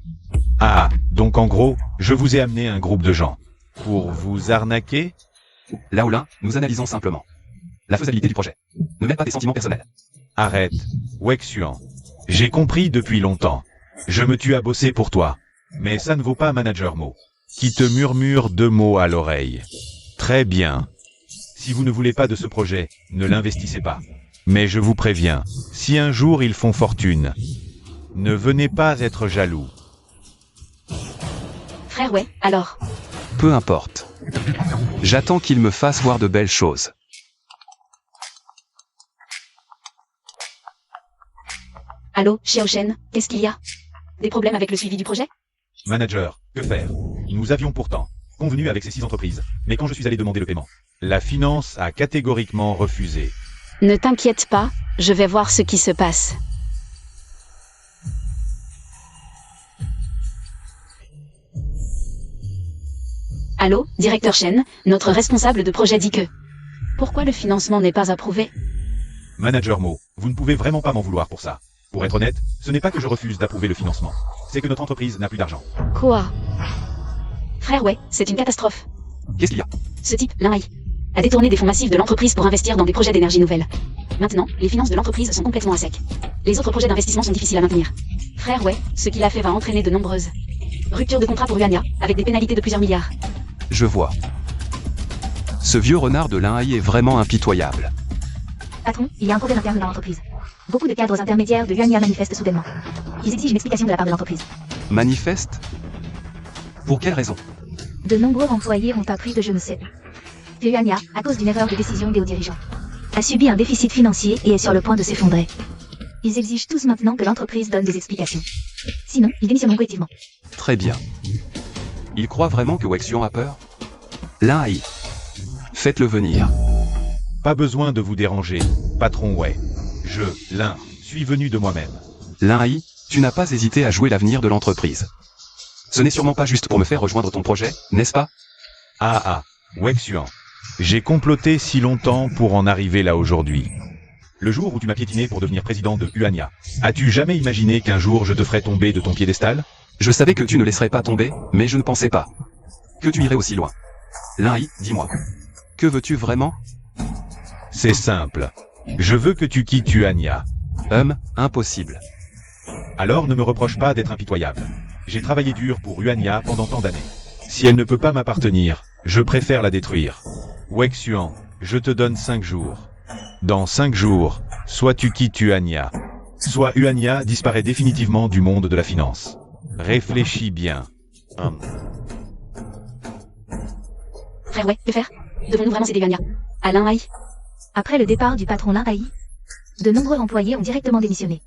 Ah, donc en gros, je vous ai amené un groupe de gens. Pour vous arnaquer? Laolin, nous analysons simplement la faisabilité du projet. Ne mets pas tes sentiments personnels. Arrête, Wexuan. J'ai compris depuis longtemps. Je me tue à bosser pour toi. Mais ça ne vaut pas Manager Mo, qui te murmure 2 mots à l'oreille. Très bien. Si vous ne voulez pas de ce projet, ne l'investissez pas. Mais je vous préviens, si un jour ils font fortune, ne venez pas être jaloux. Frère, ouais, alors. Peu importe. J'attends qu'il me fasse voir de belles choses. Allô, Xiaoshen, qu'est-ce qu'il y a? Des problèmes avec le suivi du projet? Manager, que faire? Nous avions pourtant convenu avec ces 6 entreprises, mais quand je suis allé demander le paiement, La finance a catégoriquement refusé. Ne t'inquiète pas, je vais voir ce qui se passe. Allô, directeur Shen, notre responsable de projet dit que... Pourquoi le financement n'est pas approuvé? Manager Mo, vous ne pouvez vraiment pas m'en vouloir pour ça. Pour être honnête, ce n'est pas que je refuse d'approuver le financement. C'est que notre entreprise n'a plus d'argent. Quoi? Frère, ouais, c'est une catastrophe. Qu'est-ce qu'il y a? Ce type, Lin a détourné des fonds massifs de l'entreprise pour investir dans des projets d'énergie nouvelle. Maintenant, les finances de l'entreprise sont complètement à sec. Les autres projets d'investissement sont difficiles à maintenir. Frère, ouais, ce qu'il a fait va entraîner de nombreuses ruptures de contrat pour Uania, avec des pénalités de plusieurs milliards. Je vois. Ce vieux renard de Lin est vraiment impitoyable. Patron, il y a un problème interne dans l'entreprise. Beaucoup de cadres intermédiaires de Uania manifestent soudainement. Ils exigent une explication de la part de l'entreprise. Manifeste? Pour quelle raison? De nombreux employés ont appris de je ne sais que Uania, à cause d'une erreur de décision des hauts dirigeants, a subi un déficit financier et est sur le point de s'effondrer. Ils exigent tous maintenant que l'entreprise donne des explications. Sinon, ils démissionneront collectivement. Très bien. Il croit vraiment que Wexion a peur? Lin. Faites-le venir. Pas besoin de vous déranger, patron Wei. Je, Lin, suis venu de moi-même. Lin, tu n'as pas hésité à jouer l'avenir de l'entreprise. Ce n'est sûrement pas juste pour me faire rejoindre ton projet, n'est-ce pas? Ah, Wexuan. J'ai comploté si longtemps pour en arriver là aujourd'hui. Le jour où tu m'as piétiné pour devenir président de Huania, as-tu jamais imaginé qu'un jour je te ferais tomber de ton piédestal? Je savais que tu ne laisserais pas tomber, mais je ne pensais pas que tu irais aussi loin. Lin-Hai, dis-moi. Que veux-tu vraiment? C'est simple. Je veux que tu quittes Huania. Impossible. Alors ne me reproche pas d'être impitoyable. J'ai travaillé dur pour Huania pendant tant d'années. Si elle ne peut pas m'appartenir, je préfère la détruire. Wexuan, je te donne 5 jours. Dans 5 jours, soit tu quittes Huania, Soit Huania disparaît définitivement du monde de la finance. réfléchis bien. Frère, ouais, que faire? Devons-nous vraiment céder Huania à Lin-Hai? Après le départ du patron Lin-Hai, de nombreux employés ont directement démissionné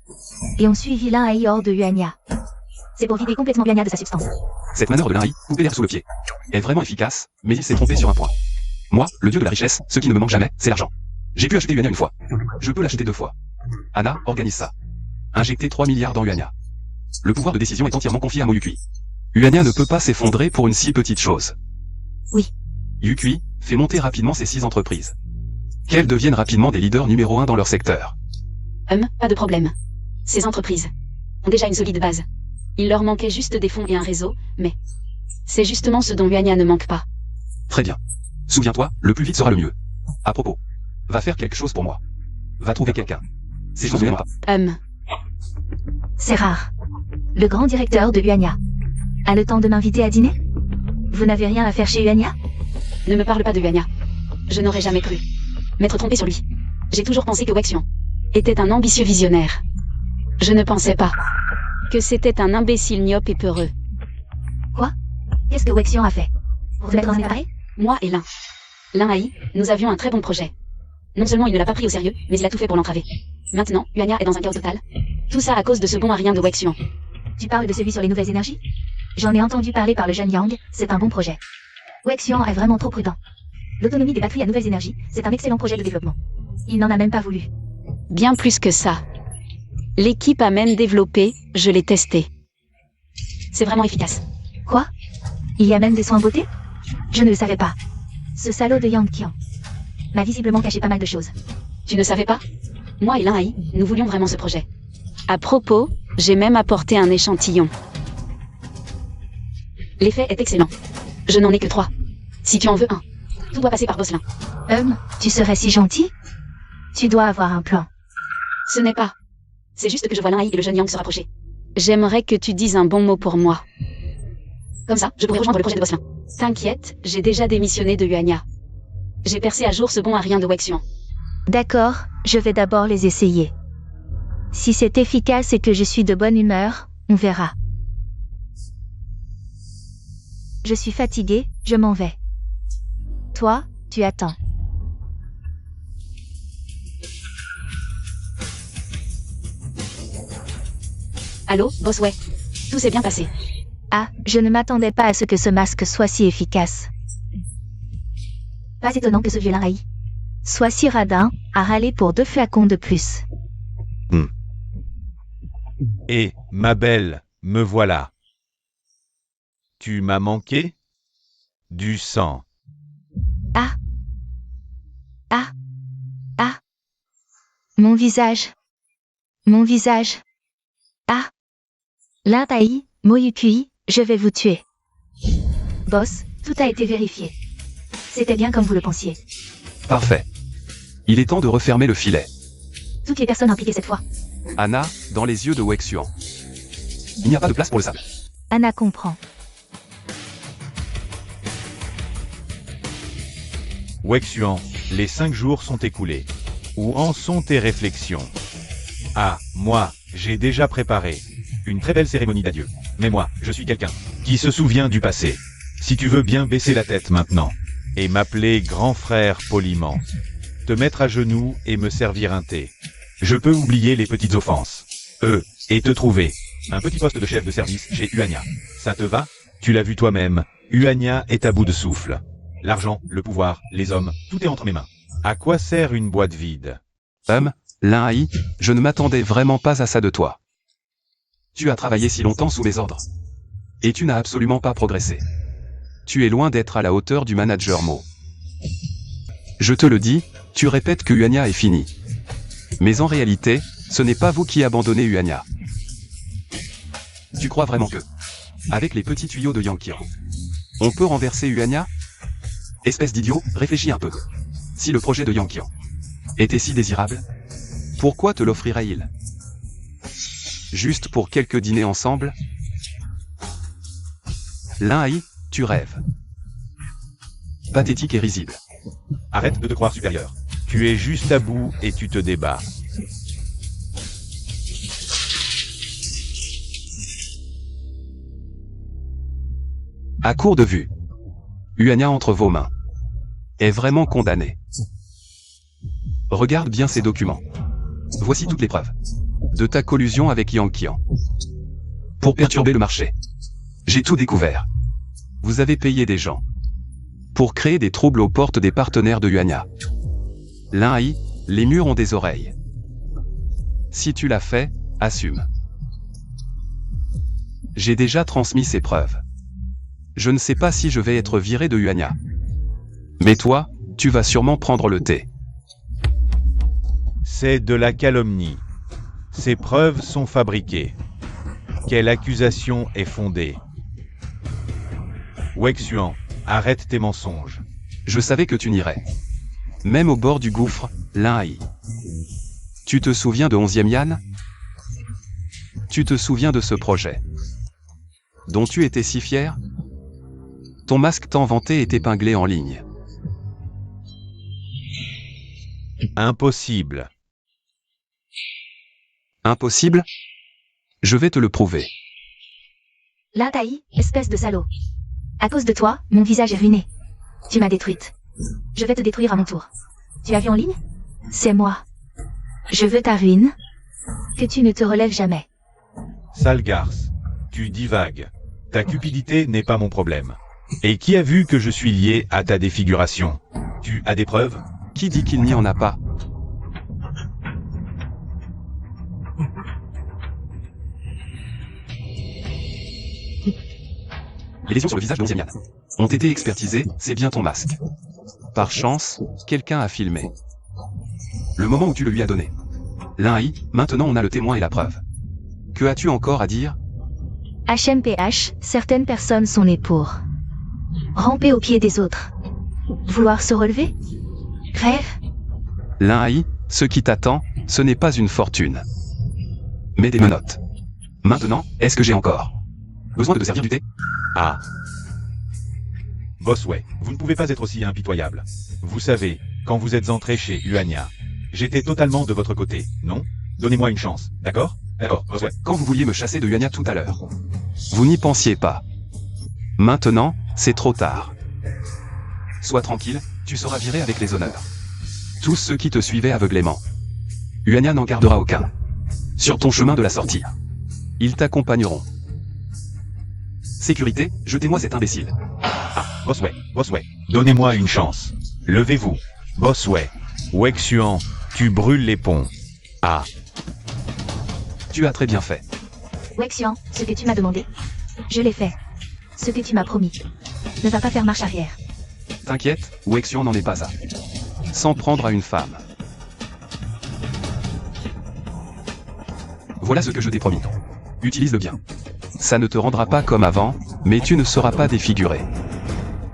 et ont suivi Lin-Hai hors de Huania. C'est pour vider complètement Huania de sa substance. Cette manœuvre de Lin-Hai, couper l'air sous le pied, est vraiment efficace, mais il s'est trompé sur un point. Moi, le dieu de la richesse, ce qui ne me manque jamais, c'est l'argent. J'ai pu acheter Huania une fois. Je peux l'acheter 2 fois. Anna, organise ça. Injecter 3 milliards dans Huania. Le pouvoir de décision est entièrement confié à Mo Yukui. Huania ne peut pas s'effondrer pour une si petite chose. Oui. Yukui fait monter rapidement ces 6 entreprises. Qu'elles deviennent rapidement des leaders numéro 1 dans leur secteur. Pas de problème. Ces entreprises ont déjà une solide base. Il leur manquait juste des fonds et un réseau, mais c'est justement ce dont Huania ne manque pas. Très bien. Souviens-toi, le plus vite sera le mieux. À propos, va faire quelque chose pour moi. Va trouver quelqu'un. Si je m'en souviens pas. C'est rare. Le grand directeur de Huania a le temps de m'inviter à dîner? Vous n'avez rien à faire chez Huania? Ne me parle pas de Huania. Je n'aurais jamais cru m'être trompé sur lui. J'ai toujours pensé que Wexuan était un ambitieux visionnaire. Je ne pensais pas que c'était un imbécile myope et peureux. Quoi? Qu'est-ce que Wexuan a fait? Pour te mettre en séparé? Moi et Lin-Hai, nous avions un très bon projet. Non seulement il ne l'a pas pris au sérieux, mais il a tout fait pour l'entraver. Maintenant, Huania est dans un chaos total. Tout ça à cause de ce bon à rien de Wexuan. Tu parles de celui sur les nouvelles énergies? J'en ai entendu parler par le jeune Yang, c'est un bon projet. Wexuan est vraiment trop prudent. L'autonomie des batteries à nouvelles énergies, c'est un excellent projet de développement. Il n'en a même pas voulu. Bien plus que ça. L'équipe a même développé, je l'ai testé. C'est vraiment efficace. Quoi? Il y a même des soins beauté? Je ne le savais pas. Ce salaud de Yang Qian m'a visiblement caché pas mal de choses. Tu ne savais pas? Moi et Lin-Hai, nous voulions vraiment ce projet. À propos, j'ai même apporté un échantillon. L'effet est excellent. Je n'en ai que 3. Si tu en veux un, tout doit passer par Bosselin. Tu serais si gentil? Tu dois avoir un plan. Ce n'est pas. C'est juste que je vois Lin-Hai et le jeune Yang se rapprocher. J'aimerais que tu dises un bon mot pour moi. Comme ça, je pourrais rejoindre le projet de Bosselin. T'inquiète, j'ai déjà démissionné de Huania. J'ai percé à jour ce bon à rien de Wexuan. D'accord, je vais d'abord les essayer. Si c'est efficace et que je suis de bonne humeur, on verra. Je suis fatiguée, je m'en vais. Toi, tu attends. Allô, boss, ouais. Tout s'est bien passé. Ah, je ne m'attendais pas à ce que ce masque soit si efficace. Pas étonnant que ce vieux Lin-Hai Soit si radin, à râler pour 2 flacons de plus. Et, ma belle, me voilà. Tu m'as manqué? Du sang. Mon visage. Mon visage. Ah. Lin-Hai, Mo Yukui, je vais vous tuer. Boss, tout a été vérifié. C'était bien comme vous le pensiez. Parfait. Il est temps de refermer le filet. Toutes les personnes impliquées cette fois. Anna, dans les yeux de Wexuan. Il n'y a pas de place pour le sable. Anna comprend. Wexuan, les 5 jours sont écoulés. Où en sont tes réflexions? Ah, moi, j'ai déjà préparé Une très belle cérémonie d'adieu. Mais moi, je suis quelqu'un qui se souvient du passé. Si tu veux bien baisser la tête maintenant. et m'appeler grand frère poliment. Te mettre à genoux et me servir un thé. Je peux oublier les petites offenses. Et te trouver un petit poste de chef de service chez Huania. Ça te va? Tu l'as vu toi-même, Huania est à bout de souffle. L'argent, le pouvoir, les hommes, tout est entre mes mains. À quoi sert une boîte vide? Lin-Hai, je ne m'attendais vraiment pas à ça de toi. Tu as travaillé si longtemps sous mes ordres. Et tu n'as absolument pas progressé. Tu es loin d'être à la hauteur du manager Mo. Je te le dis, tu répètes que Uania est fini. Mais en réalité, ce n'est pas vous qui abandonnez Uania. Tu crois vraiment que, avec les petits tuyaux de Yang Qian, on peut renverser Uania? Espèce d'idiot, réfléchis un peu. Si le projet de Yang Qian était si désirable, pourquoi te l'offrirait-il? Juste pour quelques dîners ensemble? Lin Hai, tu rêves. Pathétique et risible. Arrête de te croire supérieur. Tu es juste à bout et tu te débats. À court de vue, Uania entre vos mains est vraiment condamné. Regarde bien ces documents. Voici toutes les preuves de ta collusion avec Yang Qian pour perturber le marché. J'ai tout découvert. Vous avez payé des gens pour créer des troubles aux portes des partenaires de Uania. Lin Hai, les murs ont des oreilles. Si tu l'as fait, assume. J'ai déjà transmis ces preuves. Je ne sais pas si je vais être viré de Uania. Mais toi, tu vas sûrement prendre le thé. C'est de la calomnie. Ces preuves sont fabriquées. Quelle accusation est fondée? Wexuan, arrête tes mensonges. Je savais que tu n'irais. Même au bord du gouffre, Lin Hai. Tu te souviens de 11e Yan? Tu te souviens de ce projet dont tu étais si fier? Ton masque tant vanté est épinglé en ligne. Impossible. Impossible? Je vais te le prouver. Lin Hai, espèce de salaud. À cause de toi, mon visage est ruiné. Tu m'as détruite. Je vais te détruire à mon tour. Tu as vu en ligne? C'est moi. Je veux ta ruine. Que tu ne te relèves jamais. Sale garce, tu divagues. Ta cupidité n'est pas mon problème. Et qui a vu que je suis lié à ta défiguration? Tu as des preuves? Qui dit qu'il n'y en a pas? Les lésions sur le visage de 11e Yan ont été expertisées, c'est bien ton masque. Par chance, quelqu'un a filmé le moment où tu le lui as donné. Lin Hai, maintenant on a le témoin et la preuve. Que as-tu encore à dire? HMPH, certaines personnes sont nées pour ramper aux pieds des autres. Vouloir se relever? Rêve? Lin Hai, ce qui t'attend, ce n'est pas une fortune, mais des menottes. Maintenant, est-ce que j'ai encore besoin de te servir du thé? Ah, Bosway, vous ne pouvez pas être aussi impitoyable. vous savez, quand vous êtes entré chez Uania, J'étais totalement de votre côté, non? Donnez-moi une chance, d'accord? D'accord, Bosway. Quand vous vouliez me chasser de Uania tout à l'heure, vous n'y pensiez pas. Maintenant, c'est trop tard. Sois tranquille, tu seras viré avec les honneurs. Tous ceux qui te suivaient aveuglément. Uania n'en gardera aucun. Sur ton chemin de la sortie. Ils t'accompagneront. Sécurité, jetez-moi cet imbécile. Bosway, Bosway. donnez-moi une chance. Levez-vous. Bosway. Wexuan, tu brûles les ponts. Ah, Tu as très bien fait. Wexian, ce que tu m'as demandé, je l'ai fait. Ce que tu m'as promis, ne va pas faire marche arrière. T'inquiète, Wexian n'en est pas à. S'en prendre à une femme. Voilà ce que je t'ai promis. Utilise-le bien. Ça ne te rendra pas comme avant, mais tu ne seras pas défiguré.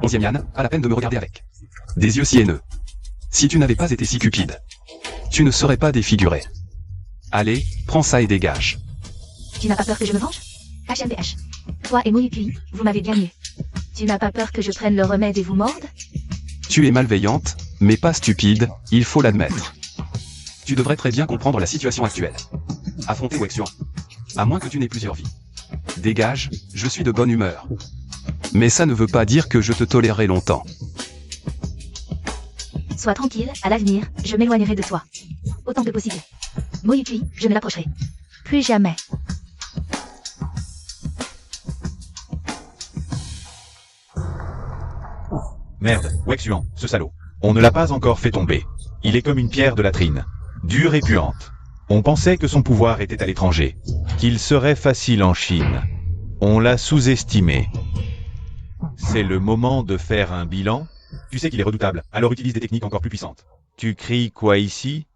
11e Yan, pas la peine de me regarder avec des yeux si haineux. Si tu n'avais pas été si cupide, tu ne serais pas défiguré. Allez, prends ça et dégage. Tu n'as pas peur que je me venge? HMPH. Toi et Mouyukui, vous m'avez gagné. Tu n'as pas peur que je prenne le remède et vous morde? Tu es malveillante, mais pas stupide, il faut l'admettre. Tu devrais très bien comprendre la situation actuelle. Affronter Wexian. À moins que tu n'aies plusieurs vies. Dégage, je suis de bonne humeur. Mais ça ne veut pas dire que je te tolérerai longtemps. Sois tranquille, à l'avenir, je m'éloignerai de toi. Autant que possible. Mouyukui, je ne l'approcherai plus jamais. Merde, Wexuan, ce salaud. On ne l'a pas encore fait tomber. Il est comme une pierre de latrine. Dure et puante. On pensait que son pouvoir était à l'étranger. qu'il serait facile en Chine. On l'a sous-estimé. C'est le moment de faire un bilan. Tu sais qu'il est redoutable, alors utilise des techniques encore plus puissantes. Tu cries quoi ici?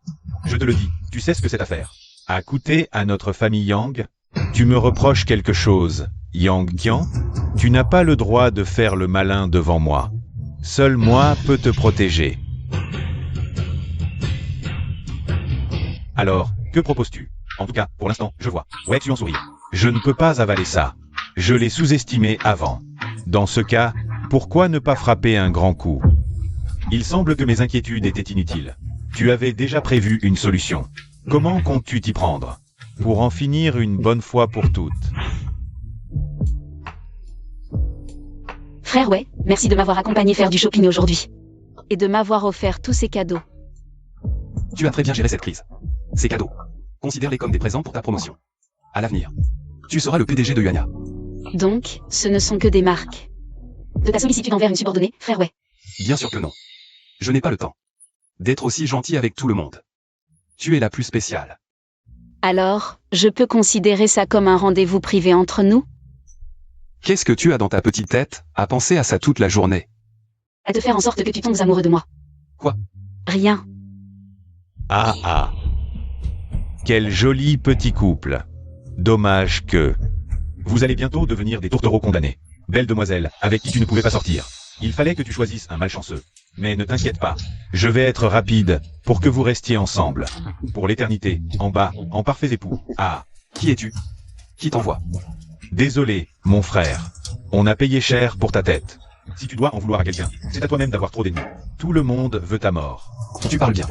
Je te le dis, tu sais ce que c'est à faire. À coûter à notre famille Yang? Tu me reproches quelque chose, Yang Qian? Tu n'as pas le droit de faire le malin devant moi. Seul moi peux te protéger. Alors, que proposes-tu? En tout cas, pour l'instant, je vois. Ouais, tu en souris. Je ne peux pas avaler ça. Je l'ai sous-estimé avant. Dans ce cas, pourquoi ne pas frapper un grand coup? Il semble que mes inquiétudes étaient inutiles. Tu avais déjà prévu une solution. Comment comptes-tu t'y prendre? Pour en finir une bonne fois pour toutes. Frère Wei, merci de m'avoir accompagné faire du shopping aujourd'hui. Et de m'avoir offert tous ces cadeaux. Tu as très bien géré cette crise. Ces cadeaux, considère-les comme des présents pour ta promotion. À l'avenir, tu seras le PDG de Yuania. Donc, ce ne sont que des marques. De ta sollicitude envers une subordonnée, frère Wei. Bien sûr que non. Je n'ai pas le temps d'être aussi gentil avec tout le monde. Tu es la plus spéciale. Alors, je peux considérer ça comme un rendez-vous privé entre nous? Qu'est-ce que tu as dans ta petite tête à penser à ça toute la journée? À te faire en sorte que tu tombes amoureux de moi. Quoi? Rien. Ah ah. Quel joli petit couple. Dommage que... Vous allez bientôt devenir des tourtereaux condamnés. Belle demoiselle, avec qui tu ne pouvais pas sortir. Il fallait que tu choisisses un malchanceux. Mais ne t'inquiète pas. Je vais être rapide, pour que vous restiez ensemble. Pour l'éternité, en bas, en parfaits époux. Ah. Qui es-tu? Qui t'envoie? Désolé, mon frère. On a payé cher pour ta tête. Si tu dois en vouloir à quelqu'un, c'est à toi-même d'avoir trop d'ennemis. Tout le monde veut ta mort. Tu parles bien.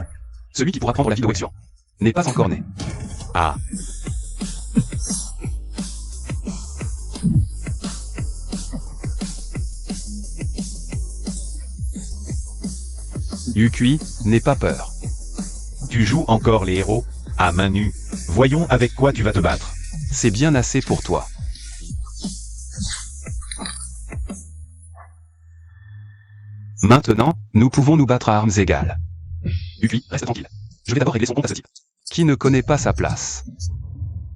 Celui qui pourra prendre la vie de Wexian n'est pas encore né. Ah. Yukui, n'aie pas peur. Tu joues encore les héros? À main nue. Voyons avec quoi tu vas te battre. C'est bien assez pour toi. Maintenant, nous pouvons nous battre à armes égales. Yukui, reste tranquille. Je vais d'abord régler son compte à ce type. Qui ne connaît pas sa place?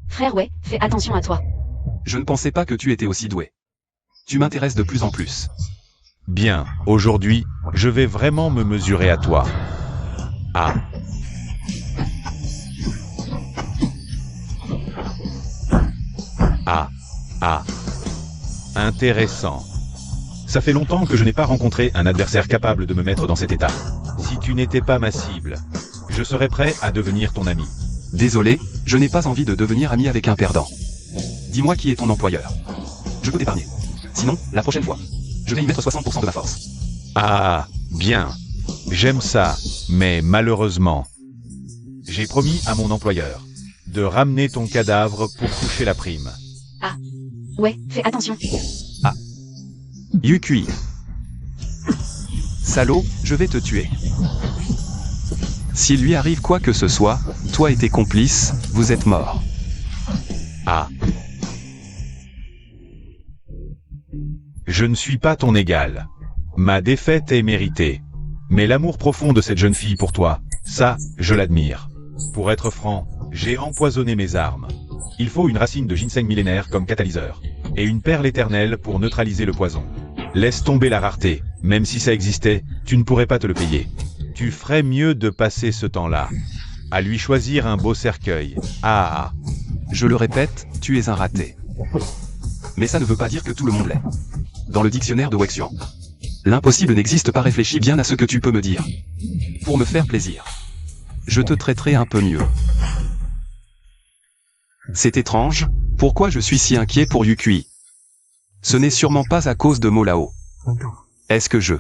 Frère Wei, fais attention à toi. Je ne pensais pas que tu étais aussi doué. Tu m'intéresses de plus en plus. Bien, aujourd'hui, je vais vraiment me mesurer à toi. Ah. Ah. Ah. Intéressant. Ça fait longtemps que je n'ai pas rencontré un adversaire capable de me mettre dans cet état. Si tu n'étais pas ma cible, je serais prêt à devenir ton ami. Désolé, je n'ai pas envie de devenir ami avec un perdant. Dis-moi qui est ton employeur. Je peux t'épargner. Sinon, la prochaine fois, je vais y mettre 60% de ma force. Ah, bien. J'aime ça, mais malheureusement, j'ai promis à mon employeur de ramener ton cadavre pour toucher la prime. Ah. Ouais, fais attention. Ah. Yukui. Salaud, je vais te tuer. S'il lui arrive quoi que ce soit, toi et tes complices, vous êtes morts. Ah. Je ne suis pas ton égal. Ma défaite est méritée. Mais l'amour profond de cette jeune fille pour toi, ça, je l'admire. Pour être franc, j'ai empoisonné mes armes. Il faut une racine de ginseng millénaire comme catalyseur. Et une perle éternelle pour neutraliser le poison. Laisse tomber la rareté. Même si ça existait, tu ne pourrais pas te le payer. Tu ferais mieux de passer ce temps-là à lui choisir un beau cercueil. Ah. Je le répète, tu es un raté. Mais ça ne veut pas dire que tout le monde l'est. Dans le dictionnaire de Wexian, l'impossible n'existe pas. Réfléchis bien à ce que tu peux me dire. Pour me faire plaisir, je te traiterai un peu mieux. C'est étrange, pourquoi je suis si inquiet pour Yukui? Ce n'est sûrement pas à cause de Molao. Est-ce que je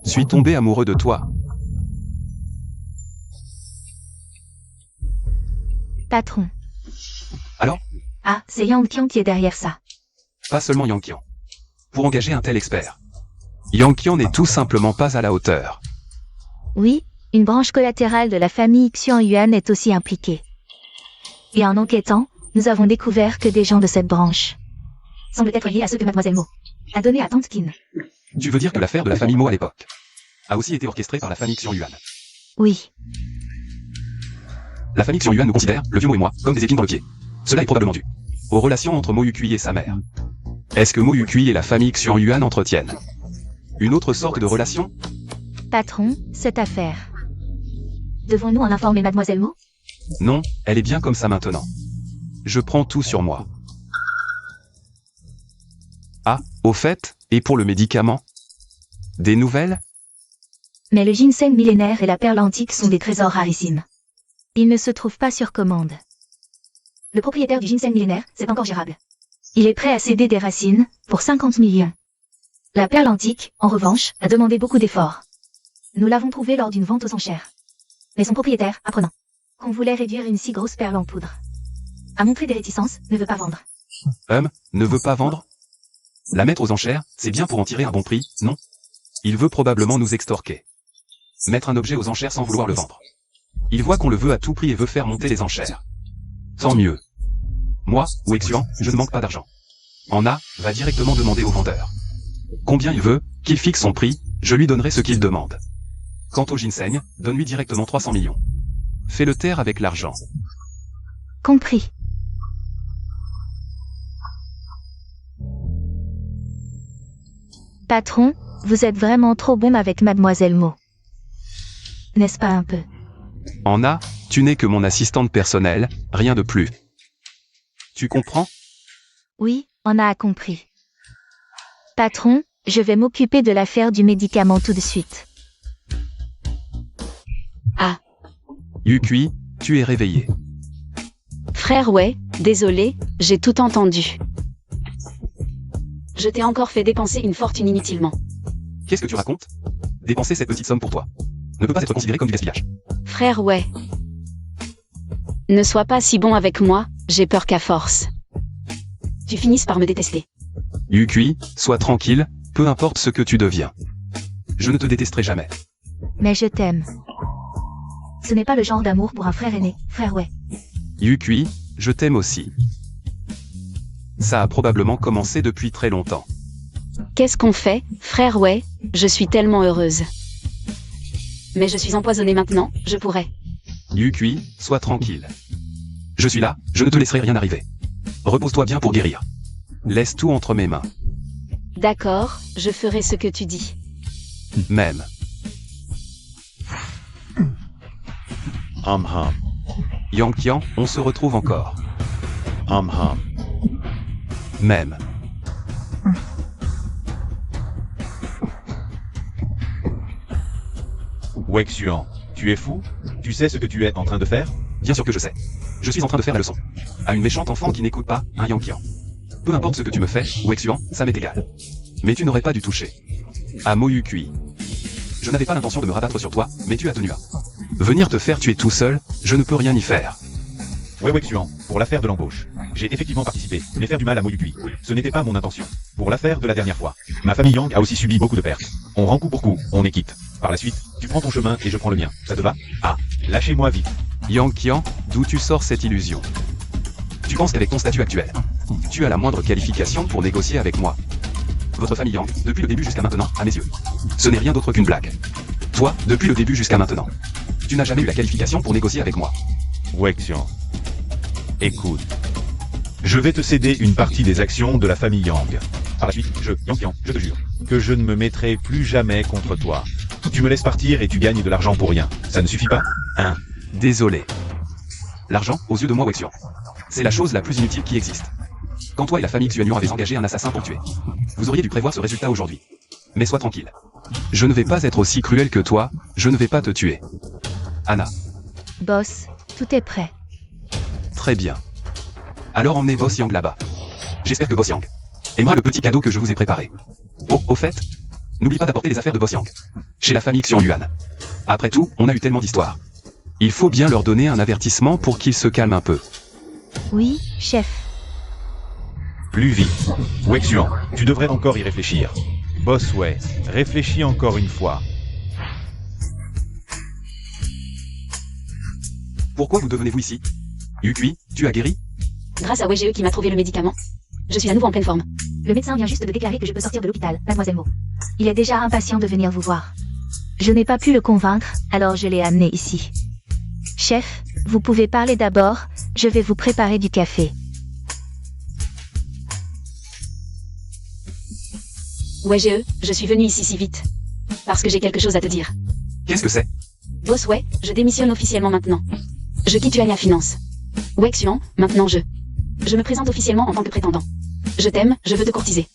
suis tombé amoureux de toi? Patron. Alors? Ah, c'est Yang Qian qui est derrière ça. Pas seulement Yang Qian. Pour engager un tel expert, Yang Qian n'est tout simplement pas à la hauteur. Oui, une branche collatérale de la famille Xian Yuan est aussi impliquée. Et en enquêtant, nous avons découvert que des gens de cette branche semblent être liés à ceux que Mademoiselle Mo a donné à Tante Qin. Tu veux dire que l'affaire de la famille Mo à l'époque a aussi été orchestrée par la famille Xian Yuan? Oui. La famille Xian Yuan nous considère, le vieux Mo et moi, comme des épines dans le pied. Cela est probablement dû aux relations entre Mo Yukui et sa mère. Est-ce que Mo Yukui et la famille Xuanyuan entretiennent une autre sorte de relation? Patron, cette affaire. Devons-nous en informer Mademoiselle Mo? Non, elle est bien comme ça maintenant. Je prends tout sur moi. Ah, au fait, et pour le médicament? Des nouvelles? Mais le ginseng millénaire et la perle antique sont des trésors rarissimes. Il ne se trouve pas sur commande. Le propriétaire du ginseng millénaire, c'est encore gérable. Il est prêt à céder des racines pour 50 millions. La perle antique, en revanche, a demandé beaucoup d'efforts. Nous l'avons trouvée lors d'une vente aux enchères. Mais son propriétaire, apprenant qu'on voulait réduire une si grosse perle en poudre, a montré des réticences, ne veut pas vendre. Ne veut pas vendre? La mettre aux enchères, c'est bien pour en tirer un bon prix, non? Il veut probablement nous extorquer. Mettre un objet aux enchères sans vouloir le vendre. Il voit qu'on le veut à tout prix et veut faire monter les enchères. Tant mieux. Moi, ou Xuan, je ne manque pas d'argent. Anna va directement demander au vendeur combien il veut, qu'il fixe son prix, je lui donnerai ce qu'il demande. Quant au ginseng, donne-lui directement 300 millions. Fais-le taire avec l'argent. Compris. Patron, vous êtes vraiment trop bon avec Mademoiselle Mo. N'est-ce pas un peu? Anna, tu n'es que mon assistante personnelle, rien de plus. Tu comprends? Oui, on a compris. Patron, je vais m'occuper de l'affaire du médicament tout de suite. Ah, Yukui, tu es réveillé. frère ouais, désolé, j'ai tout entendu. Je t'ai encore fait dépenser une fortune inutilement. Qu'est-ce que tu racontes? Dépenser cette petite somme pour toi ne peut pas être considéré comme du gaspillage. Frère ouais. Ne sois pas si bon avec moi, j'ai peur qu'à force tu finisses par me détester. Yukui, sois tranquille, peu importe ce que tu deviens. Je ne te détesterai jamais. Mais je t'aime. Ce n'est pas le genre d'amour pour un frère aîné, frère ouais. Yukui, je t'aime aussi. Ça a probablement commencé depuis très longtemps. Qu'est-ce qu'on fait, frère ouais, je suis tellement heureuse. Mais je suis empoisonnée maintenant, je pourrais. Yukui, sois tranquille. Je suis là, je ne te laisserai rien arriver. Repose-toi bien pour guérir. Laisse tout entre mes mains. D'accord, je ferai ce que tu dis. Même. Hum. Yang, on se retrouve encore. Hum. Même. Xuan, tu es fou? Tu sais ce que tu es en train de faire? Bien sûr que je sais. Je suis en train de faire la leçon. À une méchante enfant qui n'écoute pas, un Yang. Peu importe ce que tu me fais, Xuan, ça m'est égal. Mais tu n'aurais pas dû toucher à Mo Yukui. Je n'avais pas l'intention de me rabattre sur toi, mais tu as tenu à venir te faire tuer tout seul, je ne peux rien y faire. Ouais Xuan, pour l'affaire de l'embauche. J'ai effectivement participé, mais faire du mal à Mo Yukui, ce n'était pas mon intention. Pour l'affaire de la dernière fois, ma famille Yang a aussi subi beaucoup de pertes. On rend coup pour coup, on est quitte. Par la suite, tu prends ton chemin et je prends le mien, ça te va? Ah, lâchez-moi vite. Yang, d'où tu sors cette illusion? Tu penses qu'avec ton statut actuel, tu as la moindre qualification pour négocier avec moi? Votre famille Yang, depuis le début jusqu'à maintenant, à mes yeux, ce n'est rien d'autre qu'une blague. Toi, depuis le début jusqu'à maintenant, tu n'as jamais eu la qualification pour négocier avec moi. Xuan. Écoute. Je vais te céder une partie des actions de la famille Yang. Par la suite, Yang, je te jure, Que je ne me mettrai plus jamais contre toi. tu me laisses partir et tu gagnes de l'argent pour rien. Ça ne suffit pas? Hein? Désolé. L'argent, aux yeux de moi Xuan, c'est la chose la plus inutile qui existe. Quand toi et la famille Xuanyuan avez engagé un assassin pour tuer, vous auriez dû prévoir ce résultat aujourd'hui. Mais sois tranquille. Je ne vais pas être aussi cruel que toi, je ne vais pas te tuer. Anna. Boss, tout est prêt. Très bien. Alors emmenez Boss Yang là-bas. J'espère que Boss Yang aimera le petit cadeau que je vous ai préparé. Oh, au fait, n'oublie pas d'apporter les affaires de Boss Yang chez la famille Xuanyuan. Après tout, on a eu tellement d'histoires. Il faut bien leur donner un avertissement pour qu'ils se calment un peu. Oui, chef. Plus vite. Xuan, tu devrais encore y réfléchir. Boss ouais, réfléchis encore une fois. Pourquoi vous devenez-vous ici? Yukui, tu as guéri? Grâce à WGE qui m'a trouvé le médicament. Je suis à nouveau en pleine forme. Le médecin vient juste de déclarer que je peux sortir de l'hôpital, Mademoiselle Mo. Il est déjà impatient de venir vous voir. Je n'ai pas pu le convaincre, alors je l'ai amené ici. Chef, vous pouvez parler d'abord, je vais vous préparer du café. Ouais, je suis venu ici si vite. Parce que j'ai quelque chose à te dire. Qu'est-ce que c'est? Boss, ouais, je démissionne officiellement maintenant. Je quitte Uania Finance. Ouais, Xuan, maintenant je me présente officiellement en tant que prétendant. Je t'aime, je veux te courtiser.